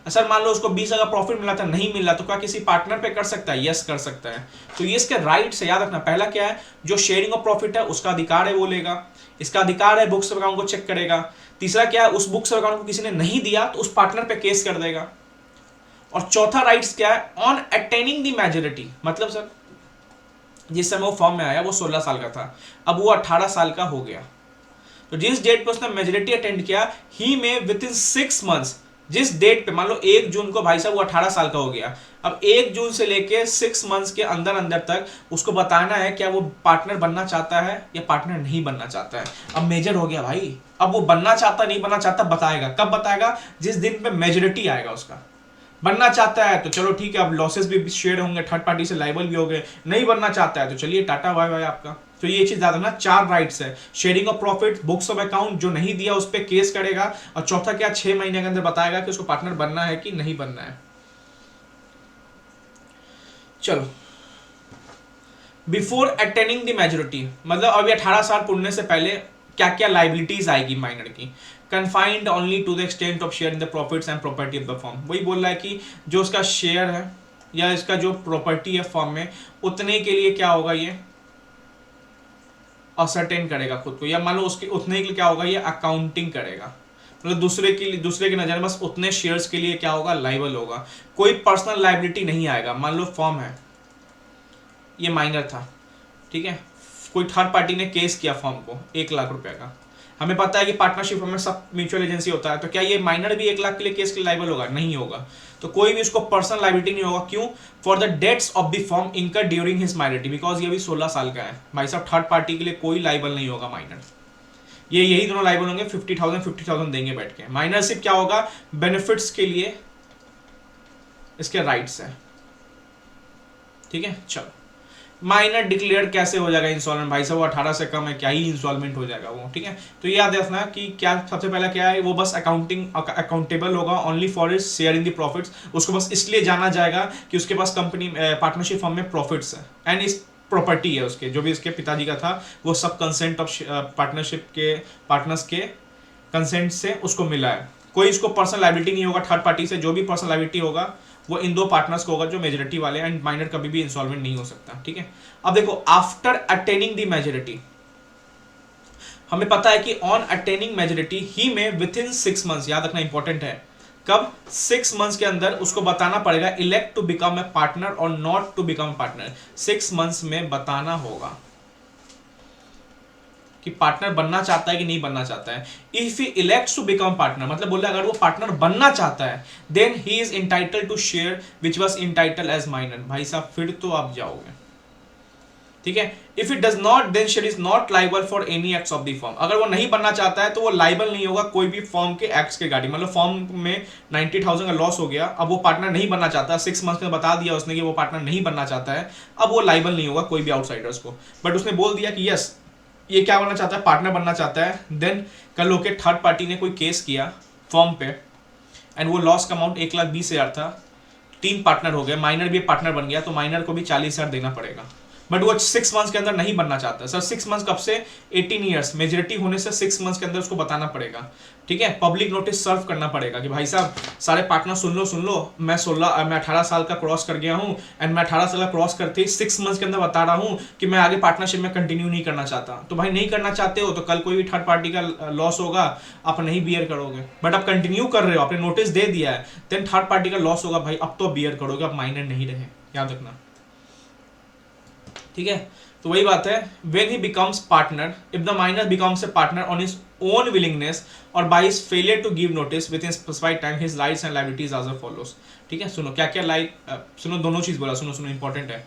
सर मान लो उसको 20,000 प्रॉफिट मिला था, नहीं मिला, तो क्या किसी पार्टनर पे कर सकता है? यस, कर सकता है। तो ये इसके राइट से याद रखना। पहला क्या है? जो शेयरिंग ऑफ प्रॉफिट है उसका अधिकार है, वो लेगा, इसका अधिकार है बुक्स ऑफ अकाउंट को चेक करेगा। तीसरा क्या है? उस बुक्स ऑफ अकाउंट को किसी ने नहीं दिया तो उस पार्टनर पे केस कर देगा। और चौथा राइट्स क्या है? ऑन अटेनिंग द मेजोरिटी, मतलब सर जिस समय वो फॉर्म में आया वो 16 साल का था, अब वो 18 साल का हो गया, तो जिस डेट पे उसने मेजोरिटी अटेंड किया, ही में विद इन 6 मंथ्स, जिस डेट पे मान लो 1 जून को भाई साहब वो 18 साल का हो गया, अब 1 जून से लेके 6 मंथ्स के अंदर तक उसको बताना है क्या वो पार्टनर बनना चाहता है या पार्टनर नहीं बनना चाहता है। अब मेजर हो गया भाई, अब वो बनना चाहता नहीं बनना चाहता बताएगा। कब बताएगा? जिस दिन पे मेजोरिटी आएगा उसका। बनना चाहता है तो चलो ठीक है, अब लॉसेस भी शेयर होंगे, थर्ड पार्टी से लायबल भी हो गए। नहीं बनना चाहता है तो चलिए टाटा बाय बाय आपका। तो ये चीज याद रखना, 4 राइट्स है, sharing of profit, books of account, जो नहीं दिया उस पर केस करेगा, और चौथा क्या, 6 महीने के अंदर बताएगा कि उसको पार्टनर बनना है कि नहीं बनना है। चलो, बिफोर अटेनिंग द मेजोरिटी, मतलब अभी 18 साल पूरने से पहले क्या क्या लाइबिलिटीज आएगी माइनर की? Confined only to the extent of share in the profits and property of the firm. वही बोल रहा है कि जो उसका शेयर है या इसका जो प्रॉपर्टी है फर्म में, उतने के लिए क्या होगा, ये असर्टेन करेगा खुद को, या मान लो उसके उतने के लिए क्या होगा, ये अकाउंटिंग करेगा, मतलब दूसरे की नजर में बस उतने शेयर्स के लिए क्या होगा, लाइबल होगा। कोई पर्सनल लाइबिलिटी नहीं आएगा। मान लो फर्म है, ये माइनर था, ठीक है, कोई थर्ड पार्टी ने केस किया फर्म को 1 लाख रुपए का, हमें पता है कि पार्टनरशिप में सब म्यूचुअल एजेंसी होता है, तो क्या ये माइनर भी 1 लाख के लिए केस के लिए लाइबल होगा? नहीं होगा। तो कोई भी उसको पर्सनल लाइबिलिटी नहीं होगा। क्यों? For the debts of the firm incurred during his minority, because ये भी 16 साल का है भाई साहब। थर्ड पार्टी के लिए कोई लाइबल नहीं होगा माइनर, ये यही दोनों लाइबल होंगे। 50,000 देंगे बैठ के। माइनरशिप क्या होगा? बेनिफिट्स के लिए इसके राइट्स है, ठीक है। चलो, माइनर डिक्लेयर कैसे हो जाएगा इंस्टॉलमेंट? भाई साहब वो 18 से कम है, क्या ही इंस्टॉलमेंट हो जाएगा वो, ठीक है। तो ये याद रखना कि क्या सबसे पहला क्या है, वो बस अकाउंटेबल होगा only for is share in the profits. उसको बस इसलिए जाना जाएगा कि उसके पास कंपनी पार्टनरशिप फर्म में प्रॉफिट्स है एंड इस प्रॉपर्टी है उसके, जो भी उसके पिताजी का था वो सब कंसेंट ऑफ पार्टनरशिप के पार्टनर्स के कंसेंट से उसको मिला है। कोई इसको पर्सनल लाइबिलिटी नहीं होगा थर्ड पार्टी से। जो भी पर्सनल लाइबिलिटी होगा वो इन 2 पार्टनर्स को होगा जो मेजोरिटी वाले, एंड माइनर कभी भी इंस्टॉलमेंट नहीं हो सकता, ठीक है। अब देखो, आफ्टर अटेनिंग द मेजोरिटी, हमें पता है कि ऑन अटेनिंग मेजोरिटी ही में विद इन 6 मंथ्स, याद रखना इंपॉर्टेंट है, कब? 6 मंथ्स के अंदर उसको बताना पड़ेगा elect to become a partner और not to become partner. 6 months में बताना होगा कि पार्टनर बनना चाहता है कि नहीं बनना चाहता है। If he elects to become partner मतलब बोला अगर वो पार्टनर बनना चाहता है then he is entitle to share which was entitle as minor. भाई साहब फिर तो आप जाओगे, ठीक है। If it does not then share is not liable for any acts of the firm. अगर वो नहीं बनना चाहता है तो वो लाइबल नहीं होगा कोई भी फर्म के एक्ट्स के गाड़ी। मतलब फर्म में 90,000 का लॉस हो गया, अब वो पार्टनर नहीं बनना चाहता, 6 मंथ में बता दिया उसने कि वो पार्टनर नहीं बनना चाहता है, अब वो लाइबल नहीं होगा कोई भी आउटसाइडर्स को। बट उसने बोल दिया कि यस ये क्या बनना चाहता है, पार्टनर बनना चाहता है। देन कल होके थर्ड पार्टी ने कोई केस किया फर्म पे एंड वो लॉस का अमाउंट 1,20,000 था, 3 पार्टनर हो गए, माइनर भी पार्टनर बन गया तो माइनर को भी 40,000 देना पड़ेगा। बट वो 6 मंथ्स के अंदर नहीं बनना चाहता सर। 6 मंथ्स कब से? 18 ईयर्स मेजोरिटी होने से 6 मंथ्स के अंदर उसको बताना पड़ेगा, ठीक है। पब्लिक नोटिस सर्व करना पड़ेगा कि भाई साहब सारे पार्टनर सुन लो, मैं 18 साल का क्रॉस कर गया हूँ एंड मैं 18 साल का क्रॉस करते ही 6 मंथ्स के अंदर बता रहा हूँ कि मैं आगे पार्टनरशिप में कंटिन्यू नहीं करना चाहता। तो भाई नहीं करना चाहते हो तो कल कोई भी थर्ड पार्टी का लॉस होगा, आप नहीं बियर करोगे। बट आप कंटिन्यू कर रहे हो, आपने नोटिस दे दिया है, देन थर्ड पार्टी का लॉस होगा, भाई अब तो बियर करोगे, अब माइनर नहीं रहे, याद रखना, ठीक है। तो वही बात है, when he becomes partner, if the minor becomes a partner on his own willingness or by his failure to give notice within specified time, his rights and liabilities as follows। ठीक है, सुनो क्या क्या सुनो दोनों चीज बोला, सुनो इंपॉर्टेंट है।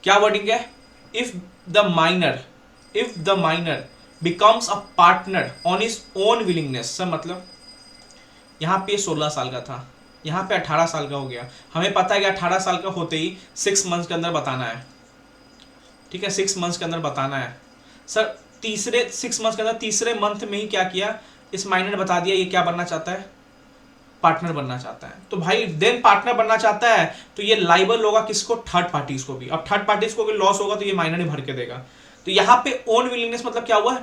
क्या वर्डिंग है? if the minor becomes a partner on his own willingness, sir मतलब यहाँ पे 16 साल का था, यहाँ पे 18 साल का हो गया। हमें पता है कि 18 साल का होते ही 6 मंथ्स के अंदर बताना है, ठीक है, 6 मंथ्स के अंदर बताना है। सर 6 मंथ्स के अंदर तीसरे मंथ में ही क्या किया, इस माइनर ने बता दिया ये क्या बनना चाहता है, पार्टनर बनना चाहता है। तो भाई देन पार्टनर बनना चाहता है तो ये लाइबल होगा किसको? थर्ड पार्टीज को भी। अब थर्ड पार्टीज को लॉस होगा तो ये माइनर ने भर के देगा। तो यहाँ पे ओन विलिंगनेस मतलब क्या हुआ?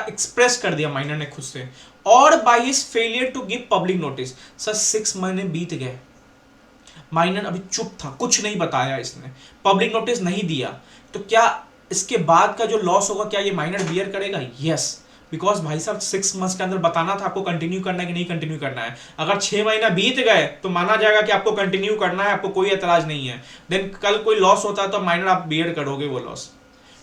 एक्सप्रेस कर दिया माइनर ने खुद से, और by his failure to give public notice. Sir 6 महीने बीत गए, माइनर अभी चुप था, कुछ नहीं बताया, इसने पब्लिक नोटिस नहीं दिया, तो क्या इसके बाद का जो लॉस होगा क्या ये माइनर बियर करेगा? यस, बिकॉज भाई साहब 6 मंथ्स के अंदर बताना था आपको कंटिन्यू करना है कि नहीं कंटिन्यू करना है। अगर 6 महीना बीत गए तो माना जाएगा कि आपको कंटिन्यू करना है, आपको कोई एतराज नहीं है। देन कल कोई लॉस होता है तो माइनर आप बियर करोगे वो लॉस,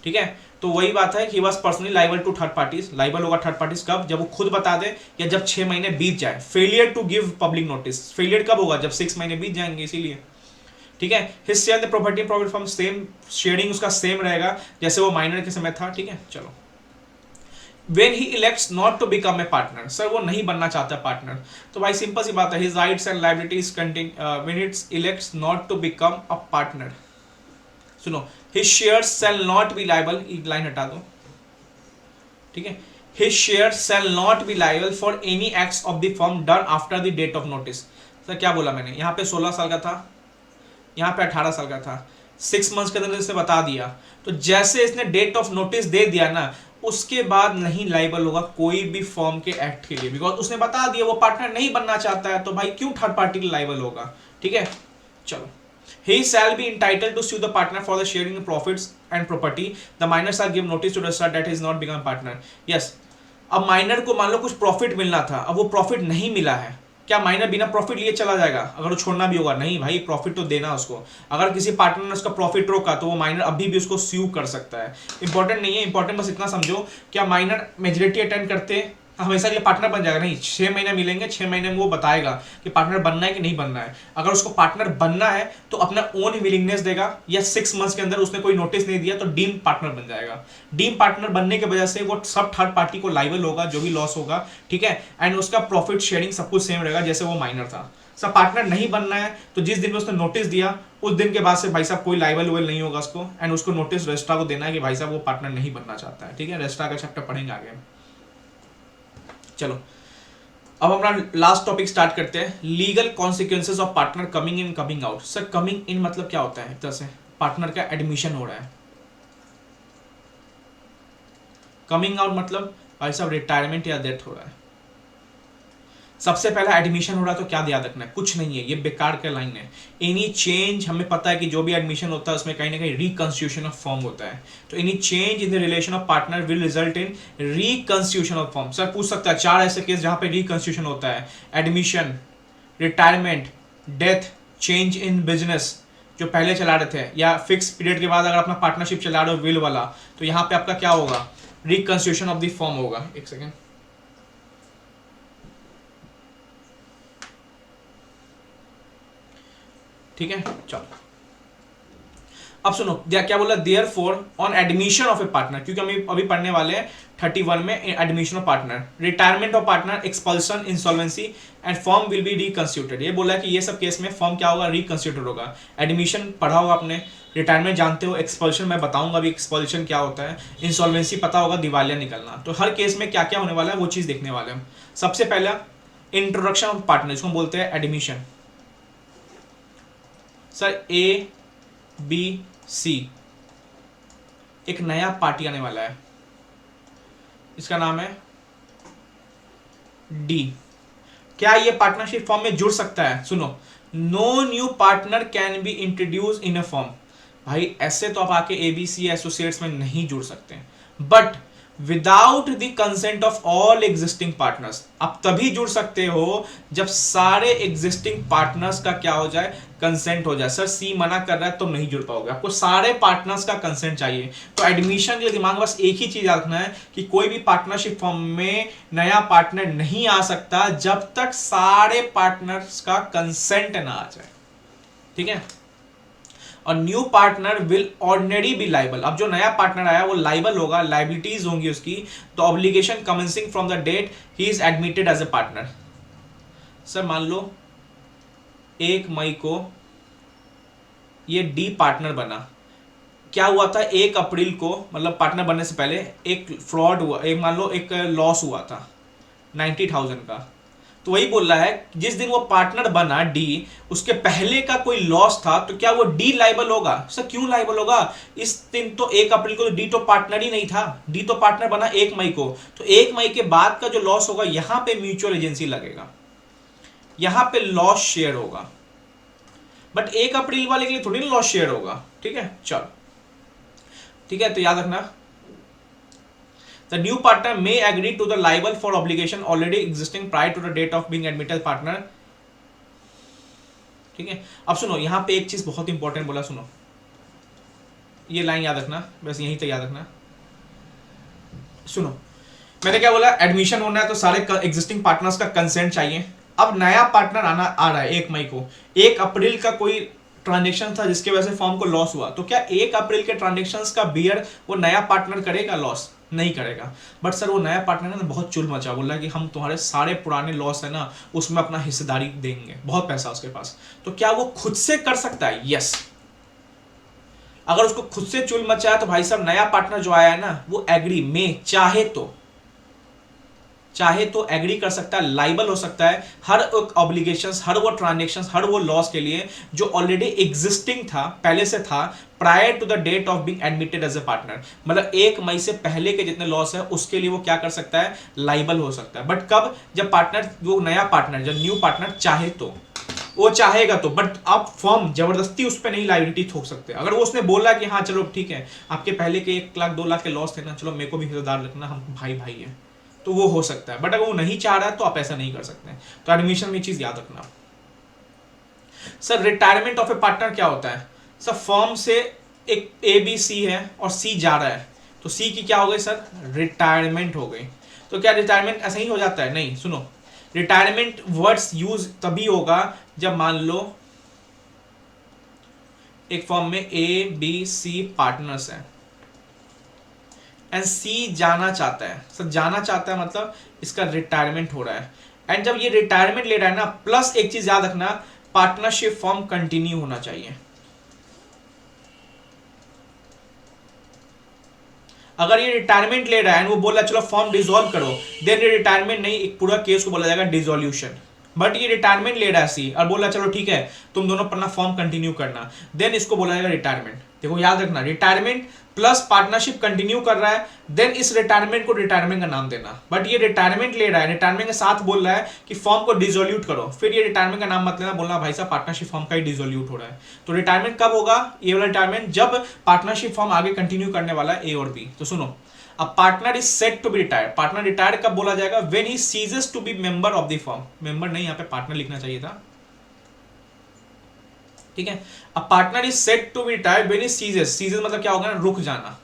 ठीक है। तो वही बात है कि बस personally liable to third parties. Liable होगा थर्ड पार्टीज कब? जब वो खुद बता दे या जब 6 महीने बीत जाए। Failure to give public notice, failure कब होगा? जब 6 महीने बीत जाएंगे, इसीलिए, ठीक है। His share the property profit from same, sharing उसका सेम रहेगा जैसे वो माइनर के समय था, ठीक है। चलो, when he elects not to become a partner, sir वो नहीं बनना चाहता पार्टनर, तो भाई सिंपल सी बात है, his rights and liabilities when it elects not to become a partner, सुनो, his shares shall not be liable, एक लाइन हटा दो, ठीक है, his shares shall not be liable for any acts of the firm done after the date of notice। Sir क्या बोला मैंने? यहाँ पे 16 साल का था, यहाँ पे 18 साल का था, 6 मंथ्स के अंदर इसने बता दिया, तो जैसे इसने डेट ऑफ नोटिस दे दिया ना, उसके बाद नहीं लाइबल होगा कोई भी फर्म के एक्ट के लिए, बिकॉज उसने बता दिया वो पार्टनर नहीं बनना चाहता है, तो भाई क्यों थर्ड पार्टी लाइबल होगा, ठीक है। चलो, he shall be entitled to sue the partner for the sharing in profits and property, the minor shall give notice to the registrar that he is not become partner। yes, अब minor को मान लो कुछ profit मिलना था, अब वो profit नहीं मिला है, क्या माइनर बिना प्रॉफिट लिए चला जाएगा? अगर वो छोड़ना भी होगा, नहीं भाई प्रॉफिट तो देना उसको। अगर किसी पार्टनर ने उसका प्रॉफिट रोका तो वो माइनर अभी भी उसको स्यू कर सकता है। इंपॉर्टेंट नहीं है, इंपॉर्टेंट बस इतना समझो, क्या माइनर मेजोरिटी अटेंड करते हमेशा के लिए पार्टनर बन जाएगा? नहीं, 6 महीने मिलेंगे, 6 महीने में वो बताएगा कि पार्टनर बनना है कि नहीं बनना है। अगर उसको पार्टनर बनना है तो अपना ओन विलिंगनेस देगा, या 6 मंथ्स के अंदर उसने कोई नोटिस नहीं दिया तो डीम पार्टनर बन जाएगा। डीम पार्टनर बनने की वजह से वो सब थर्ड पार्टी को लाइबल होगा जो भी लॉस होगा, ठीक है, एंड उसका प्रॉफिट शेयरिंग सब कुछ सेम रहेगा जैसे वो माइनर था। सब पार्टनर नहीं बनना है तो जिस दिन में उसने नोटिस दिया उस दिन के बाद से भाई साहब कोई लाइबल वेबल नहीं होगा उसको, एंड उसको नोटिस रजिस्ट्रार को देना है कि भाई साहब वो पार्टनर नहीं बनना चाहता है, ठीक है। रजिस्ट्रार का चैप्टर पढ़ेंगे आगे। चलो, अब अपना लास्ट टॉपिक स्टार्ट करते हैं, legal consequences of partner coming in coming out. Sir coming in मतलब क्या होता है? एक तरह से पार्टनर का एडमिशन हो रहा है। कमिंग आउट मतलब भाई साहब रिटायरमेंट या डेथ हो रहा है। सबसे पहला एडमिशन हो रहा है तो क्या याद रखना है? कुछ नहीं है, ये बेकार का लाइन है। एनी चेंज, हमें पता है कि जो भी एडमिशन होता है उसमें कहीं ना कहीं रिकंस्टिट्यूशन ऑफ फॉर्म होता है, तो any change in the relation of partner will result in reconstitution of form. Sir पूछ सकता है 4 ऐसे केस जहां पे रिकंस्टिट्यूशन होता है, admission, retirement, death, change in business जो पहले चला रहे थे, या फिक्स पीरियड के बाद अगर अपना पार्टनरशिप चला रहे हो विल वाला, तो यहाँ पे आपका क्या होगा, रिकंस्टिट्यूशन ऑफ द फॉर्म होगा। एक सेकेंड, ठीक है, चलो अब सुनो क्या बोला, therefore on admission of a partner, क्योंकि हम अभी पढ़ने वाले हैं 31 में admission of partner, retirement of partner, expulsion, insolvency and firm will be reconstituted. ये बोला कि ये सब केस में फॉर्म क्या होगा, रिकंस्टिट्यूटेड होगा। एडमिशन पढ़ा होगा आपने, रिटायरमेंट जानते हो, एक्सपल्शन मैं बताऊंगा अभी एक्सपल्शन क्या होता है, इंसॉल्वेंसी पता होगा दिवालिया निकलना। तो हर केस में क्या क्या होने वाला है वो चीज देखने वाले हम। सबसे पहला इंट्रोडक्शन ऑफ पार्टनर, इसको बोलते हैं admission. Sir A B C एक नया पार्टी आने वाला है, इसका नाम है डी। क्या ये पार्टनरशिप फॉर्म में जुड़ सकता है? सुनो, no new partner can be introduce in a form. भाई ऐसे तो आप आके एबीसी एसोसिएट्स में नहीं जुड़ सकते, but without the consent of all existing partners. आप तभी जुड़ सकते हो जब सारे एग्जिस्टिंग पार्टनर्स का क्या हो जाए, कंसेंट हो जाए। सर सी मना कर रहा है तो नहीं जुड़ पाओगे, आपको सारे पार्टनर्स का कंसेंट चाहिए। तो एडमिशन के लिए दिमाग में बस एक ही चीज रखना है कि कोई भी पार्टनरशिप फॉर्म में नया पार्टनर नहीं आ सकता जब तक सारे पार्टनर्स का कंसेंट ना आ जाए, ठीक है। और new partner will ordinary be liable. अब जो नया पार्टनर आया वो लाइबल होगा, लाइबिलिटीज होंगी उसकी। तो obligation commencing from the date he is admitted as a partner. Sir मान लो 1 मई को ये डी पार्टनर बना, क्या हुआ था 1 अप्रैल को, मतलब पार्टनर बनने से पहले एक फ्रॉड हुआ, एक मान लो एक लॉस हुआ था 90,000 का। तो वही बोल रहा है जिस दिन वो पार्टनर बना डी, उसके पहले का कोई लॉस था, तो क्या वो डी लाइबल होगा? सर क्यों लाइबल होगा? इस दिन तो 1 अप्रैल को डी तो पार्टनर ही नहीं था, डी तो पार्टनर बना 1 मई को। तो 1 मई के बाद का जो लॉस होगा यहां पे म्यूचुअल एजेंसी लगेगा, यहां पे लॉस शेयर होगा, बट 1 अप्रैल वाले के लिए थोड़ी ना लॉस शेयर होगा, ठीक है। चलो ठीक है, तो याद रखना, the new partner may agree to the liable for obligation already existing prior to the date of being admitted partner, ठीक है। अब सुनो, यहां पे एक चीज बहुत इंपॉर्टेंट बोला, सुनो ये लाइन याद रखना, बस यहीं तक याद रखना। सुनो मैंने क्या बोला, एडमिशन होना है तो सारे एग्जिस्टिंग पार्टनर्स का कंसेंट चाहिए। अब नया पार्टनर आ रहा है 1 मई को, 1 अप्रैल का कोई ट्रांजेक्शन था जिसके वजह से फॉर्म को लॉस हुआ, तो क्या 1 अप्रैल के ट्रांजेक्शंस का बियर वो नया पार्टनर करेगा? लॉस नहीं करेगा। बट सर वो नया पार्टनर है ना बहुत चुल मचा, बोल रहा है कि हम तुम्हारे सारे पुराने लॉस है ना उसमें अपना हिस्सेदारी देंगे, बहुत पैसा उसके पास। तो क्या वो खुद से कर सकता है? यस। अगर उसको खुद से चुल मचा है तो भाई साहब नया पार्टनर जो आया है ना वो एग्री में चाहे तो एग्री कर सकता है, लाइबल हो सकता है हर एक ऑब्लिगेशंस, हर वो ट्रांजेक्शंस, हर वो लॉस के लिए जो ऑलरेडी एग्जिस्टिंग था, पहले से था, prior to the date of being admitted as a partner. मतलब 1 मई से पहले के जितने लॉस है उसके लिए वो क्या कर सकता है, लाइबल हो सकता है। बट कब? जब पार्टनर, वो नया पार्टनर, जब न्यू पार्टनर चाहे तो, वो चाहेगा तो। बट आप फॉर्म जबरदस्ती उस पर नहीं लाइबिलिटी थोक सकते। अगर वो उसने बोला कि हाँ चलो ठीक है आपके पहले के 1 लाख 2 लाख के लॉस थे ना, चलो मेरे को भी हिस्सेदार रखना, हम भाई भाई है, तो वो हो सकता है। बट अगर वो नहीं चाह रहा है तो आप ऐसा नहीं कर सकते। तो एडमिशन में चीज याद रखना। Sir retirement of a partner क्या होता है? सर फर्म से एक ए बी सी है और सी जा रहा है, तो सी की क्या हो गई सर? रिटायरमेंट हो गई। तो क्या रिटायरमेंट ऐसा ही हो जाता है? नहीं, सुनो, रिटायरमेंट वर्ड्स यूज तभी होगा जब मान लो एक फर्म में ए बी सी पार्टनर्स हैं एंड सी जाना चाहता है। सर जाना चाहता है मतलब इसका रिटायरमेंट हो रहा है, एंड जब ये रिटायरमेंट ले रहा है ना, प्लस एक चीज याद रखना, पार्टनरशिप फॉर्म कंटिन्यू होना चाहिए। अगर ये रिटायरमेंट ले रहा है वो बोल रहा है चलो फॉर्म डिसॉल्व करो, देन ये रिटायरमेंट नहीं, एक पूरा केस को बोला जाएगा डिसॉल्यूशन। बट ये रिटायरमेंट ले रहा है सी और बोल रहा है चलो ठीक है तुम दोनों अपना फॉर्म कंटिन्यू करना, देन इसको बोला जाएगा रिटायरमेंट। देखो याद रखना, रिटायरमेंट प्लस पार्टनरशिप कंटिन्यू कर रहा है, देन इस रिटायरमेंट को रिटायरमेंट का नाम देना। बट ये रिटायरमेंट ले रहा है, रिटायरमेंट के साथ बोल रहा है कि फॉर्म को डिसोल्यूट करो, फिर ये रिटायरमेंट का नाम मत लेना, बोलना भाई साहब पार्टनरशिप फॉर्म का ही डिसोल्यूट हो रहा है। तो रिटायरमेंट कब होगा? ये वाला रिटायरमेंट जब पार्टनरशिप फॉर्म आगे कंटिन्यू करने वाला है ए और बी। तो सुनो, a partner is set to be retired, partner retire कब बोला जाएगा, when he ceases to be member of the firm, member नहीं यहां पे पार्टनर लिखना चाहिए था, ठीक है। A partner is set to be retired when he ceases, ceases मतलब क्या होगा ना, रुक जाना,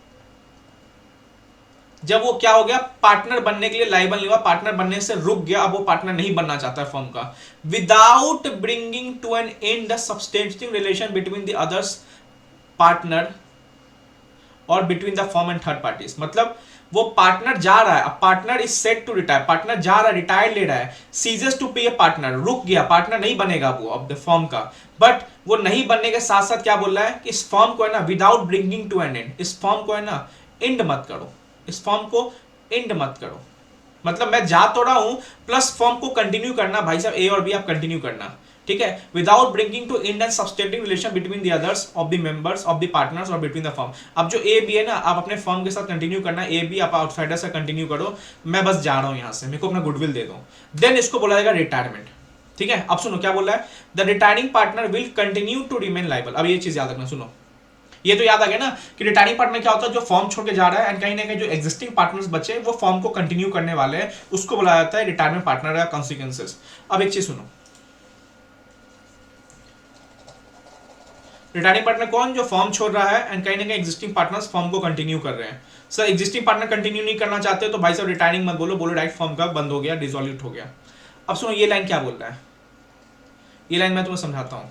जब वो क्या हो गया, पार्टनर बनने के लिए लायबल नहीं हुआ, पार्टनर बनने से रुक गया, अब वो पार्टनर नहीं बनना चाहता है फर्म का, without bringing to an end the substantial relation between the others partner और between the firm and third parties, मतलब वो पार्टनर जा रहा है, अब partner is set to retire, partner जा रहा है, रिटायर ले रहा है, सीजेस टू पे पार्टनर, रुक गया, पार्टनर नहीं बनेगा वो अब द फर्म का, बट वो नहीं बनने के साथ साथ क्या बोल रहा है कि इस फर्म को है ना, without bringing to an end, इस फर्म को है ना एंड मत करो, इस फर्म को एंड मत करो, मतलब मैं जा तो रहा हूं प्लस फर्म को कंटिन्यू करना, भाई साहब ए और बी आप कंटिन्यू करना, ठीक है, without bringing to end and substantial relation between the others of the members of the partners और बिटवीन द फर्म। अब जो ए बी है ना, आप अपने फर्म के साथ कंटिन्यू करना, ए बी आप आउटसाइडर से कंटिन्यू करो, मैं बस जा रहा हूं यहां से, मेरे को अपना गुडविल दे दो, देन इसको बोला जाएगा रिटायरमेंट, ठीक है। अब सुनो क्या बोल रहा है, the retiring partner will continue to remain liable, अब ये चीज याद रखना, सुनो ये तो याद आ गया ना कि रिटायरिंग पार्टनर क्या होता है, जो फॉर्म छोड़ के जा रहा है एंड कहीं ना कहीं जो एग्जिस्टिंग पार्टनर्स बचे वो फॉर्म को कंटिन्यू करने वाले हैं, उसको बुलाया जाता है रिटायरमेंट पार्टनर का कॉन्सिक्वेंसेस। अब एक चीज सुनो, रिटायरिंग पार्टनर कौन, जो फॉर्म छोड़ रहा है एंड कहीं ना कहीं एग्जिस्टिंग पार्टनर्स फॉर्म को कंटिन्यू कर रहे हैं। सर एग्जिस्टिंग पार्टनर कंटिन्यू नहीं करना चाहते तो भाई साहब रिटायरिंग मत बोलो, बोलो डायरेक्ट फॉर्म का बंद हो गया, डिसॉल्यूट हो गया। अब सुनो ये लाइन क्या बोल रहा है, ये लाइन मैं तुम्हें समझाता हूं।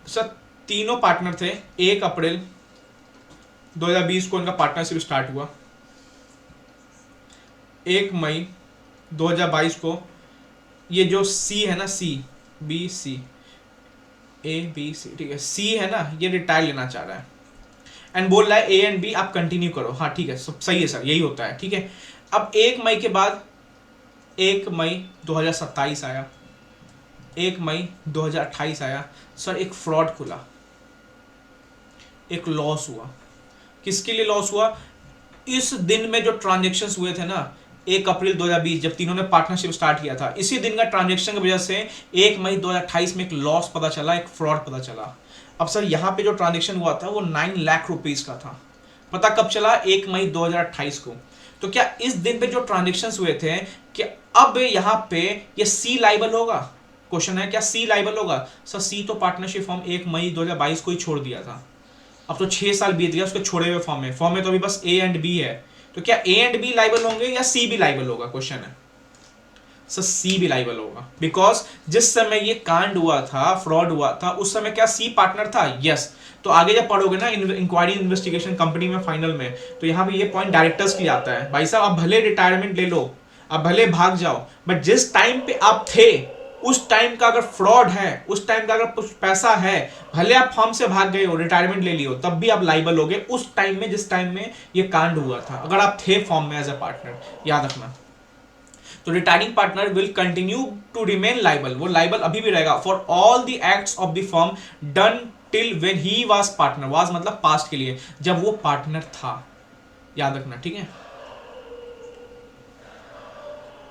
सर तीनों पार्टनर थे, 1 अप्रैल 2020 को इनका पार्टनरशिप स्टार्ट हुआ, 1 मई 2022 को ये जो सी है ना, सी बी सी ए बी सी, ठीक है, सी है ना, ये रिटायर लेना चाह रहा है एंड बोल रहा है ए एंड बी आप कंटिन्यू करो, हाँ ठीक है सब सही है सर, यही होता है, ठीक है। अब 1 मई के बाद 1 मई 2027 आया, 1 मई 2028 आया, सर एक फ्रॉड खुला, एक लॉस हुआ, किसके लिए लॉस हुआ, इस दिन में जो ट्रांजेक्शन्स हुए थे ना 1 अप्रैल 2020 जब तीनों ने पार्टनरशिप स्टार्ट किया था, इसी दिन का ट्रांजेक्शन की वजह से 1 मई 2028 में एक लॉस पता चला, एक फ्रॉड पता चला। अब सर यहाँ पे जो ट्रांजेक्शन हुआ था वो 9 लाख रुपीस का था, पता कब चला, 1 मई 2028 को। तो क्या इस दिन पे जो ट्रांजेक्शन्स हुए थे कि अब यहाँ पे ये सी लाइबल होगा, क्वेश्चन है क्या सी लाइबल होगा, सर सी तो पार्टनरशिप फॉर्म 1 मई 2022 को ही छोड़ दिया था, अब तो 6 साल बीत गया उसके छोड़े हुए फॉर्म में तो अभी बस ए एंड बी है, तो क्या ए एंड बी लाइबल होंगे या सी भी लाइबल होगा, क्वेश्चन है। सर सी भी लाइबल होगा, बिकॉज जिस समय ये कांड हुआ था, फ्रॉड हुआ था, उस समय क्या सी पार्टनर था, यस। तो आगे जब पढ़ोगे ना इंक्वायरी इन्वेस्टिगेशन कंपनी में फाइनल में, तो यहाँ पे ये पॉइंट डायरेक्टर्स की आता है, भाई साहब आप भले रिटायरमेंट ले लो, आप भले भाग जाओ, बट जिस टाइम पे आप थे उस टाइम का अगर फ्रॉड है, उस टाइम का अगर कुछ पैसा है, भले आप फॉर्म से भाग गए हो, रिटायरमेंट ले लियो, तब भी आप लाइबल हो गए उस टाइम में जिस टाइम में ये कांड हुआ था, अगर आप थे फॉर्म में एज ए पार्टनर, याद रखना। तो retiring partner will continue to remain liable, वो लाइबल अभी भी रहेगा for all the acts of the firm done till when he was partner, was मतलब पास्ट के लिए, जब वो पार्टनर था, याद रखना, ठीक है।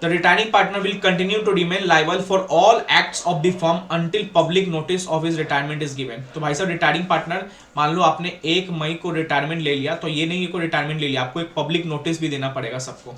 The retiring partner will continue to remain liable for all acts of the firm until public notice of his retirement is given. तो भाई साहब रिटायरिंग पार्टनर मान लो आपने 1 मई को रिटायरमेंट ले लिया, तो ये नहीं को रिटायरमेंट ले लिया, आपको एक पब्लिक नोटिस भी देना पड़ेगा सबको,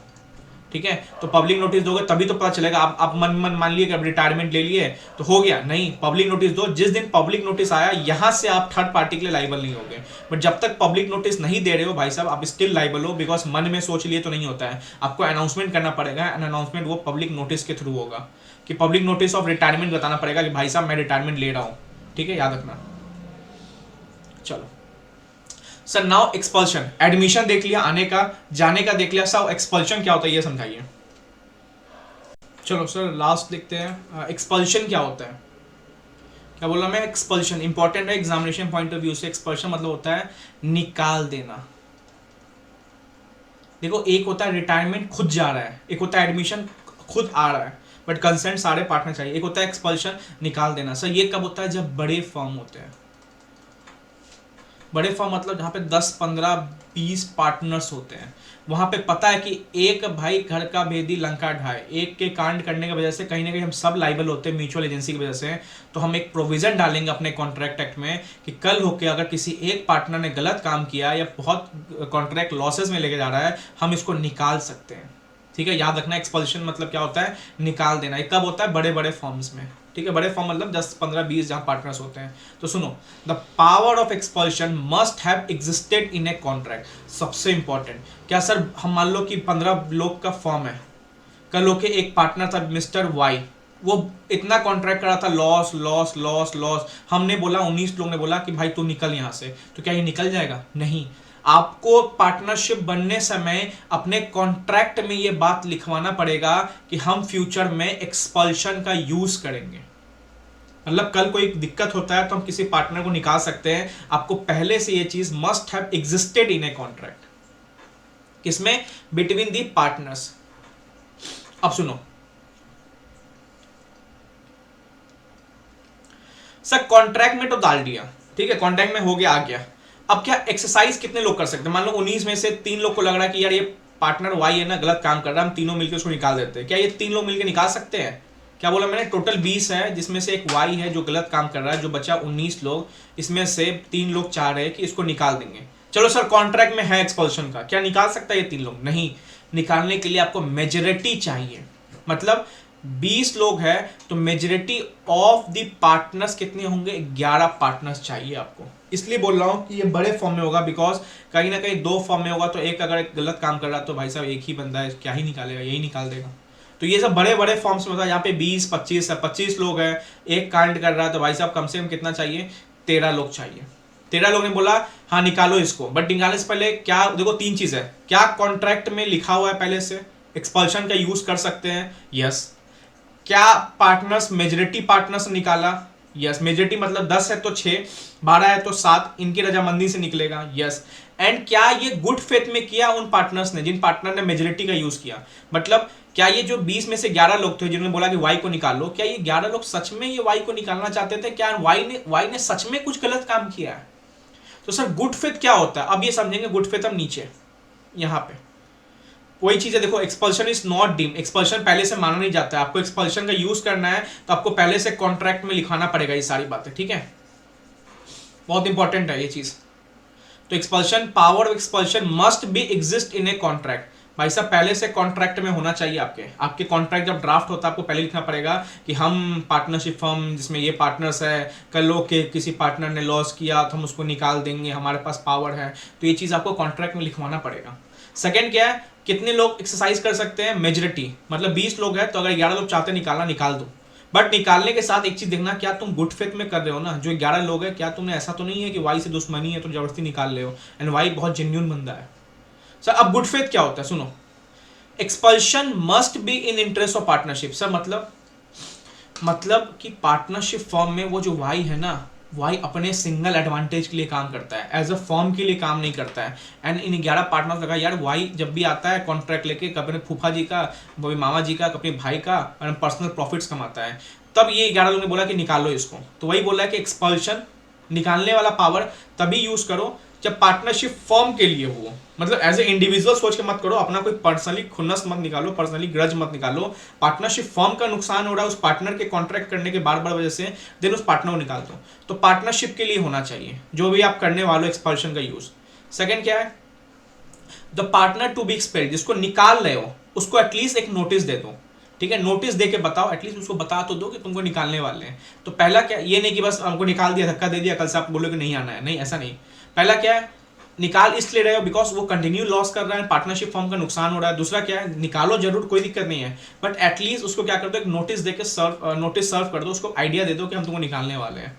ठीक है। तो पब्लिक नोटिस दोगे तभी तो पता चलेगा, आप मन मान लिए कि अब रिटायरमेंट ले लिए तो हो गया, नहीं, पब्लिक नोटिस दो, जिस दिन पब्लिक नोटिस आया यहां से आप थर्ड पार्टी के लिए लाइबल नहीं होगे, बट जब तक पब्लिक नोटिस नहीं दे रहे हो भाई साहब आप स्टिल लाइबल हो, बिकॉज मन में सोच लिए तो नहीं होता है, आपको अनाउंसमेंट करना पड़ेगा, एंड अनाउंसमेंट वो पब्लिक नोटिस के थ्रू होगा, कि पब्लिक नोटिस ऑफ रिटायरमेंट बताना पड़ेगा कि भाई साहब मैं रिटायरमेंट ले रहा हूँ, ठीक है, याद रखना। चलो सर नाउ एक्सपल्शन, एडमिशन देख लिया, आने का जाने का देख लिया, सब एक्सपल्शन क्या होता है ये समझाइए। चलो सर लास्ट देखते हैं, एक्सपल्शन क्या होता है, क्या बोला मैं, एक्सपल्शन इंपॉर्टेंट है एग्जामिनेशन पॉइंट ऑफ व्यू से। एक्सपल्शन मतलब होता है निकाल देना। देखो एक होता है रिटायरमेंट खुद जा रहा है, एक होता है एडमिशन खुद आ रहा है, बट कंसेंट सारे पार्टनर चाहिए, एक होता है एक्सपल्शन निकाल देना। सर ये कब होता है, जब बड़े फॉर्म होते हैं, बड़े फर्म मतलब जहाँ पे 10, 15, 20 पार्टनर्स होते हैं, वहाँ पे पता है कि एक भाई घर का भेदी लंका ढाए, एक के कांड करने की वजह से कहीं ना कहीं हम सब लाइबल होते हैं म्यूचुअल एजेंसी की वजह से। तो हम एक प्रोविजन डालेंगे अपने कॉन्ट्रैक्ट एक्ट में कि कल होके अगर किसी एक पार्टनर ने गलत काम किया या बहुत कॉन्ट्रैक्ट लॉसेस में लेके जा रहा है, हम इसको निकाल सकते हैं। ठीक है, याद रखना एक्सपल्शन मतलब क्या होता है, निकाल देना। ये कब होता है, बड़े बड़े फॉर्म्स में। ठीक है, बड़े फॉर्म मतलब 10, 15, 20 जहां पार्टनर्स होते हैं। तो सुनो, the power of expulsion must have existed in a contract. सबसे इंपॉर्टेंट, क्या सर हम मान लो कि 15 लोग का फॉर्म है, कल होके एक पार्टनर था मिस्टर वाई, वो इतना कॉन्ट्रैक्ट करा था, लॉस लॉस लॉस लॉस, हमने बोला 19 लोग ने बोला कि भाई तू निकल यहां से, तो क्या ये निकल जाएगा? नहीं। आपको पार्टनरशिप बनने समय अपने कॉन्ट्रैक्ट में ये बात लिखवाना पड़ेगा कि हम फ्यूचर में एक्सपल्शन का यूज करेंगे। मतलब कल कोई दिक्कत होता है तो हम किसी पार्टनर को निकाल सकते हैं। आपको पहले से ये चीज must have existed in a contract. किसमें? Between the partners. अब सुनो सर, कॉन्ट्रैक्ट में तो डाल दिया, ठीक है, कॉन्ट्रैक्ट में हो गया, आ गया। अब क्या एक्सरसाइज कितने लोग कर सकते हैं? मान लो 19 में से 3 लोग को लग रहा है कि यार ये पार्टनर वाई है ना गलत काम कर रहा है, हम तीनों मिलकर उसको निकाल देते हैं। क्या ये 3 लोग मिलकर निकाल सकते हैं? क्या बोला मैंने? टोटल 20 है, जिसमें से एक वाई है जो गलत काम कर रहा है, जो बचा 19 लोग, इसमें से 3 लोग चाह रहे हैं कि इसको निकाल देंगे। चलो सर, कॉन्ट्रैक्ट में है एक्सपल्शन का, क्या निकाल सकता है ये 3 लोग? नहीं। निकालने के लिए आपको मेजोरिटी चाहिए। मतलब 20 लोग हैं तो मेजोरिटी ऑफ द पार्टनर्स कितने होंगे? 11 पार्टनर्स चाहिए आपको। इसलिए बोल रहा हूं कि ये बड़े फॉर्म में होगा, बिकॉज कहीं ना कहीं 2 फॉर्म में होगा तो एक अगर एक गलत काम कर रहा तो भाई साहब एक ही बंदा है, क्या ही निकालेगा, यही निकाल देगा। तो ये सब बड़े बड़े फॉर्म्स में होता है। यहाँ पे 20, 25 है, 25 लोग हैं, एक कांड कर रहा है तो भाई साहब कम से कम कितना चाहिए? 13 लोग चाहिए। 13 लोग ने बोला हाँ निकालो इसको, बट निकालने से पहले क्या देखो, 3 चीज है। क्या कॉन्ट्रैक्ट में लिखा हुआ है पहले से एक्सपल्शन का यूज कर सकते हैं? यस। क्या पार्टनर्स मेजोरिटी पार्टनर्स निकाला? यस। मेजोरिटी मतलब 10 है तो 6, 12 है तो 7, इनकी रजामंदी से निकलेगा। यस। एंड क्या ये गुड फेथ में किया उन पार्टनर्स ने जिन पार्टनर ने मेजोरिटी का यूज किया? मतलब क्या ये जो 20 में से 11 लोग थे जिन्होंने बोला कि वाई को निकालो, क्या ये 11 लोग सच में ये वाई को निकालना चाहते थे? क्या वाई ने सच में कुछ गलत काम किया है? तो सर गुड फेथ क्या होता है, अब ये समझेंगे। गुड फेथ हम नीचे यहां पे वही चीज है। देखो, expulsion is not deemed, expulsion पहले से माना नहीं जाता है। आपको एक्सपल्शन का यूज करना है तो आपको पहले से कॉन्ट्रैक्ट में लिखाना पड़ेगा ये सारी बातें। ठीक है, बहुत इंपॉर्टेंट है ये चीज। तो expulsion, power of expulsion must be exist in a contract. भाई साहब पहले से कॉन्ट्रैक्ट में होना चाहिए। आपके कॉन्ट्रैक्ट जब ड्राफ्ट होता है आपको पहले लिखना पड़ेगा कि हम पार्टनरशिप फर्म जिसमें ये पार्टनर्स है, कल लोग के किसी पार्टनर ने लॉस किया तो हम उसको निकाल देंगे, हमारे पास पावर है। तो ये चीज़ आपको कॉन्ट्रैक्ट में लिखवाना पड़ेगा। सेकेंड क्या है, कितने लोग एक्सरसाइज कर सकते हैं? मेजोरिटी, मतलब 20 लोग हैं तो अगर 11 लोग चाहते निकालना, निकाल दो। बट निकालने के साथ एक चीज देखना, क्या तुम गुड फेथ में कर रहे हो ना? जो 11 लोग हैं, क्या तुमने ऐसा तो नहीं है कि वाई से दुश्मनी है तो जबरदस्ती निकाल रहे हो, एंड वाई बहुत जेन्युइन बंदा है। सर अब गुड फेथ क्या होता है? सुनो, expulsion must be in interest of partnership. Sir मतलब कि पार्टनरशिप फॉर्म में वो जो वाई है ना, वाई अपने सिंगल एडवांटेज के लिए काम करता है, एज अ फॉर्म के लिए काम नहीं करता है। एंड इन 11 पार्टनर्स लगा यार, वाई जब भी आता है कॉन्ट्रैक्ट लेके, अपने फूफा जी का, मामा जी का, अपने भाई का पर्सनल प्रॉफिट्स कमाता है, तब ये 11 लोगों ने बोला कि निकालो इसको। तो वही बोला है कि एक्सपल्शन, निकालने वाला पावर तभी यूज करो जब पार्टनरशिप फॉर्म के लिए हो। मतलब एज ए इंडिविजुअल सोच के मत करो, अपना कोई पर्सनली खुन्नस मत निकालो, पर्सनली ग्रज मत निकालो। पार्टनरशिप फॉर्म का नुकसान हो रहा है उस पार्टनर के कॉन्ट्रैक्ट करने के बार बार वजह से, देन उस पार्टनर को निकाल दो। तो पार्टनरशिप के लिए होना चाहिए जो भी आप करने वाले एक्सपल्शन का यूज। सेकेंड क्या है, the partner to be expelled, जिसको निकाल रहे हो उसको एटलीस्ट एक नोटिस दे दो। ठीक है, नोटिस दे के बताओ, एटलीस्ट उसको बता तो दो कि तुमको निकालने वाले हैं। तो पहला क्या, ये नहीं कि बस हमको निकाल दिया, धक्का दे दिया, कल से आप बोलोगे नहीं आना है, नहीं ऐसा नहीं। पहला क्या है, निकाल इसलिए रहे हो बिकॉज वो कंटिन्यू लॉस कर रहा है, पार्टनरशिप फॉर्म का नुकसान हो रहा है। दूसरा क्या है, निकालो जरूर, कोई दिक्कत नहीं है, बट एटलीस्ट उसको क्या कर दो, एक नोटिस दे के नोटिस सर्व कर दो, उसको आइडिया दे दो कि हम तुमको निकालने वाले हैं।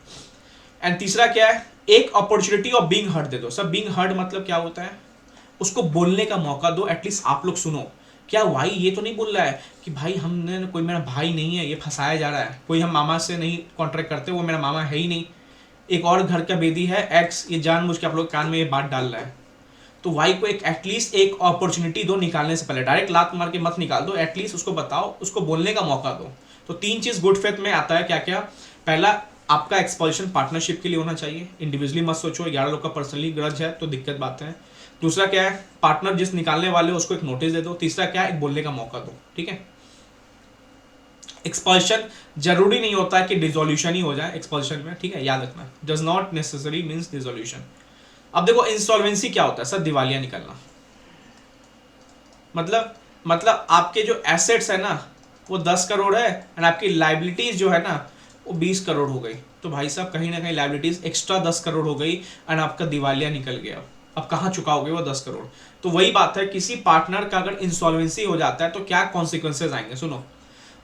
एंड तीसरा क्या है, एक opportunity of being heard they दो। सब बीइंग हर्ड मतलब क्या होता है, उसको बोलने का मौका दो, एटलीस्ट आप लोग सुनो। क्या भाई ये तो नहीं बोल रहा है कि भाई हमने, कोई मेरा भाई नहीं है, ये फंसाया जा रहा है, कोई हम मामा से नहीं कॉन्ट्रैक्ट करते, वो मेरा मामा है ही नहीं, एक और घर का बेदी है एक्स, ये जानबूझ के आप लोग कान में ये बात डाल रहा है। तो वाई को एक एटलीस्ट एक अपॉर्चुनिटी दो निकालने से पहले, डायरेक्ट लात मार के मत निकाल दो, एटलीस्ट उसको बताओ, उसको बोलने का मौका दो। तो 3 चीज गुड फेथ में आता है, क्या क्या? पहला, आपका एक्सपल्शन पार्टनरशिप के लिए होना चाहिए, इंडिविजुअली मत सोचो, 11 लोग का पर्सनली ग्रज है तो दिक्कत बात है। दूसरा क्या है, पार्टनर जिस निकालने वाले हो उसको एक नोटिस दे दो। तीसरा क्या है, एक बोलने का मौका दो, ठीक है। एक्सपल्शन जरूरी नहीं होता है कि डिसोल्यूशन ही हो जाए एक्सपल्शन में, ठीक है, याद रखना, does not necessary means dissolution. अब देखो इंसॉल्वेंसी क्या होता है सर, दिवालिया निकलना। मतलब आपके जो एसेट्स है ना वो 10 करोड़ है एंड आपकी लाइबिलिटीज जो है ना वो 20 करोड़ हो गई, तो भाई साहब कहीं ना कहीं लाइबिलिटीज एक्स्ट्रा 10 करोड़ हो गई एंड आपका दिवालिया निकल गया। अब कहाँ चुकाओगे वो 10 करोड़? तो वही बात है, किसी पार्टनर का अगर इंसॉल्वेंसी हो जाता है तो क्या कॉन्सिक्वेंसेज आएंगे, सुनो।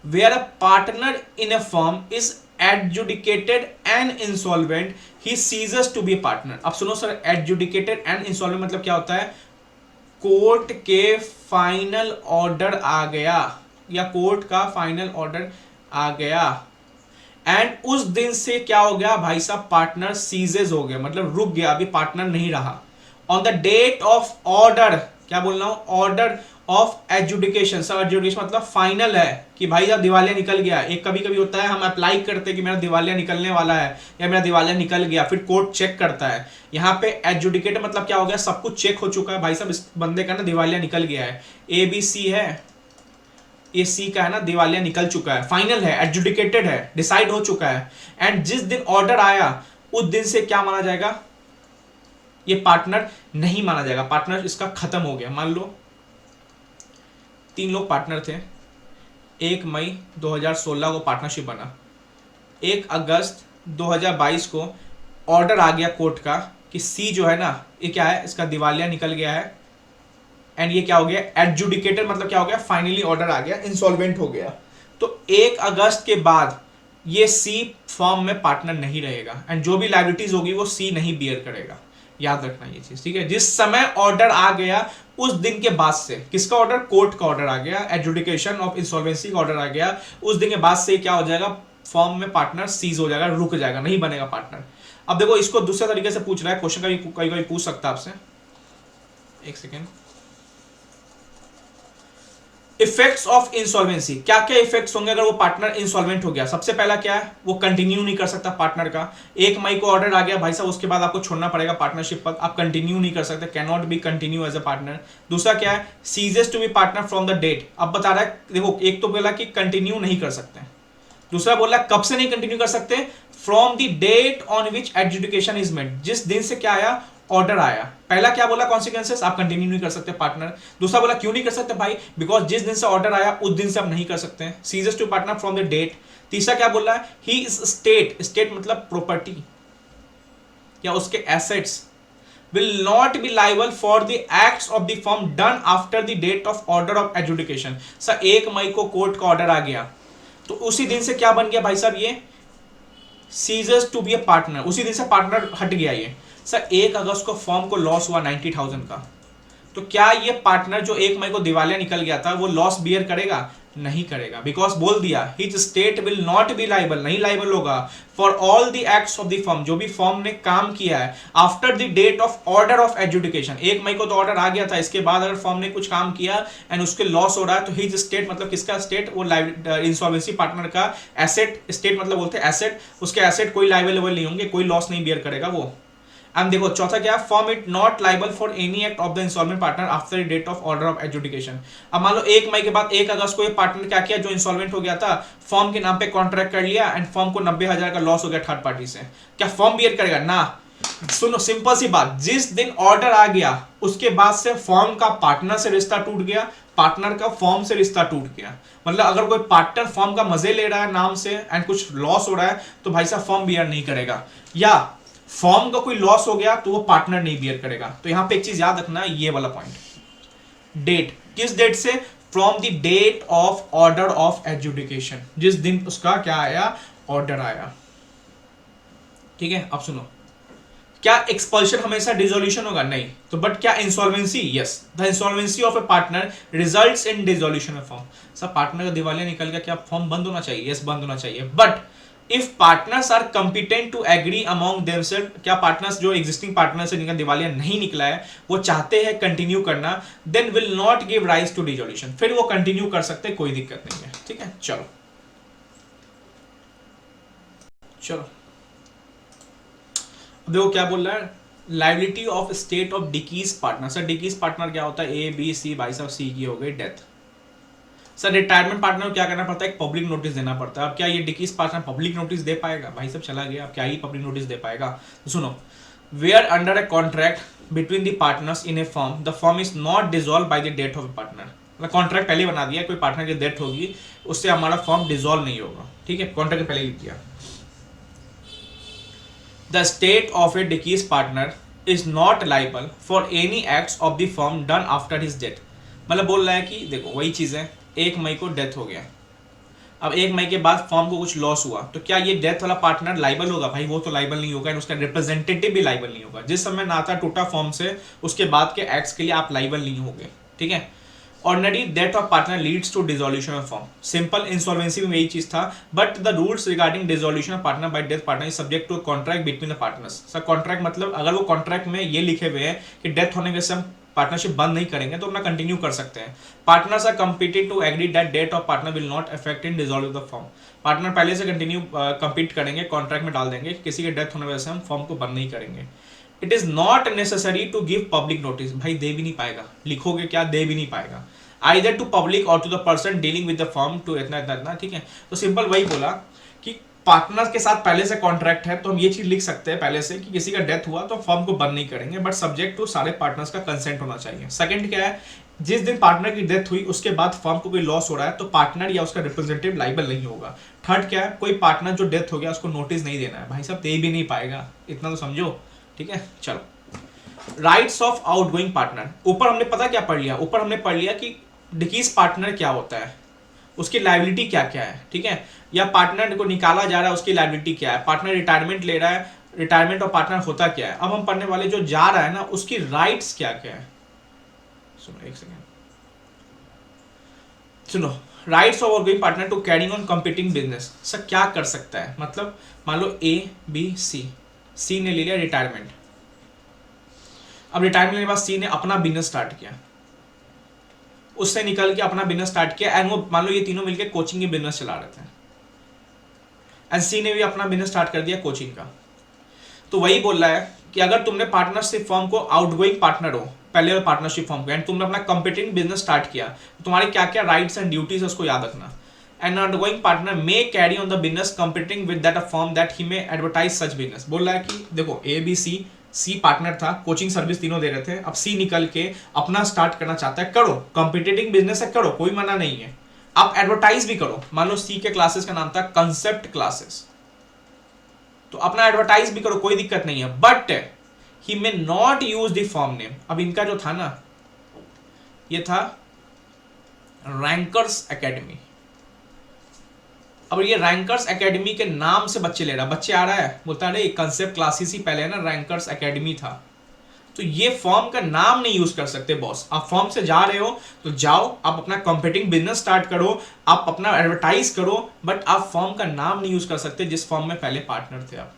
Where a partner in a firm is adjudicated and insolvent, he ceases to be a partner। अब सुनो सर, adjudicated and insolvent मतलब क्या होता है? कोर्ट के फाइनल ऑर्डर आ गया या कोर्ट का फाइनल ऑर्डर आ गया एंड उस दिन से क्या हो गया भाई साहब, पार्टनर सीजेस हो गया, मतलब रुक गया, अभी पार्टनर नहीं रहा। On the date of order, क्या बोल रहा हूं, order of adjudication. Sir adjudication मतलब फाइनल है कि भाई साहब दिवालिया निकल गया। एक कभी कभी होता है हम अप्लाई करते हैं कि मेरा दिवालिया निकलने वाला है या मेरा दिवालिया निकल गया, फिर कोर्ट चेक करता है। यहाँ पे एजुडिकेटेड मतलब क्या हो गया, सब कुछ चेक हो चुका है, भाई साहब इस बंदे का ना दिवालिया निकल गया है। ए बी सी है, ये सी का है ना, दिवालिया निकल चुका है, फाइनल है, एडजुडिकेटेड है, डिसाइड हो चुका है एंड जिस दिन ऑर्डर आया उस दिन से क्या माना जाएगा, ये पार्टनर नहीं माना जाएगा, पार्टनर इसका खत्म हो गया। मान लो 3 लोग पार्टनर थे, 1 मई 2016 को पार्टनरशिप बना, 1 अगस्त 2022 को ऑर्डर आ गया कोर्ट का कि सी जो है ना ये क्या है, इसका दिवालिया निकल गया है एंड ये क्या हो गया, एडजुडिकेटेड मतलब क्या हो गया, फाइनली ऑर्डर आ गया, इंसॉल्वेंट हो गया। तो 1 अगस्त के बाद ये सी फर्म में पार्टनर नहीं रहेगा एंड जो भी लायबिलिटीज होगी वो सी नहीं बियर करेगा, याद रखना ये चीज, ठीक है। जिस समय ऑर्डर आ गया उस दिन के बाद से, किसका ऑर्डर, कोर्ट का ऑर्डर आ गया, एडजुडिकेशन ऑफ इंसॉल्वेंसी का ऑर्डर आ गया, उस दिन के बाद से क्या हो जाएगा, फर्म में पार्टनर सीज हो जाएगा, रुक जाएगा, नहीं बनेगा पार्टनर। अब देखो इसको दूसरे तरीके से पूछ रहा है, क्वेश्चन कभी कभी पूछ सकता है आपसे, एक सेकेंड। इफेक्ट्स ऑफ इंसॉल्वेंसी, क्या क्या इफेक्ट्स होंगे अगर वो पार्टनर इंसॉल्वेंट हो गया। सबसे पहला क्या है, वो कंटिन्यू नहीं कर सकता पार्टनर का। 1 मई को ऑर्डर आ गया भाई साहब, उसके बाद आपको छोड़ना पड़ेगा पार्टनरशिप पर, आप कंटिन्यू नहीं कर सकते, can not be continue as a partner. दूसरा क्या है, ceases to be partner from the date. अब बता रहा है, देखो एक तो बोला कि कंटिन्यू नहीं कर सकते, दूसरा बोला कब से नहीं कंटिन्यू कर सकते, from the date on which adjudication is made, जिस दिन से क्या आया, ऑर्डर आया। पहला क्या बोला, कॉन्सिक्वेंसेस, आप कंटिन्यू नहीं कर सकते पार्टनर। दूसरा बोला क्यों नहीं कर सकते भाई, बिकॉज जिस दिन से ऑर्डर आया उस दिन से आप नहीं कर सकते, ceases to partner from the date. तीसरा क्या बोल रहा है, ही इज स्टेट, स्टेट मतलब प्रॉपर्टी या उसके assets, will not be liable for the acts of the firm done after the date of order of adjudication। Sir 1 मई को कोर्ट का ऑर्डर आ गया तो उसी दिन से क्या बन गया भाई साहब, ये सीजर्स टू बी ए पार्टनर, उसी दिन से पार्टनर हट गया ये। सर 1 अगस्त को फर्म को लॉस हुआ 90,000 का, तो क्या ये पार्टनर जो 1 मई को दिवालिया निकल गया था वो लॉस बियर करेगा, नहीं करेगा, बिकॉज बोल दिया his estate will not be liable, नहीं लाइबल होगा for all the acts of the firm, जो भी फर्म ने काम किया है after the date of order of adjudication. 1 मई को तो ऑर्डर आ गया था, इसके बाद अगर फर्म ने कुछ काम किया एंड उसके लॉस हो रहा है तो हिज स्टेट मतलब किसका स्टेट, वो इंसॉल्वेंसी पार्टनर का एसेट, स्टेट मतलब बोलते हैं एसेट, उसके एसेट कोई लाइबल नहीं होंगे, कोई लॉस नहीं बियर करेगा वो। एंड देखो चौथा क्या है, form it not liable for any act of the insolvent partner after date of order of adjudication. अब मान लो 1 मई के बाद 1 अगस्त को ये पार्टनर क्या किया, जो इंसॉल्वेंट हो गया था, फॉर्म के नाम पे कॉन्ट्रैक्ट कर लिया एंड फॉर्म को 90,000 का लॉस हो गया थर्ड पार्टी से, क्या फॉर्म बियर करेगा ना। सुनो सिंपल सी बात, जिस दिन ऑर्डर आ गया उसके बाद से फॉर्म का पार्टनर से रिश्ता टूट गया, पार्टनर का फॉर्म से रिश्ता टूट गया। मतलब अगर कोई पार्टनर फॉर्म का मजे ले रहा है नाम से एंड कुछ लॉस हो रहा है तो भाई साहब फॉर्म बियर नहीं करेगा, या फॉर्म का कोई लॉस हो गया तो वो पार्टनर नहीं बियर करेगा। तो यहां पे एक चीज याद रखना, ये वाला पॉइंट, डेट, किस डेट से, from the date of order of adjudication, जिस दिन उसका क्या आया, ऑर्डर आया, ठीक है। अब सुनो, क्या एक्सपल्शन हमेशा डिसोल्यूशन होगा, नहीं, तो बट क्या insolvency, yes, the insolvency of a partner results in dissolution of firm. Sub partner का दिवालिया निकल गया, क्या फर्म बंद होना चाहिए, यस बंद होना चाहिए, but if partners are competent to agree among themselves, क्या पार्टनर्स जो एग्जिस्टिंग पार्टनर से जिनका दिवालिया नहीं निकला है वो चाहते हैं कंटिन्यू करना, then will not give rise to dissolution, फिर वो कंटिन्यू कर सकते हैं, कोई दिक्कत नहीं है, ठीक है। चलो देखो क्या बोल रहा है, लाइबिलिटी ऑफ स्टेट ऑफ डिकीज पार्टनर। सर डिकीज पार्टनर क्या होता है, ए बी सी, भाई साहब सी की हो गई डेथ। सर रिटायरमेंट पार्टनर को क्या करना पड़ता है, एक पब्लिक नोटिस देना पड़ता है। अब क्या ये डिकीज पार्टनर पब्लिक नोटिस दे पाएगा, भाई साहब चला गया, अब क्या ही पब्लिक नोटिस दे पाएगा। तो सुनो, where under a contract between the partners in a firm, the firm is not dissolve by the death of a partner. मतलब कॉन्ट्रैक्ट पहले बना दिया, कोई पार्टनर की डेथ होगी उससे हमारा फर्म डिसॉल्व नहीं होगा, ठीक है, कॉन्ट्रैक्ट पहले लिख दिया। The state of a deceased partner is not liable for any acts of the firm done after his death। मतलब बोल रहा है कि देखो वही चीज़ है, 1 मई को डेथ हो गया, अब 1 मई के बाद फर्म को कुछ लॉस हुआ, तो क्या ये डेथ वाला पार्टनर लाइबल होगा? भाई वो तो लाइबल नहीं होगा, उसका रिप्रेजेंटेटिव भी लाइबल नहीं होगा। जिस समय नाता टूटा फर्म से, उसके बाद के एक्ट्स के लिए आप लाइबल नहीं होंगे, ठीक है। Ordinary death of partner leads to dissolution of firm. Simple insolvency में यही चीज था, but the rules regarding dissolution of partner by death partner is subject to contract between the partners. Sir contract मतलब अगर वो कॉन्ट्रैक्ट में ये लिखे हुए हैं कि डेथ होने के समय पार्टनरशिप बंद नहीं करेंगे तो अपना कंटिन्यू कर सकते हैं। Partners are competed to agree that death of partner will not affect in dissolve the firm. Partner पहले से कंटिन्यू कंपीट करेंगे, कॉन्ट्रैक्ट में डाल देंगे, किसी के डेथ होने की वजह से हम फर्म को बंद नहीं करेंगे। It is not necessary to give public notice. भाई दे भी नहीं पाएगा, लिखोगे क्या, दे भी नहीं पाएगा। आइदर टू पब्लिक और to the person dealing with the firm to इतना इतना इतना, ठीक है। तो सिंपल वही बोला कि पार्टनर्स के साथ पहले से कॉन्ट्रैक्ट है तो हम ये चीज लिख सकते हैं पहले से कि किसी का डेथ हुआ तो फर्म को बंद नहीं करेंगे, बट सब्जेक्ट टू सारे पार्टनर्स का कंसेंट होना चाहिए। सेकंड क्या है, जिस दिन पार्टनर की डेथ हुई उसके बाद फर्म को कोई लॉस हो रहा है तो पार्टनर या उसका रिप्रेजेंटेटिव लाइबल नहीं होगा। थर्ड क्या है, कोई पार्टनर जो डेथ हो गया उसको नोटिस नहीं देना है। भाई साहब दे भी नहीं पाएगा, इतना तो समझो, ठीक है। चलो, राइट्स ऑफ आउटगोइंग पार्टनर। ऊपर हमने पता क्या पढ़ लिया, ऊपर हमने पढ़ लिया कि डिकीज पार्टनर क्या होता है, उसकी लायबिलिटी क्या क्या है, ठीक है, या पार्टनर को निकाला जा रहा है उसकी लायबिलिटी क्या है, पार्टनर रिटायरमेंट ले रहा है, रिटायरमेंट ऑफ पार्टनर होता क्या है। अब हम पढ़ने वाले जो जा रहा है ना उसकी राइट्स क्या क्या है। सुनो एक सेकेंड, सुनो, rights of outgoing partner to carrying on competing business. Sir क्या कर सकता है, मतलब मान लो ए बी सी ने ले लिया रिटायरमेंट, अब रिटायरमेंट लेने के बाद सी ने अपना बिजनेस स्टार्ट किया, उससे निकल के अपना बिजनेस स्टार्ट किया, एंड वो मान लो ये तीनों मिलकर कोचिंग की बिजनेस चला रहे थे, एंड सी ने भी अपना बिजनेस स्टार्ट कर दिया कोचिंग का। तो वही बोल रहा है कि अगर तुमने पार्टनरशिप फर्म को आउटगोइंग पार्टनर हो, पहले वाला पार्टनरशिप फर्म को, एंड तुमने अपना कंपीटिंग बिजनेस स्टार्ट किया, तो तुम्हारे क्या क्या राइट्स एंड ड्यूटीज है उसको याद रखना। An outgoing partner may carry on the business competing with that a firm that he may advertise such business. बोल रहा है कि देखो ए बी सी पार्टनर था, कोचिंग सर्विस तीनों दे रहे थे, अब सी निकल के अपना स्टार्ट करना चाहता है, करो, कंपीटिटिंग बिजनेस है, करो, कोई मना नहीं है। आप एडवर्टाइज भी करो, मान लो सी के क्लासेस का नाम था कंसेप्ट क्लासेस, तो अपना एडवर्टाइज भी करो, कोई दिक्कत नहीं है, but he may not use the firm name. अब इनका जो था ना, ये था रैंकर्स एकेडमी। अब ये रैंकर्स एकेडमी के नाम से बच्चे ले रहा, बच्चे आ रहा है, बोलता है कंसेप्ट क्लासेस ही पहले है ना, रैंकर्स एकेडमी था, तो ये फर्म का नाम नहीं यूज कर सकते बॉस। आप फर्म से जा रहे हो तो जाओ, आप अपना कंपीटिंग बिजनेस स्टार्ट करो, आप अपना एडवर्टाइज करो, बट आप फर्म का नाम नहीं यूज कर सकते जिस फर्म में पहले पार्टनर थे आप।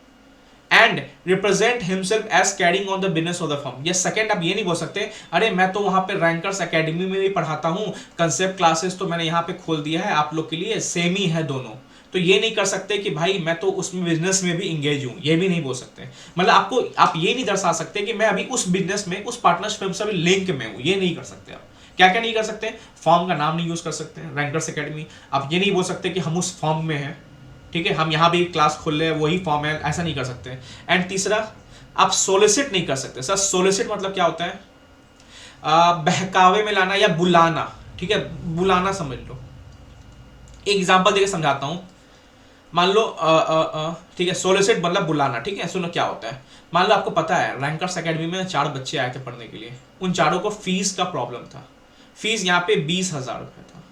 And represent himself as carrying on the business of the firm. ये सेकंड, आप ये नहीं बोल सकते अरे मैं तो वहां पे रैंकर्स एकेडमी में भी पढ़ाता हूं, कंसेप्ट क्लासेस तो मैंने यहाँ पे खोल दिया है आप लोग के लिए, सेम ही है दोनों, तो ये नहीं कर सकते कि भाई मैं तो उसमें बिजनेस में भी इंगेज हूं, ये भी नहीं बोल सकते। मतलब आपको आप ये नहीं दर्शा सकते कि मैं अभी उस बिजनेस में, उस पार्टनरशिप से अभी लिंक में हूं, ये नहीं कर सकते आप। क्या क्या नहीं कर सकते, फॉर्म का नाम नहीं यूज कर सकते रैंकर्स एकेडमी, आप ये नहीं बोल सकते कि हम उस फॉर्म में हैं, ठीक है, हम यहाँ भी क्लास खोल रहे हैं वही फॉर्म है, ऐसा नहीं कर सकते। एंड तीसरा, आप सोलिसिट नहीं कर सकते। सर सोलिसिट मतलब क्या होता है, बहकावे में लाना या बुलाना, ठीक है, बुलाना समझ लो। एक एग्जांपल देके समझाता हूं, मान लो ठीक है, सोलिसिट मतलब बुलाना, ठीक है। सुनो क्या होता है, मान लो आपको पता है रैंकर्स एकेडमी में 4 बच्चे आए थे पढ़ने के लिए, उन चारों को फीस का प्रॉब्लम था, फीस यहाँ पे 20,000 रुपये था,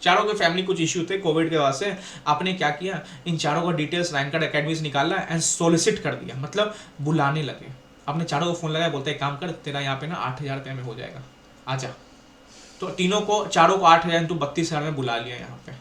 चारों के फैमिली कुछ इश्यू थे कोविड के वजह से। आपने क्या किया, इन चारों का डिटेल्स रैंकर एकेडमी से निकाला एंड सोलिसिट कर दिया, मतलब बुलाने लगे। आपने चारों को फोन लगाया, बोलते काम कर, तेरा यहाँ पे ना 8,000 रुपये में हो जाएगा, आजा। तो तीनों को, चारों को 8,000 तो 32,000 में बुला लिया यहाँ पे।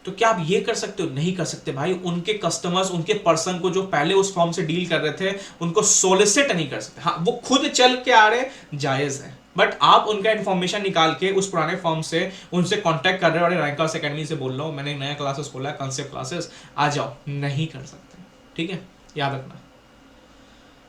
तो क्या आप ये कर सकते हो, नहीं कर सकते भाई। उनके कस्टमर्स, उनके पर्सन को जो पहले उस फॉर्म से डील कर रहे थे, उनको सोलिसिट नहीं कर सकते। हाँ वो खुद चल के आ रहे, जायज है, बट आप उनका इन्फॉर्मेशन निकाल के उस पुराने फॉर्म से उनसे कांटेक्ट कर रहे हो, अरे रैंकर्स एकेडमी से बोल रहा हूँ, मैंने नया क्लासेस खोला है, कंसेप्ट क्लासेस, आ जाओ, नहीं कर सकते, ठीक है, याद रखना।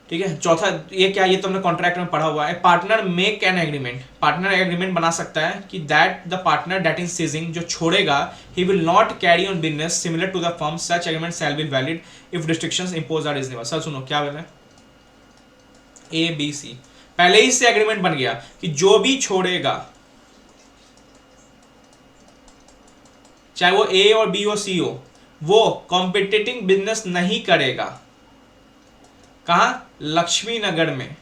ठीक है। चौथा ये क्या, ये तुमने कॉन्ट्रैक्ट में पढ़ा हुआ है, partner make an agreement, partner agreement बना सकता है कि that the partner that is ceasing, जो छोड़ेगा, he will not carry on business similar to the firm, such agreement shall be valid if restrictions impose are reasonable. Sir सुनो क्या बोला, ए B सी, पहले ही से एग्रीमेंट बन गया कि जो भी छोड़ेगा, चाहे वो ए और बी और सी हो, वो कॉम्पिटिटिंग बिजनेस नहीं करेगा। कहां, लक्ष्मी नगर में,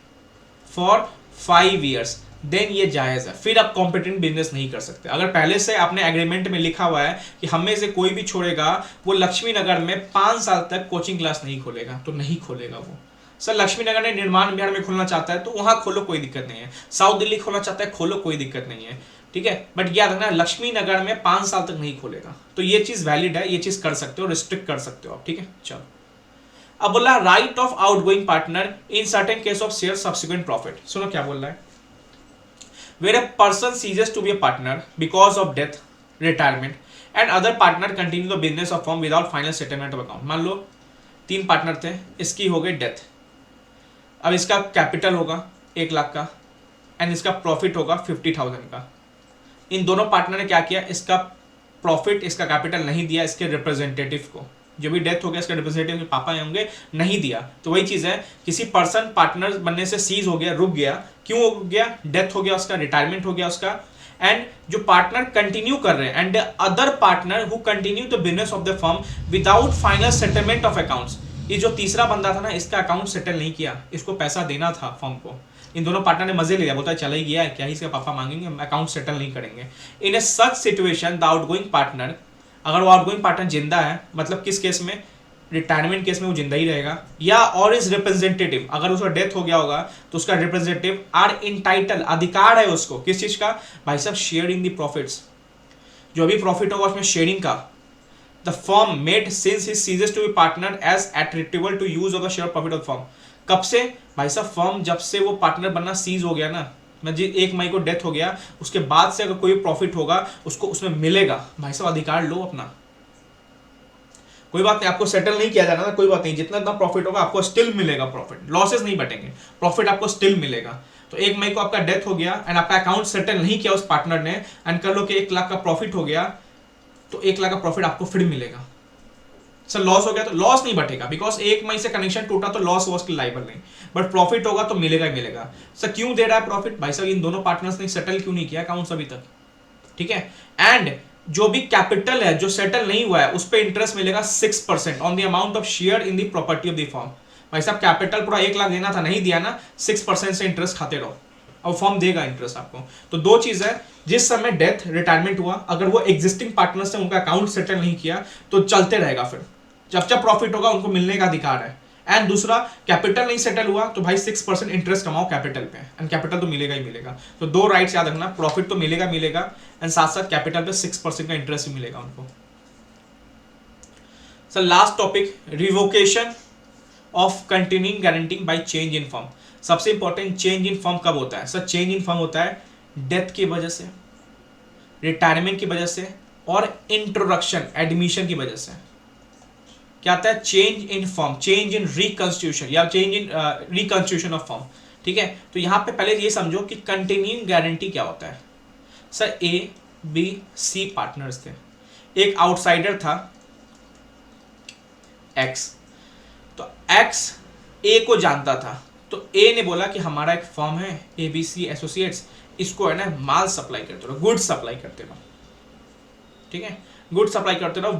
फॉर 5 years, देन ये जायज है, फिर आप कॉम्पिटिटिव बिजनेस नहीं कर सकते। अगर पहले से आपने एग्रीमेंट में लिखा हुआ है कि हमें से कोई भी छोड़ेगा वो लक्ष्मी नगर में 5 साल तक कोचिंग क्लास नहीं खोलेगा, तो नहीं खोलेगा वो। सर लक्ष्मी नगर ने निर्माण बिहार में खोलना चाहता है तो वहां खोलो, कोई दिक्कत नहीं है। साउथ दिल्ली खोलना चाहता है, खोलो, कोई दिक्कत नहीं है, ठीक है। बट याद रखना लक्ष्मी नगर में 5 साल तक नहीं खोलेगा, तो ये चीज वैलिड है, ये चीज कर सकते हो, रिस्ट्रिक्ट कर सकते हो आप, ठीक है। चलो अब बोला right of outgoing partner in certain case of share subsequent profit. सुनो क्या बोल रहा है, where a person ceases to be a partner because of death, retirement and other partner continue the business of firm without final settlement of account. मान लो 3 partner थे, इसकी हो गई डेथ, अब इसका कैपिटल होगा 1 लाख का एंड इसका प्रॉफिट होगा 50,000 का। इन दोनों पार्टनर ने क्या किया, इसका प्रॉफिट, इसका कैपिटल नहीं दिया इसके रिप्रेजेंटेटिव को, जो भी डेथ हो गया इसका रिप्रेजेंटेटिव के पापा होंगे, नहीं दिया। तो वही चीज है, किसी पर्सन पार्टनर बनने से सीज हो गया, रुक गया, क्यों हो गया, डेथ हो गया उसका, रिटायरमेंट हो गया उसका, एंड जो पार्टनर कंटिन्यू कर रहे हैं and other partner who continue the business of the firm without final settlement of accounts. ये जो तीसरा बंदा था ना, इसका अकाउंट सेटल नहीं किया, इसको पैसा देना था फर्म को, इन दोनों पार्टनर ने मजे ले लिया, बोलता है चला ही गया है, क्या ही इसके पापा मांगेंगे, अकाउंट सेटल नहीं करेंगे। In a such situation the outgoing partner, अगर वो आउटगोइंग पार्टनर जिंदा है, मतलब किस केस में, रिटायरमेंट केस में वो जिंदा ही रहेगा, या और इज रिप्रेजेंटेटिव, अगर उसका डेथ हो गया होगा तो उसका रिप्रेजेंटेटिव आर इंटाइटल, अधिकार है उसको किस चीज का, भाई साहब शेयर इन द प्रॉफिट्स, जो भी प्रॉफिट होगा उसमें शेयरिंग का। The firm made since he ceases to be partner as attributable to use of the share profit of firm. कब से, भाई साहब फर्म जब से वो पार्टनर बनना सीज हो गया ना, मतलब 1 मई को डेथ हो गया, उसके बाद से अगर कोई प्रॉफिट होगा उसको उसमें मिलेगा, भाई साहब अधिकार लो अपना। कोई बात नहीं, आपको सेटल नहीं किया जाना था, कोई बात नहीं, जितना इतना प्रॉफिट होगा आपको स्टिल मिलेगा प्रॉफिट, लॉसेस नहीं बटेंगे, प्रॉफिट आपको स्टिल मिलेगा। तो 1 मई को आपका डेथ हो गया एंड आपका अकाउंट सेटल नहीं किया उस पार्टनर ने, एंड कर लो कि 1 लाख का प्रॉफिट हो गया, तो 1 लाख का प्रॉफिट आपको फिर मिलेगा। सर लॉस हो गया तो लॉस नहीं बटेगा, बिकॉज 1 मई से कनेक्शन टूटा तो लॉस वॉस के लाइबल नहीं, बट प्रॉफिट होगा तो मिलेगा ही मिलेगा। सर क्यों दे रहा है प्रॉफिट, भाई साहब इन दोनों पार्टनर्स ने सेटल क्यों नहीं किया अकाउंट्स अभी तक, ठीक है। एंड जो भी कैपिटल है जो सेटल नहीं हुआ है उस पर इंटरेस्ट मिलेगा 6% on the amount of share in the property of the firm. भाई साहब कैपिटल पूरा 1 लाख देना था, नहीं दिया ना, 6% से इंटरेस्ट खाते रहो, अब फर्म देगा इंटरेस्ट आपको। तो 2 चीज है, जिस समय डेथ रिटायरमेंट हुआ, अगर वो एग्जिस्टिंग पार्टनर्स ने उनका अकाउंट सेटल नहीं किया तो चलते रहेगा, फिर जब जब प्रॉफिट होगा उनको मिलने का अधिकार है। एंड दूसरा, कैपिटल नहीं सेटल हुआ तो भाई 6% इंटरेस्ट कमाओ कैपिटल पे, एंड कैपिटल तो मिलेगा ही मिलेगा। तो 2 राइट्स याद रखना, प्रॉफिट तो मिलेगा मिलेगा, एंड साथ साथ कैपिटल पे 6% का इंटरेस्ट भी मिलेगा उनको। Sir last topic, revocation of continuing guarantee by change in firm. सबसे इंपॉर्टेंट, चेंज इन फर्म कब होता है, सर चेंज इन फर्म होता है डेथ की वजह से, रिटायरमेंट की वजह से, और इंट्रोडक्शन एडमिशन की वजह से। क्या आता है, change in firm, change in reconstitution या change in reconstitution of firm, ठीक है। तो यहां पे पहले ये समझो कि कंटिन्यूइंग गारंटी क्या होता है। Sir A B C partners थे, एक आउटसाइडर था एक्स, तो एक्स ए को जानता था, तो ए ने बोला कि हमारा एक फर्म है ABC एसोसिएट्स, इसको है ना माल सप्लाई करते रहो, गुड सप्लाई करते रहो, ठीक है, गुड सप्लाई करते रहो,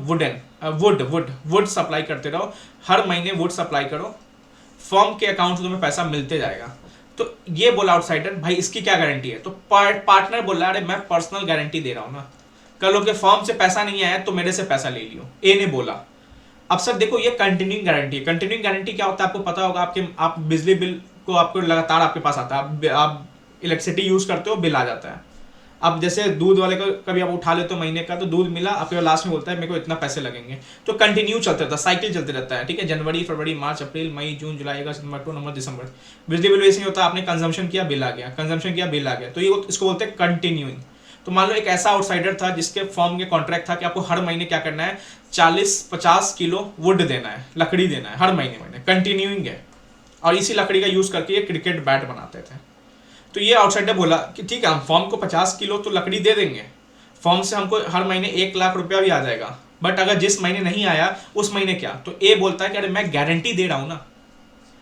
वुड सप्लाई करते रहो, हर महीने वुड सप्लाई करो, फर्म के अकाउंट से तुम्हें पैसा मिलते जाएगा। तो ये बोला आउटसाइडर, भाई इसकी क्या गारंटी है, तो पार्टनर बोला अरे मैं पर्सनल गारंटी दे रहा हूं ना, कल लोग फर्म से पैसा नहीं आया तो मेरे से पैसा ले लियो, ए ने बोला। अब सर देखो ये कंटिन्यूइंग गारंटी है, कंटिन्यूइंग गारंटी क्या होता है आपको पता होगा, आप बिजली बिल को आपको लगातार आपके पास आता है, आप इलेक्ट्रिसिटी यूज करते हो, बिल आ जाता है। अब जैसे दूध वाले को कभी आप उठा लेते हो महीने का, तो दूध मिला, आपके लास्ट में बोलता है मेरे को इतना पैसे लगेंगे, तो कंटिन्यू चलता रहता है, साइकिल चलते रहता है, ठीक है। जनवरी फरवरी मार्च अप्रैल मई जून जुलाई अगस्त सितंबर अक्टूबर नवंबर दिसंबर। बिजली बिल वैसे नहीं होता, आपने कंजम्पशन किया बिल आ गया, कंजम्पशन किया बिल आ गया, तो ये इसको बोलते हैं कंटिन्यूइंग। तो मान लो एक ऐसा आउटसाइडर था जिसके फर्म के कॉन्ट्रैक्ट था कि आपको हर महीने क्या करना है, 40-50 किलो वुड देना है, लकड़ी देना है हर महीने, कंटिन्यूइंग है, और इसी लकड़ी का यूज़ करके ये क्रिकेट बैट बनाते थे। तो ये आउटसाइडर बोला कि ठीक है, हम फॉर्म को 50 किलो तो लकड़ी दे देंगे, फॉर्म से हमको हर महीने 1 लाख रुपया भी आ जाएगा, बट अगर जिस महीने नहीं आया उस महीने क्या? तो ए बोलता है कि अरे मैं गारंटी दे रहा हूँ ना,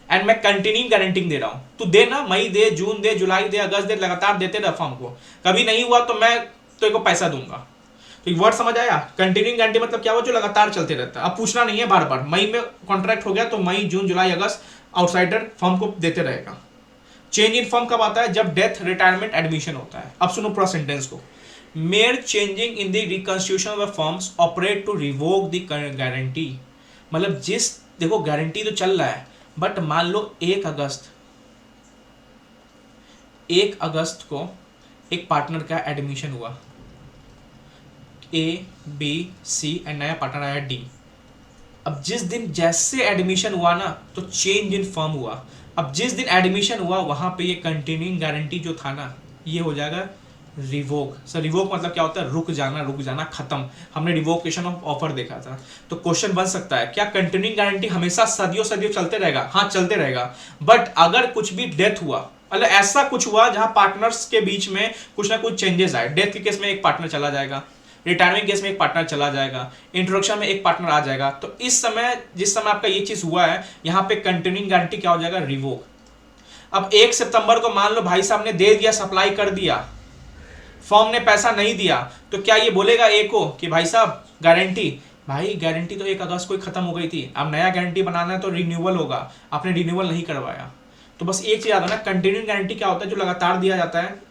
एंड मैं कंटिन्यू गारंटिंग दे रहा हूँ, तू दे ना, मई दे, जून दे, जुलाई दे, अगस्त दे, लगातार देते रह फॉर्म को, कभी नहीं हुआ तो मैं तेरे को पैसा दूंगा। तो एक वर्ड समझ आया? कंटिन्यूइंग गारंटी मतलब क्या हुआ? जो लगातार चलते रहता है। अब पूछना नहीं है बार बार, मई में कॉन्ट्रैक्ट हो गया तो मई, जून, जुलाई, अगस्त आउटसाइडर फॉर्म को देते रहेगा। चेंज इन फॉर्म कब आता है? जब डेथ, रिटायरमेंट, एडमिशन होता है। अब सुनो पूरा सेंटेंस को। Mayor changing in the reconstitution of forms operate to revoke the guarantee. मतलब जिस, देखो गारंटी तो चल रहा है, बट मान लो 1 अगस्त को एक पार्टनर का एडमिशन हुआ, ए, बी, सी, एंड नया पार्टनर आया डी। अब जिस दिन जैसे एडमिशन हुआ ना, तो चेंज इन फॉर्म हुआ। अब जिस दिन एडमिशन हुआ वहां पे ये कंटिन्यूइंग गारंटी जो था ना, ये हो जाएगा रिवोक। सर रिवोक मतलब क्या होता है? रुक जाना, खत्म। हमने रिवोकेशन ऑफ ऑफर देखा था। तो क्वेश्चन बन सकता है, क्या कंटिन्यूइंग गारंटी हमेशा सदियों सदियों चलते रहेगा? हाँ चलते रहेगा, बट अगर कुछ भी डेथ हुआ, मतलब ऐसा कुछ हुआ जहां पार्टनर्स के बीच में कुछ ना कुछ चेंजेस आए, डेथ के केस में एक पार्टनर चला जाएगा, रिटायरमेंट केस में एक पार्टनर चला जाएगा, इंट्रोडक्शन में एक पार्टनर आ जाएगा, तो इस समय जिस समय आपका ये चीज हुआ है, यहाँ पे कंटिन्यूइंग गारंटी क्या हो जाएगा? रिवोक। अब 1 सितंबर को मान लो भाई साहब ने दे दिया, सप्लाई कर दिया, फॉर्म ने पैसा नहीं दिया, तो क्या ये बोलेगा ए को कि भाई साहब गारंटी? भाई गारंटी तो 1 अगस्त को ही खत्म हो गई थी, अब नया गारंटी बनाना है तो रिन्यूअल होगा, आपने रिन्यूअल नहीं करवाया। तो बस एक चीज याद रखना, कंटिन्यूइंग गारंटी क्या होता है? जो लगातार दिया जाता है।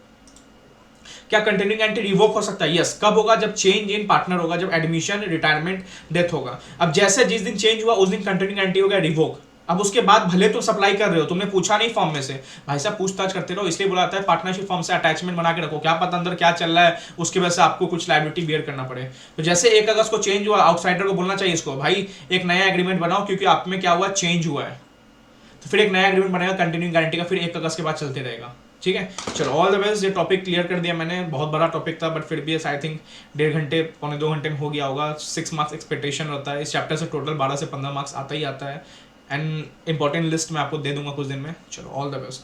क्या कंटिन्यूइंग गारंटी रिवोक हो सकता है? यस। कब होगा? जब चेंज इन पार्टनर होगा, जब एडमिशन, रिटायरमेंट, डेथ होगा। अब जैसे जिस दिन चेंज हुआ उस दिन कंटिन्यूइंग गारंटी हो गया रिवोक। अब उसके बाद भले तुम सप्लाई कर रहे हो, तुमने पूछा नहीं फॉर्म में से, भाई साहब पूछताछ करते रहो, इसलिए बोला जाता है पार्टनरशिप फॉर्म से अटैचमेंट बना के रखो, क्या पता अंदर क्या चल रहा है, उसकी वजह से आपको कुछ लायबिलिटी बियर करना पड़े। तो जैसे 1 अगस्त को चेंज हुआ, आउटसाइडर को बोलना चाहिए इसको, भाई एक नया एग्रीमेंट बनाओ क्योंकि आप में क्या हुआ? चेंज हुआ है। तो फिर एक नया एग्रीमेंट बनेगा कंटिन्यूइंग गारंटी का, फिर 1 अगस्त के बाद चलते रहेगा। ठीक है, चलो ऑल द बेस्ट। ये टॉपिक क्लियर कर दिया मैंने, बहुत बड़ा टॉपिक था, बट फिर भी आई थिंक 1.5 घंटे, पौने 2 घंटे में हो गया होगा। 6 मार्क्स एक्सपेक्टेशन होता है इस चैप्टर से, टोटल 12 से 15 मार्क्स आता ही आता है, एंड इंपॉर्टेंट लिस्ट मैं आपको दे दूंगा कुछ दिन में। चलो ऑल द बेस्ट।